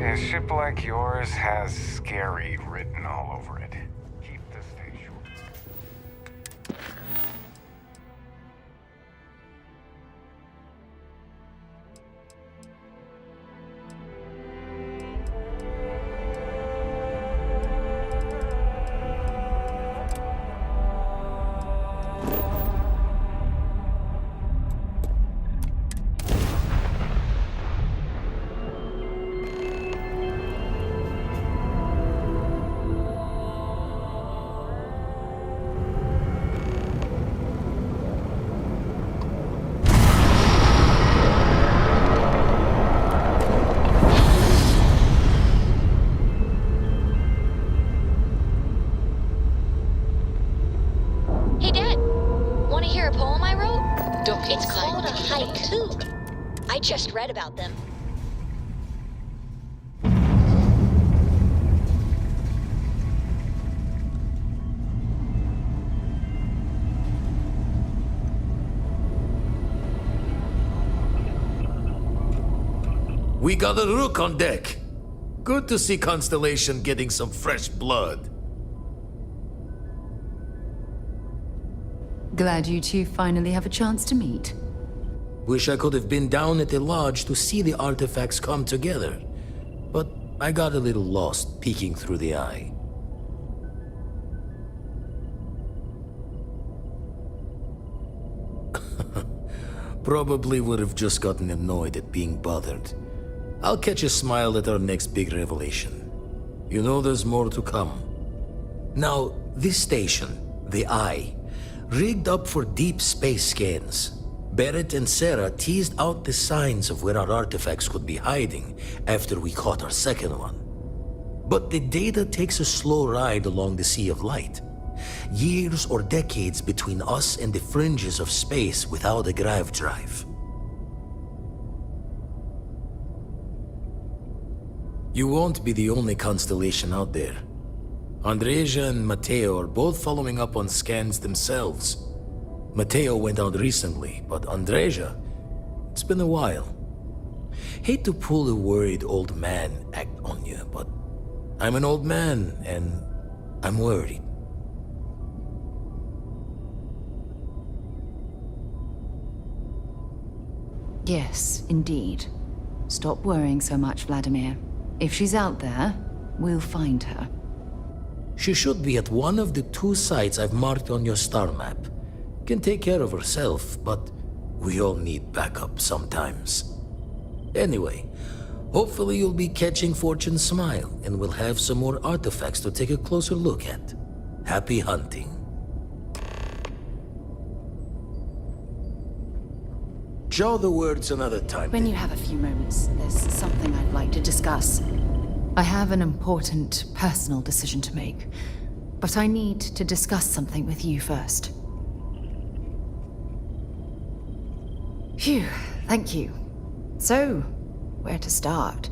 A ship like yours has scary written all over it. Keep the stay short. Hey, Dad. Want to hear a poem I wrote? It's called a haiku. I just read about them. We got a rook on deck. Good to see Constellation getting some fresh blood. Glad you two finally have a chance to meet. Wish I could have been down at the lodge to see the artifacts come together. But I got a little lost peeking through the eye. Probably would have just gotten annoyed at being bothered. I'll catch a smile at our next big revelation. You know there's more to come. Now, this station, the Eye, rigged up for deep space scans. Barrett and Sarah teased out the signs of where our artifacts could be hiding after we caught our second one. But the data takes a slow ride along the Sea of Light. Years or decades between us and the fringes of space without a grav drive. You won't be the only constellation out there. Andreja and Mateo are both following up on scans themselves. Mateo went out recently, but Andreja, it's been a while. Hate to pull a worried old man act on you, but I'm an old man and I'm worried. Yes, indeed. Stop worrying so much, Vladimir. If she's out there, we'll find her. She should be at one of the 2 sites I've marked on your star map. Can take care of herself, but we all need backup sometimes. Anyway, hopefully you'll be catching Fortune's smile, and we'll have some more artifacts to take a closer look at. Happy hunting. Jaw the words another time. When you have a few moments, there's something I'd like to discuss. I have an important personal decision to make, but I need to discuss something with you first. Phew, thank you. So, where to start?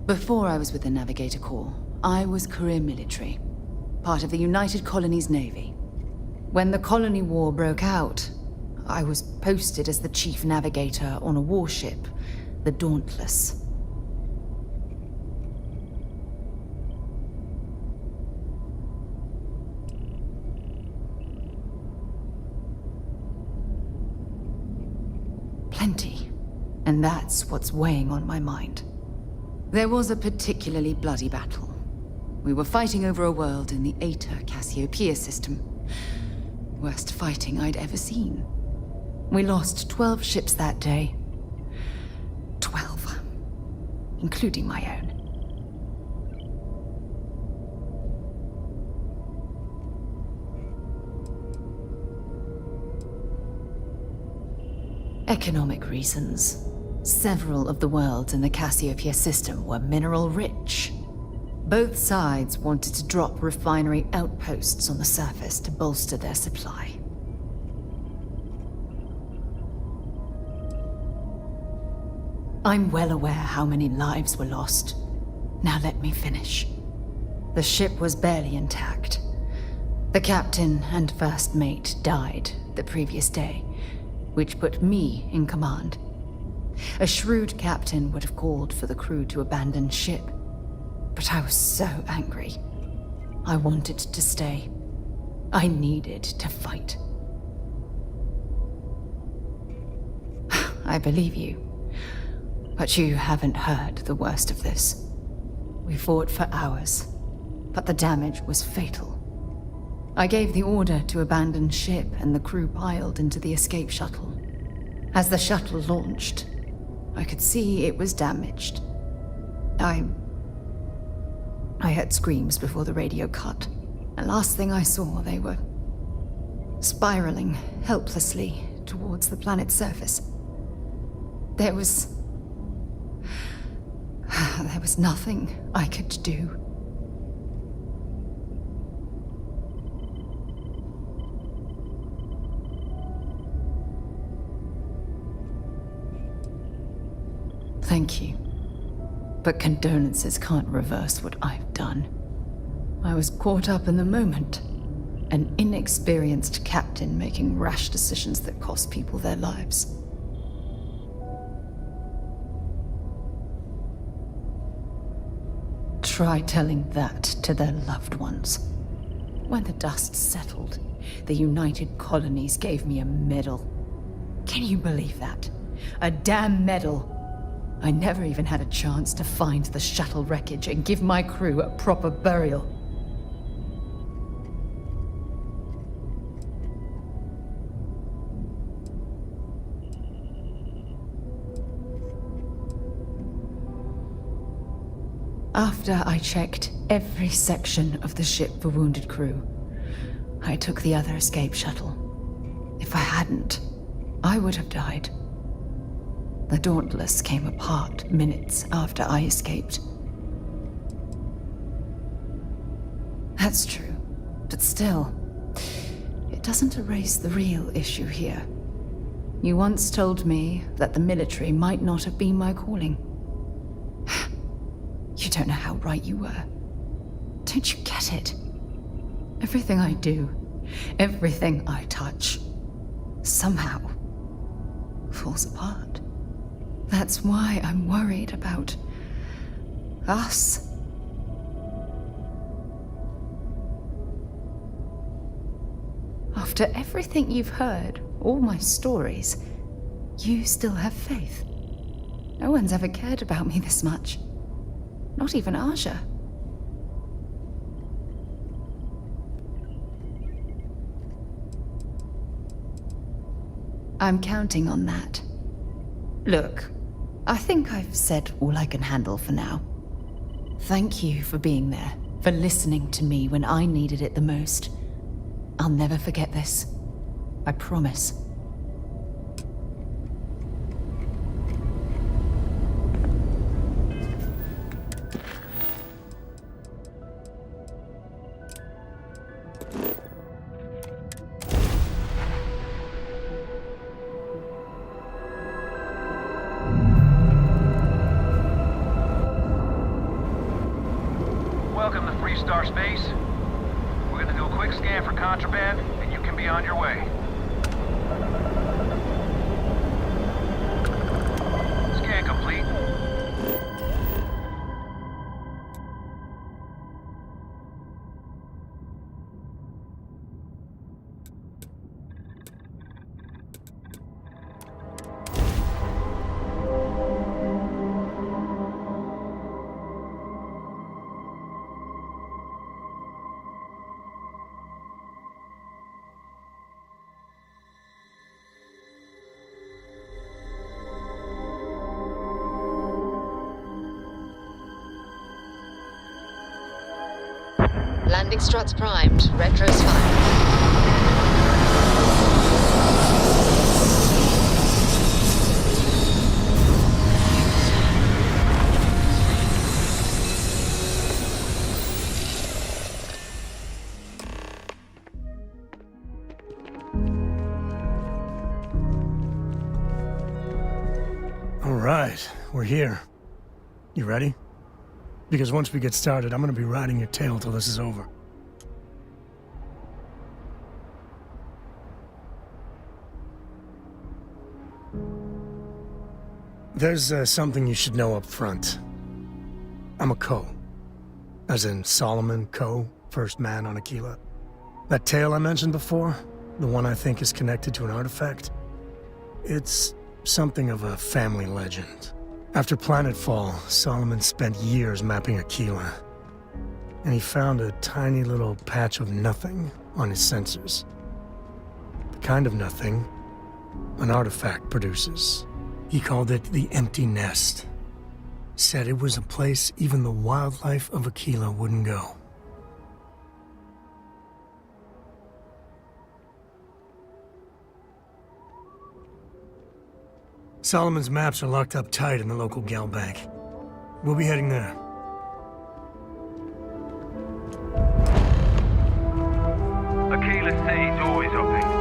Before I was with the Navigator Corps, I was career military, part of the United Colonies Navy. When the Colony War broke out, I was posted as the chief navigator on a warship, the Dauntless. Plenty. And that's what's weighing on my mind. There was a particularly bloody battle. We were fighting over a world in the Eta Cassiopeia system. Worst fighting I'd ever seen. We lost 12 ships that day. 12. Including my own. Economic reasons. Several of the worlds in the Cassiopeia system were mineral rich. Both sides wanted to drop refinery outposts on the surface to bolster their supply. I'm well aware how many lives were lost. Now let me finish. The ship was barely intact. The captain and first mate died the previous day, which put me in command. A shrewd captain would have called for the crew to abandon ship, but I was so angry. I wanted to stay. I needed to fight. I believe you, but you haven't heard the worst of this. We fought for hours, but the damage was fatal. I gave the order to abandon ship and the crew piled into the escape shuttle. As the shuttle launched, I could see it was damaged. I heard screams before the radio cut, and last thing I saw, they were spiraling helplessly towards the planet's surface. There was nothing I could do. Thank you. But condolences can't reverse what I've done. I was caught up in the moment. An inexperienced captain making rash decisions that cost people their lives. Try telling that to their loved ones. When the dust settled, the United Colonies gave me a medal. Can you believe that? A damn medal! I never even had a chance to find the shuttle wreckage and give my crew a proper burial. After I checked every section of the ship for wounded crew, I took the other escape shuttle. If I hadn't, I would have died. The Dauntless came apart minutes after I escaped. That's true, but still, it doesn't erase the real issue here. You once told me that the military might not have been my calling. You don't know how right you were. Don't you get it? Everything I do, everything I touch, somehow falls apart. That's why I'm worried about us. After everything you've heard, all my stories, you still have faith. No one's ever cared about me this much. Not even Aja. I'm counting on that. Look, I think I've said all I can handle for now. Thank you for being there, for listening to me when I needed it the most. I'll never forget this. I promise. Welcome to Freestar Space. We're gonna do a quick scan for contraband, and you can be on your way. Scan complete. Landing struts primed. Retros fired. All right, we're here. You ready? Because once we get started, I'm gonna be riding your tail till this is over. There's something you should know up front. I'm a Co. As in Solomon Co., first man on Aquila. That tale I mentioned before, the one I think is connected to an artifact, it's something of a family legend. After Planetfall, Solomon spent years mapping Aquila, and he found a tiny little patch of nothing on his sensors. The kind of nothing an artifact produces. He called it the Empty Nest. Said it was a place even the wildlife of Aquila wouldn't go. Solomon's maps are locked up tight in the local gal bank. We'll be heading there. Aquila City's always open.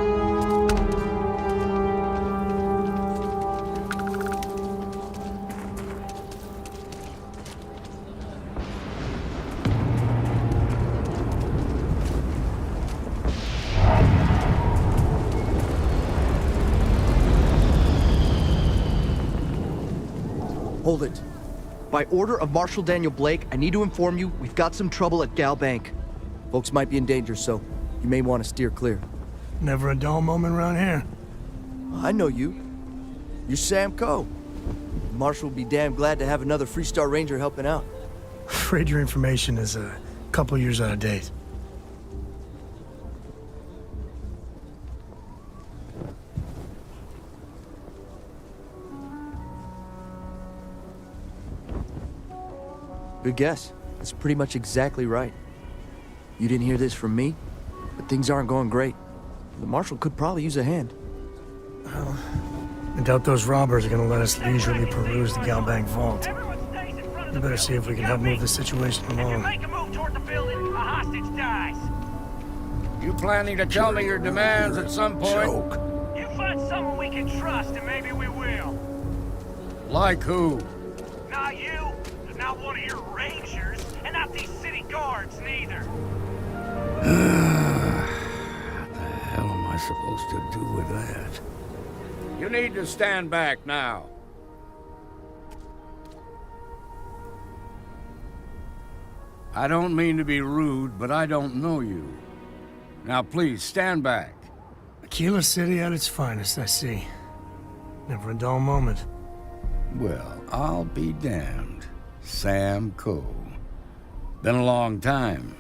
Hold it. By order of Marshal Daniel Blake, I need to inform you we've got some trouble at Gal Bank. Folks might be in danger, so you may want to steer clear. Never a dull moment around here. I know you. You're Sam Coe. Marshal will be damn glad to have another Freestar Ranger helping out. Afraid your information is a couple years out of date. Good guess. That's pretty much exactly right. You didn't hear this from me, but things aren't going great. The Marshal could probably use a hand. Well, I doubt those robbers are gonna let us leisurely peruse the Gal Bank vault. We better see if we can help move the situation along. You planning to tell me your demands at some point? Joke. You find someone we can trust and maybe we will. Like who? Not you. Not one of your rangers, and not these city guards, neither. What the hell am I supposed to do with that? You need to stand back now. I don't mean to be rude, but I don't know you. Now please, stand back. Aquila City at its finest, I see. Never a dull moment. Well, I'll be damned. Sam Coe. Been a long time.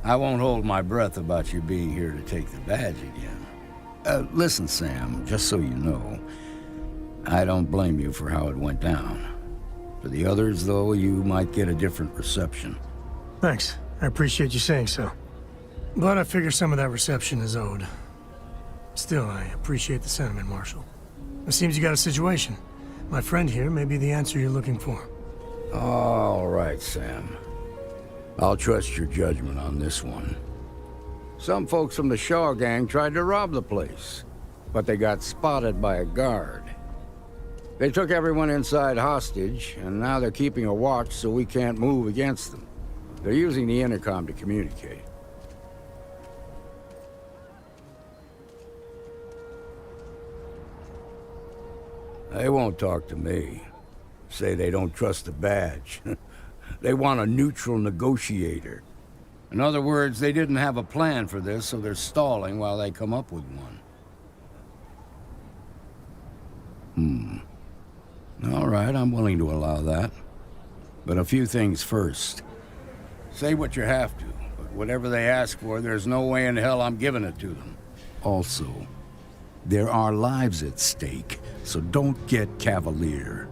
I won't hold my breath about you being here to take the badge again. Listen, Sam, just so you know, I don't blame you for how it went down. For the others, though, you might get a different reception. Thanks. I appreciate you saying so. But I figure some of that reception is owed. Still, I appreciate the sentiment, Marshal. It seems you got a situation. My friend here may be the answer you're looking for. All right, Sam. I'll trust your judgment on this one. Some folks from the Shaw gang tried to rob the place, but they got spotted by a guard. They took everyone inside hostage, and now they're keeping a watch so we can't move against them. They're using the intercom to communicate. They won't talk to me. Say they don't trust the badge. They want a neutral negotiator. In other words, they didn't have a plan for this, so they're stalling while they come up with one. All right, I'm willing to allow that. But a few things first. Say what you have to, but whatever they ask for, there's no way in hell I'm giving it to them. Also, there are lives at stake, so don't get cavalier.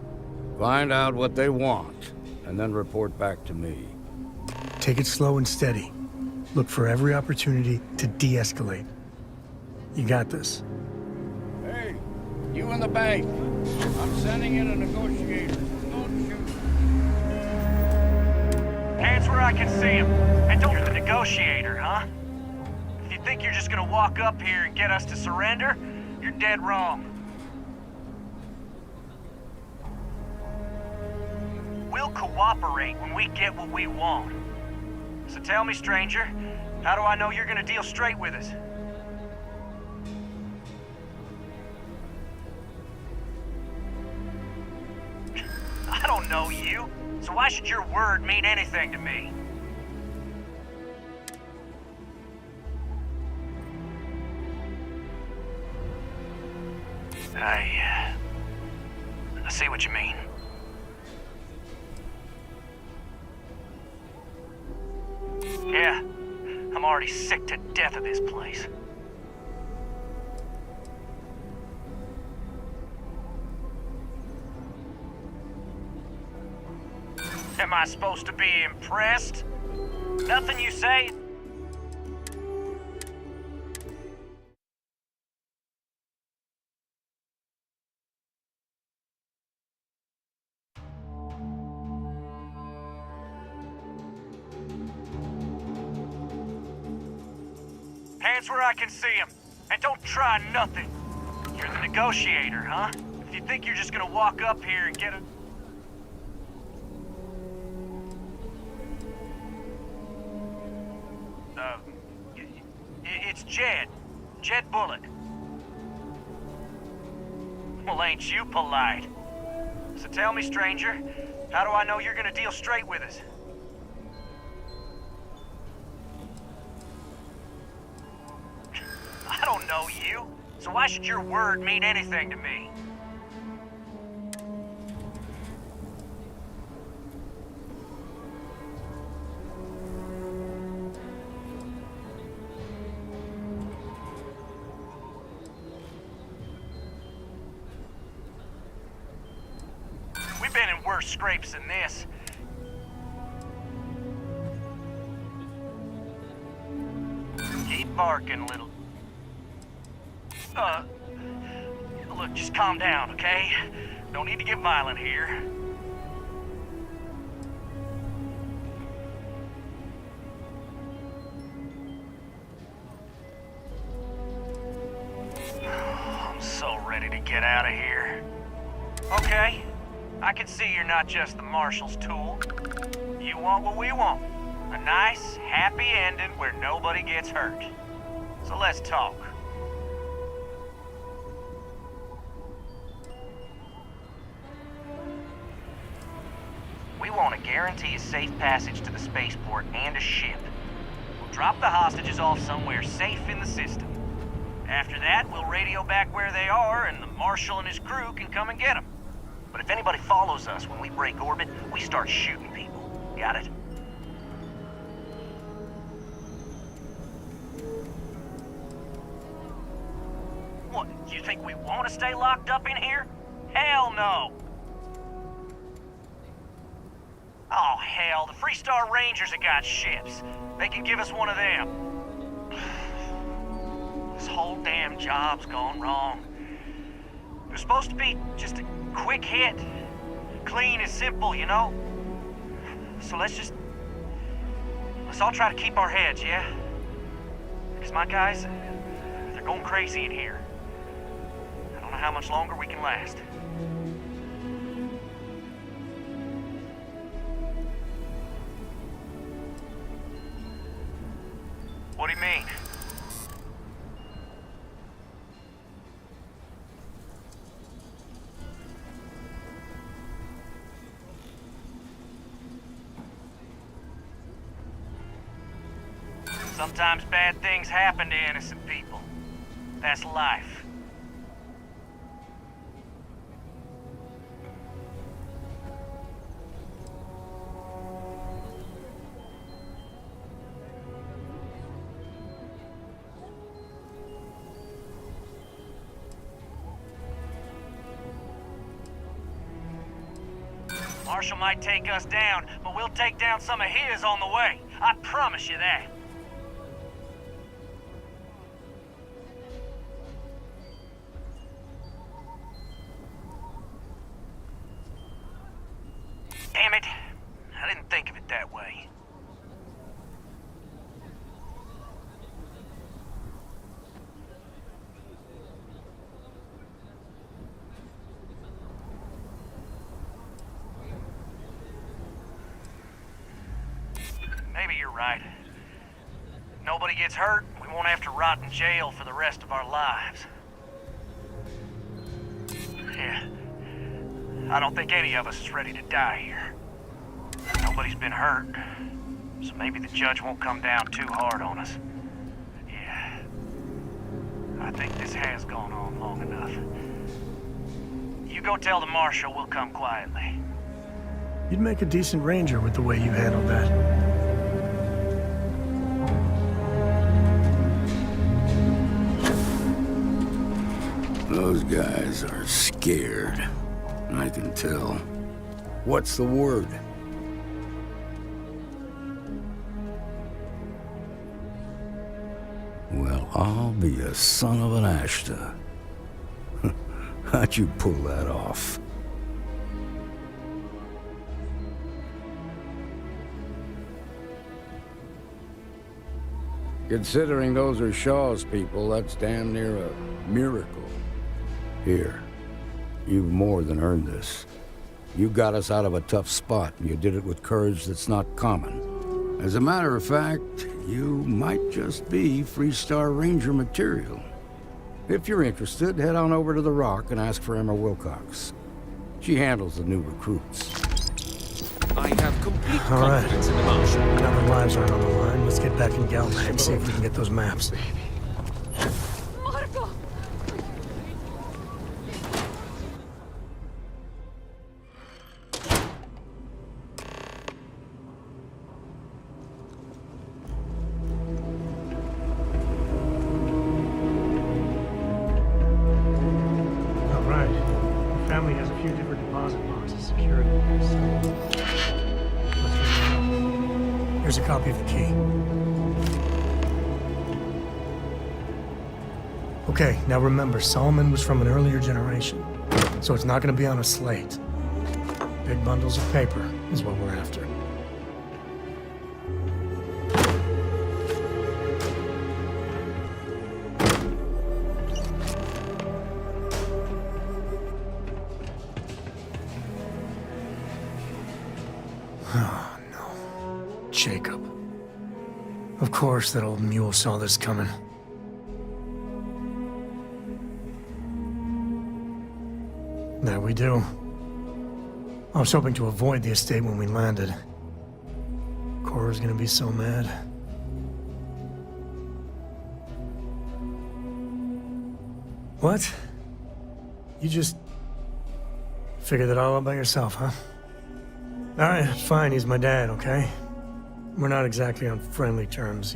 Find out what they want, and then report back to me. Take it slow and steady. Look for every opportunity to de-escalate. You got this. Hey, you in the bank. I'm sending in a negotiator. Don't shoot. Hands where I can see him. And don't... You're the negotiator, huh? If you think you're just gonna walk up here and get us to surrender, you're dead wrong. We'll cooperate when we get what we want. So tell me, stranger, how do I know you're gonna deal straight with us? I don't know you, so why should your word mean anything to me? I see what you mean. Yeah, I'm already sick to death of this place. Am I supposed to be impressed? Nothing you say? Hands where I can see him. And don't try nothing. You're the negotiator, huh? If you think you're just gonna walk up here and get a... It's Jed. Jed Bullock. Well, ain't you polite? So tell me, stranger, how do I know you're gonna deal straight with us? I don't know you, so why should your word mean anything to me? We've been in worse scrapes than this. Keep barking, little... Look, just calm down, okay? Don't need to get violent here. I'm so ready to get out of here. Okay, I can see you're not just the Marshal's tool. You want what we want. A nice, happy ending where nobody gets hurt. So let's talk. We want to guarantee a safe passage to the spaceport and a ship. We'll drop the hostages off somewhere safe in the system. After that, we'll radio back where they are, and the Marshal and his crew can come and get them. But if anybody follows us when we break orbit, we start shooting people. Got it? What, you think we want to stay locked up in here? Hell no! Oh, hell, the Freestar Rangers have got ships. They can give us one of them. This whole damn job's gone wrong. It was supposed to be just a quick hit. Clean and simple, you know? So let's all try to keep our heads, yeah? Because my guys, they're going crazy in here. I don't know how much longer we can last. What do you mean? Sometimes bad things happen to innocent people. That's life. Marshall might take us down, but we'll take down some of his on the way. I promise you that. Damn it. I didn't think of it that way. Maybe you're right. Nobody gets hurt, we won't have to rot in jail for the rest of our lives. Yeah. I don't think any of us is ready to die here. Nobody's been hurt, so maybe the judge won't come down too hard on us. Yeah. I think this has gone on long enough. You go tell the marshal we'll come quietly. You'd make a decent ranger with the way you handled that. Those guys are scared. I can tell. What's the word? Well, I'll be a son of an Ashta. How'd you pull that off? Considering those are Shaw's people, that's damn near a miracle. Here, you've more than earned this. You got us out of a tough spot, and you did it with courage that's not common. As a matter of fact, you might just be Freestar Ranger material. If you're interested, head on over to the Rock and ask for Emma Wilcox. She handles the new recruits. I have complete All right. confidence in the Marshal. Now the lives aren't on the line. Let's get back in Galbank and see if we can get those maps. Marco! All right. The family has a few different deposit boxes secured. So let's figure it out. Here's a copy of the key. Okay, now remember, Solomon was from an earlier generation, so it's not going to be on a slate. Big bundles of paper is what we're after. Oh, no. Jacob. Of course that old mule saw this coming. There we do. I was hoping to avoid the estate when we landed. Cora's gonna be so mad. What? You just Figured it all out by yourself, huh? Alright, fine, he's my dad, okay? We're not exactly on friendly terms.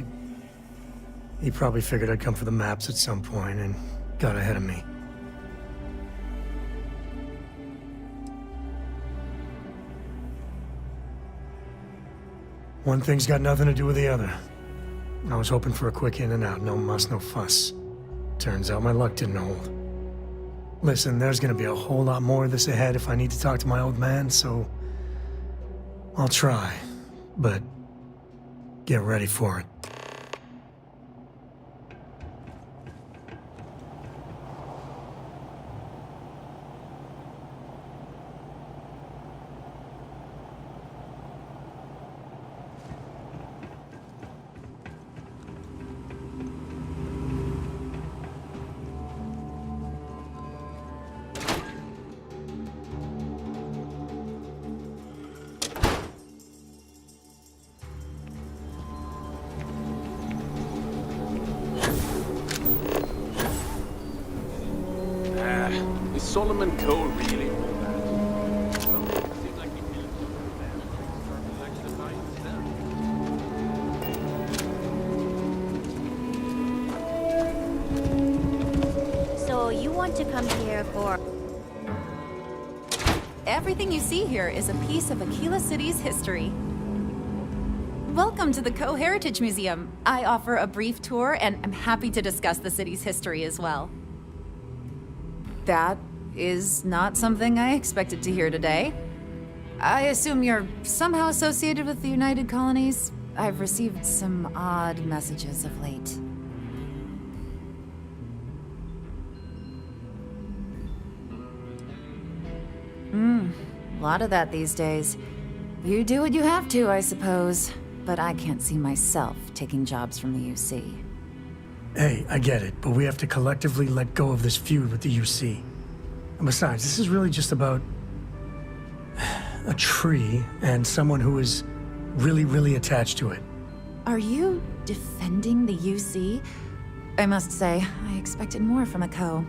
He probably figured I'd come for the maps at some point and got ahead of me. One thing's got nothing to do with the other. I was hoping for a quick in and out, no muss, no fuss. Turns out my luck didn't hold. Listen, there's gonna be a whole lot more of this ahead if I need to talk to my old man, so I'll try, but get ready for it. Is Solomon Cole really? So you want to come here for... Everything you see here is a piece of Aquila City's history. Welcome to the Co-Heritage Museum. I offer a brief tour, and I'm happy to discuss the city's history as well. That is not something I expected to hear today. I assume you're somehow associated with the United Colonies? I've received some odd messages of late. A lot of that these days. You do what you have to, I suppose. But I can't see myself taking jobs from the UC. Hey, I get it, but we have to collectively let go of this feud with the UC. And besides, this is really just about a tree and someone who is really, really attached to it. Are you defending the UC? I must say, I expected more from a Co.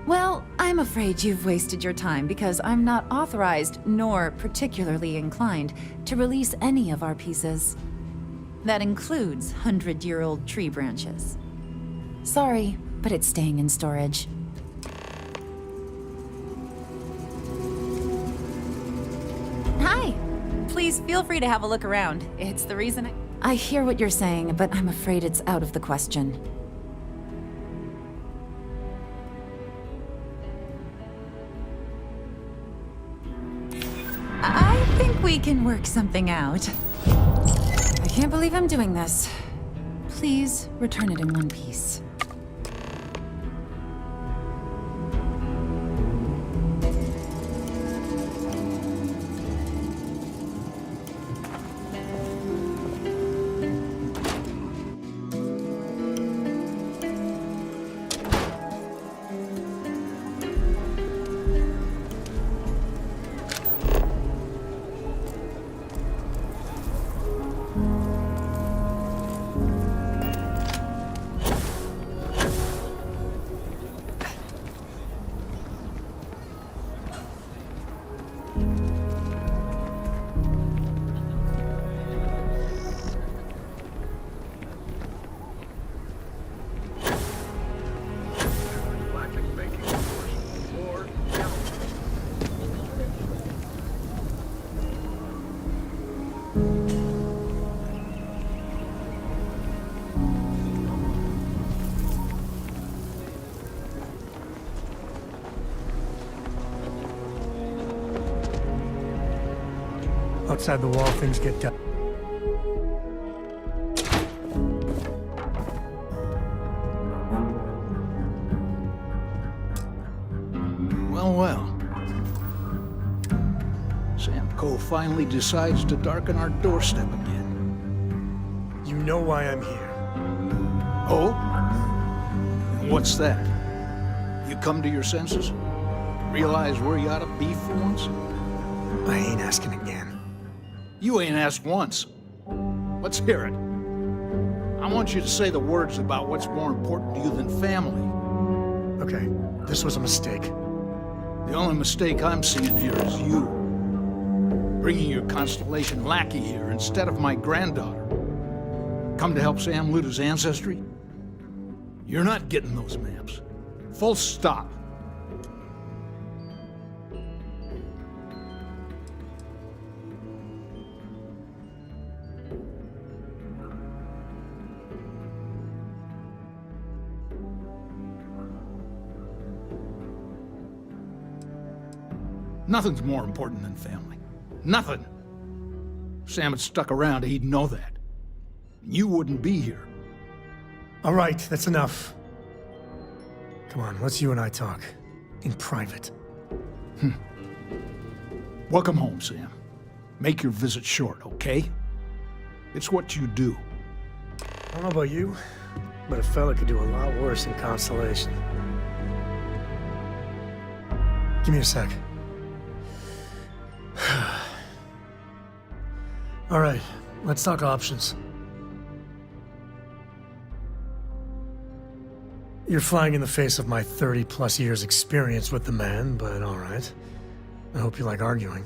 Well, I'm afraid you've wasted your time because I'm not authorized, nor particularly inclined, to release any of our pieces. That includes 100-year-old tree branches. Sorry, but it's staying in storage. Hi! Please feel free to have a look around. It's the reason I hear what you're saying, but I'm afraid it's out of the question. I think we can work something out. I can't believe I'm doing this. Please return it in one piece. Outside the wall, things get done. Well. Samco finally decides to darken our doorstep again. You know why I'm here. Oh? And what's that? You come to your senses? Realize where you ought to be for once? I ain't asking again. You ain't asked once. Let's hear it. I want you to say the words about what's more important to you than family. Okay, this was a mistake. The only mistake I'm seeing here is you. Bringing your Constellation lackey here instead of my granddaughter. Come to help Sam loot his ancestry? You're not getting those maps. Full stop. Nothing's more important than family. Nothing. If Sam had stuck around, he'd know that. You wouldn't be here. All right, that's enough. Come on, let's you and I talk. In private. Welcome home, Sam. Make your visit short, okay? It's what you do. I don't know about you, but a fella could do a lot worse in Constellation. Give me a sec. All right, let's talk options. You're flying in the face of my 30-plus years experience with the man, but all right. I hope you like arguing.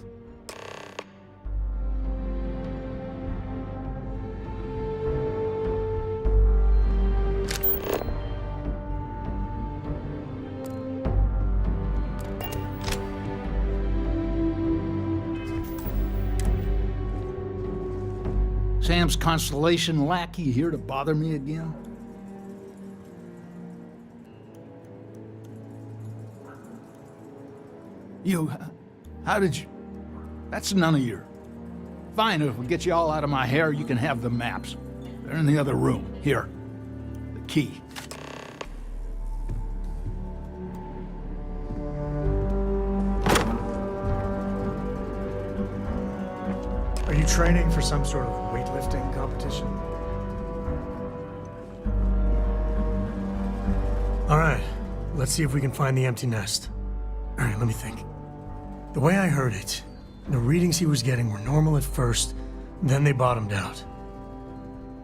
Sam's Constellation lackey here to bother me again? How did you... That's none of your... Fine, if we get you all out of my hair, you can have the maps. They're in the other room. Here. The key. Are you training for some sort of weightlifting competition? All right, let's see if we can find the empty nest. All right, let me think. The way I heard it, the readings he was getting were normal at first, then they bottomed out.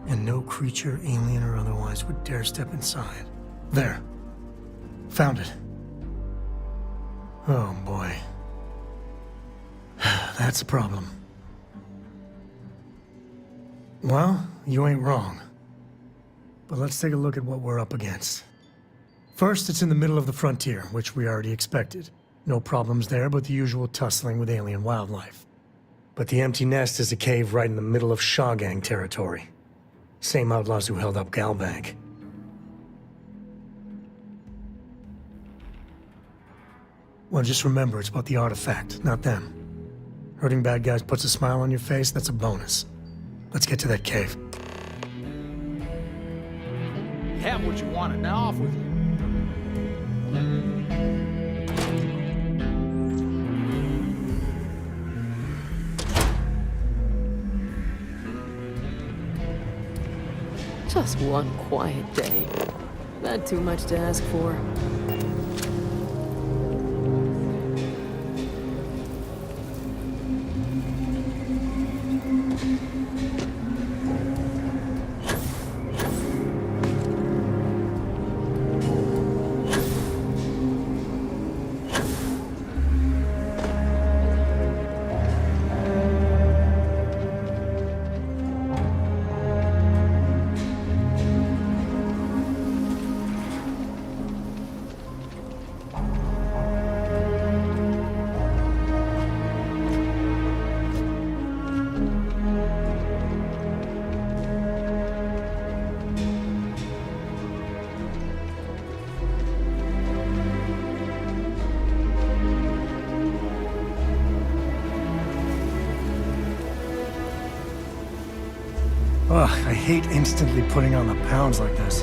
And no creature, alien or otherwise, would dare step inside. There. Found it. Oh boy. That's a problem. Well, you ain't wrong. But let's take a look at what we're up against. First, it's in the middle of the frontier, which we already expected. No problems there, but the usual tussling with alien wildlife. But the empty nest is a cave right in the middle of Shaw Gang territory. Same outlaws who held up Galbank. Well, just remember, it's about the artifact, not them. Hurting bad guys puts a smile on your face, that's a bonus. Let's get to that cave. You have what you wanted, now off with you. Just one quiet day. Not too much to ask for. Ugh, I hate instantly putting on the pounds like this.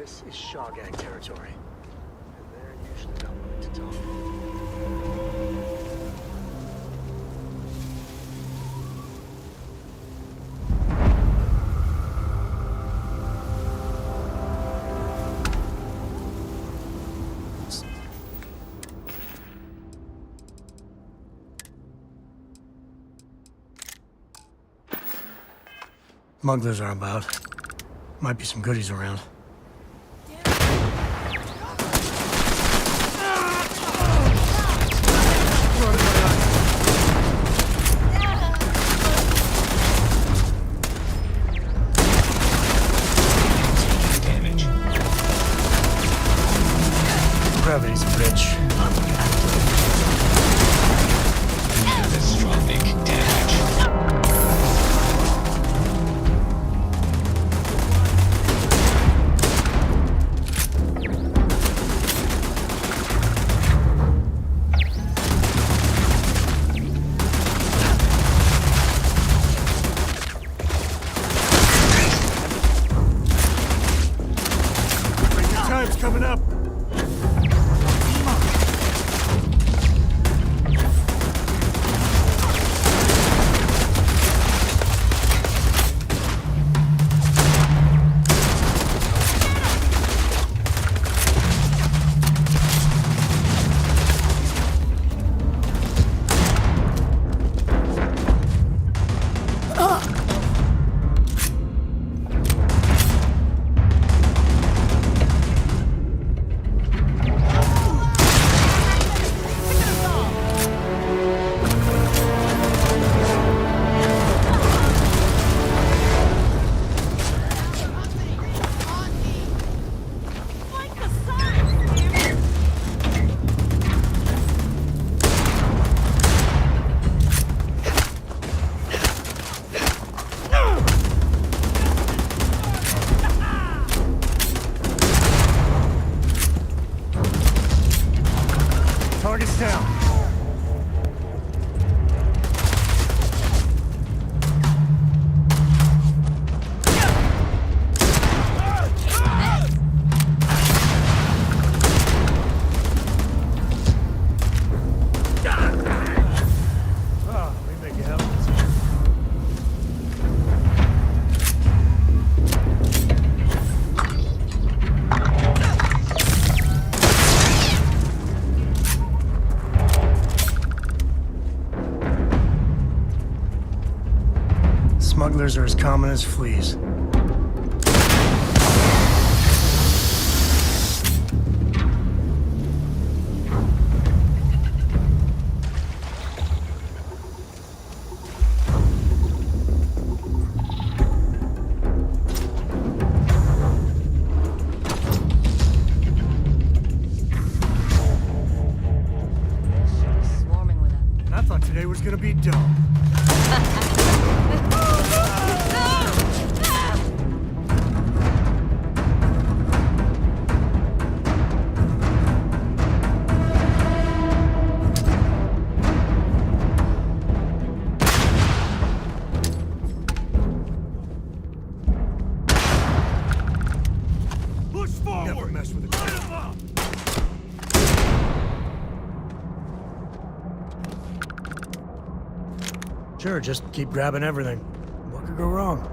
This is Shaw Gang territory. And they're usually not willing to talk. Smugglers are about. Might be some goodies around. Gravity's a bitch. Catastrophic damage. Time's coming up. Target's down. We make a hell of a team. Smugglers are as common as fleas. I thought today was gonna be dull. Push forward. Never mess with it. Sure, just keep grabbing everything. What could go wrong?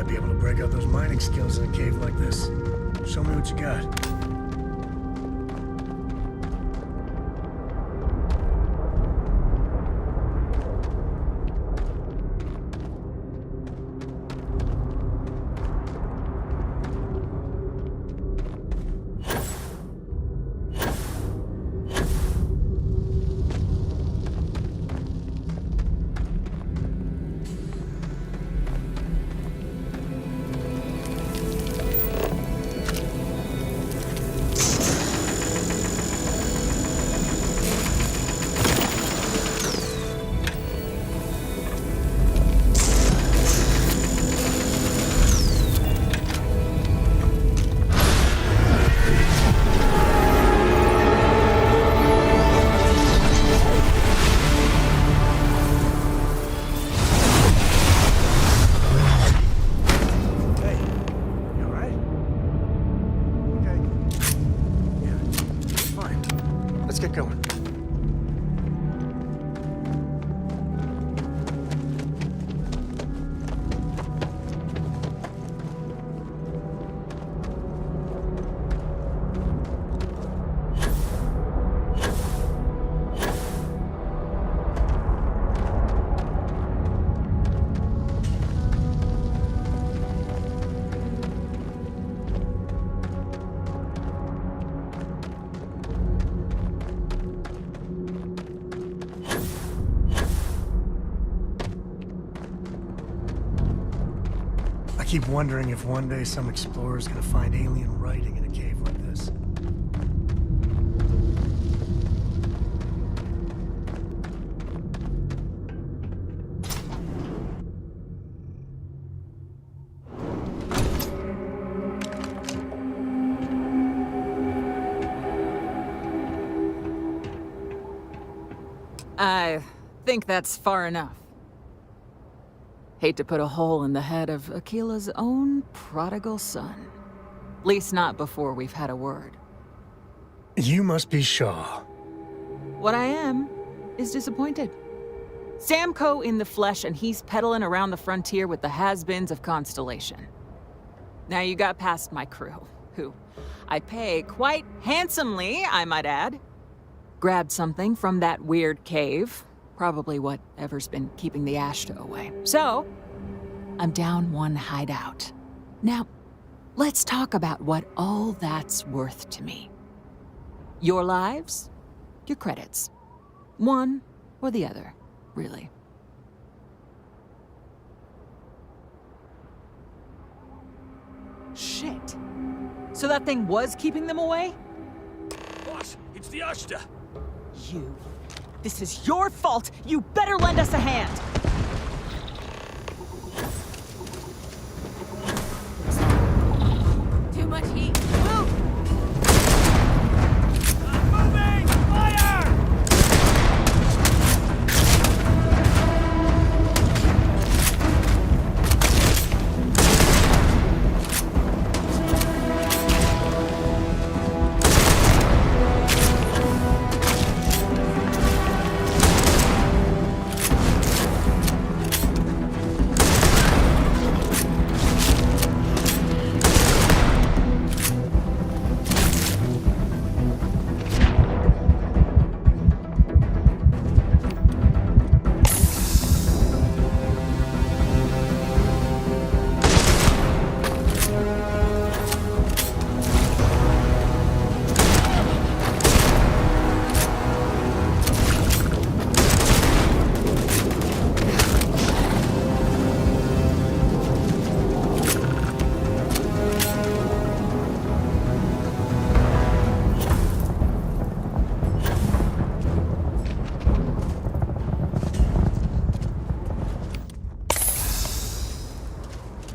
Might be able to break out those mining skills in a cave like this. Show me what you got. Let's get going. I keep wondering if one day some explorer's gonna find alien writing in a cave like this. I think that's far enough. Hate to put a hole in the head of Akila's own prodigal son. At least not before we've had a word. You must be Shaw. What I am is disappointed. Sam Coe in the flesh, and he's peddling around the frontier with the has-beens of Constellation. Now you got past my crew, who I pay quite handsomely, I might add. Grabbed something from that weird cave. Probably whatever's been keeping the Ashta away. So, I'm down one hideout. Now, let's talk about what all that's worth to me. Your lives, your credits. One or the other, really. Shit. So that thing was keeping them away? Boss, it's the Ashta. You. This is your fault! You better lend us a hand! Too much heat. Move! Moving! Fire!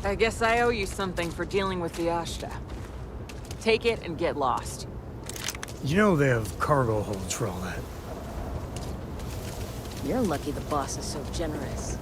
I guess I owe you something for dealing with the Ashta. Take it and get lost. You know they have cargo holds for all that. You're lucky the boss is so generous.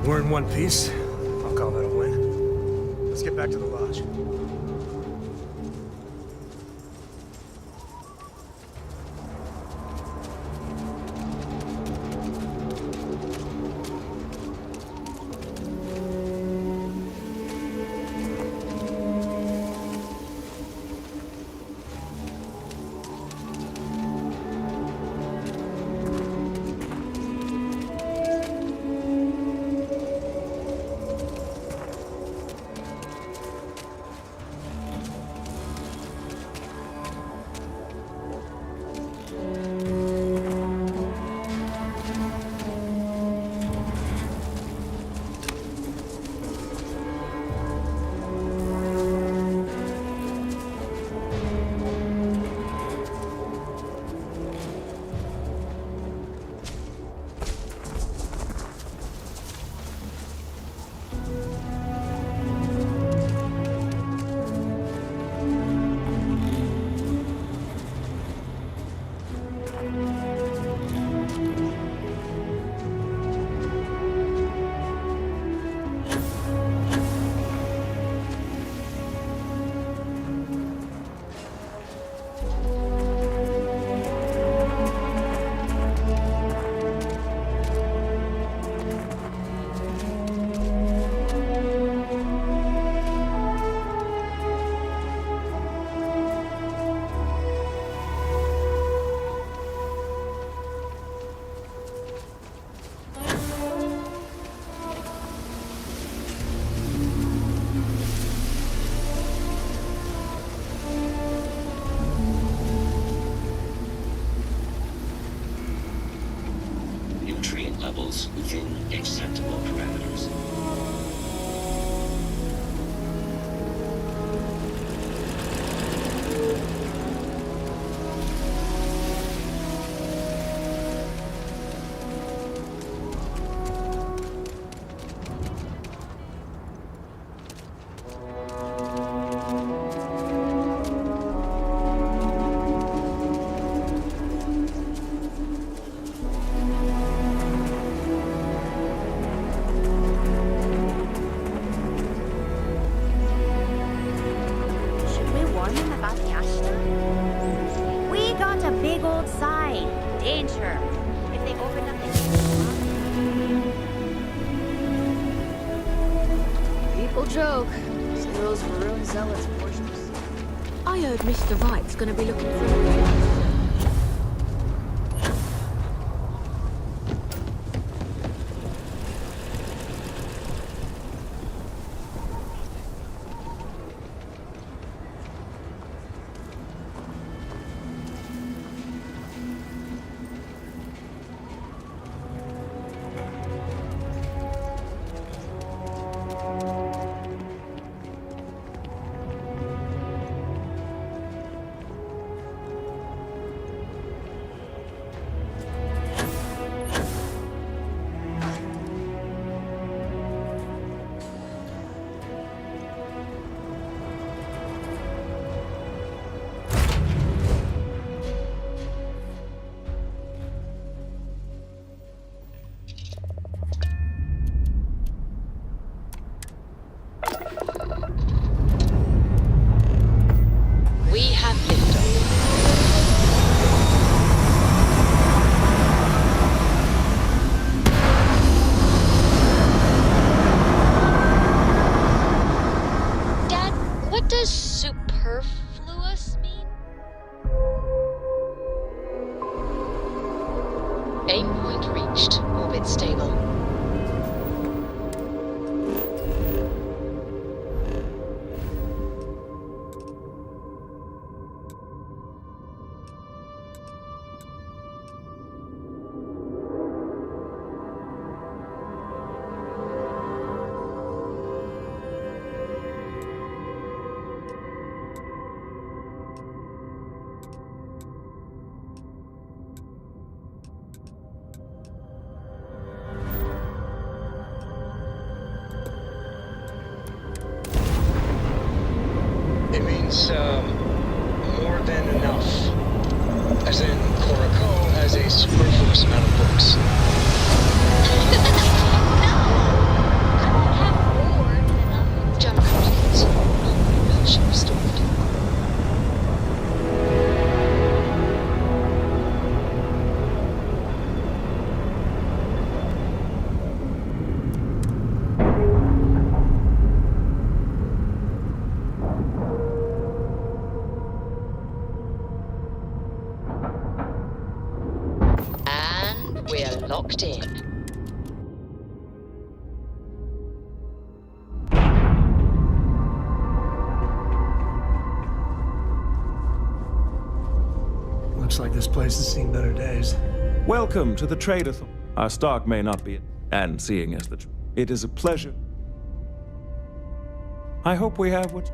We're in one piece. I'll call that a win. Let's get back to the lodge. Levels within acceptable parameters. Joke. So those maroon zealots worships. I heard Mr. Wright's gonna be looking for you. Aim point reached. Orbit stable. It means, more than enough. As in, Coraco has a superfluous amount of books. No! locked in. Looks like this place has seen better days. Welcome to the Trade-a-thon. Our stock may not be, and seeing as the it is a pleasure. I hope we have what...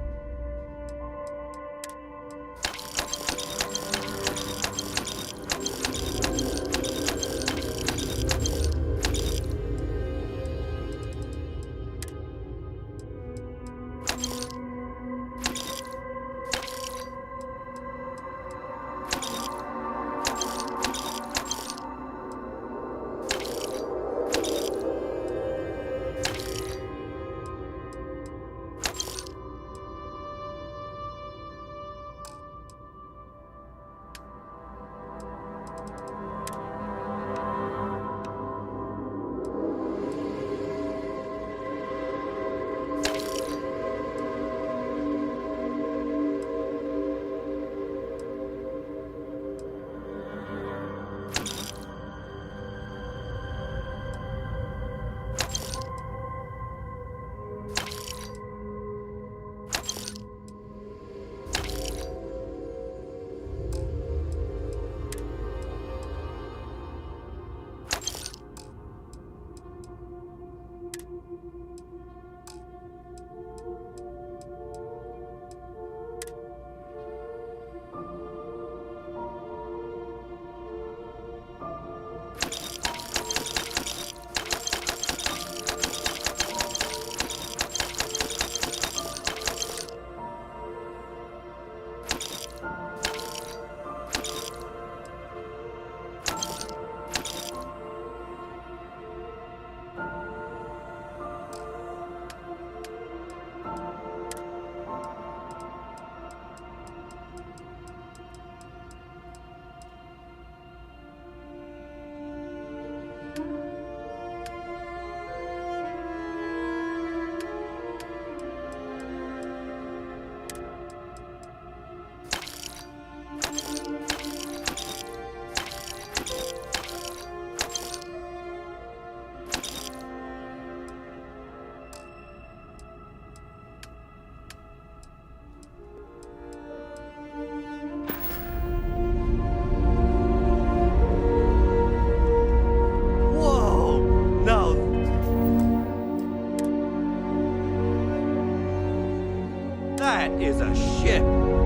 That is a ship.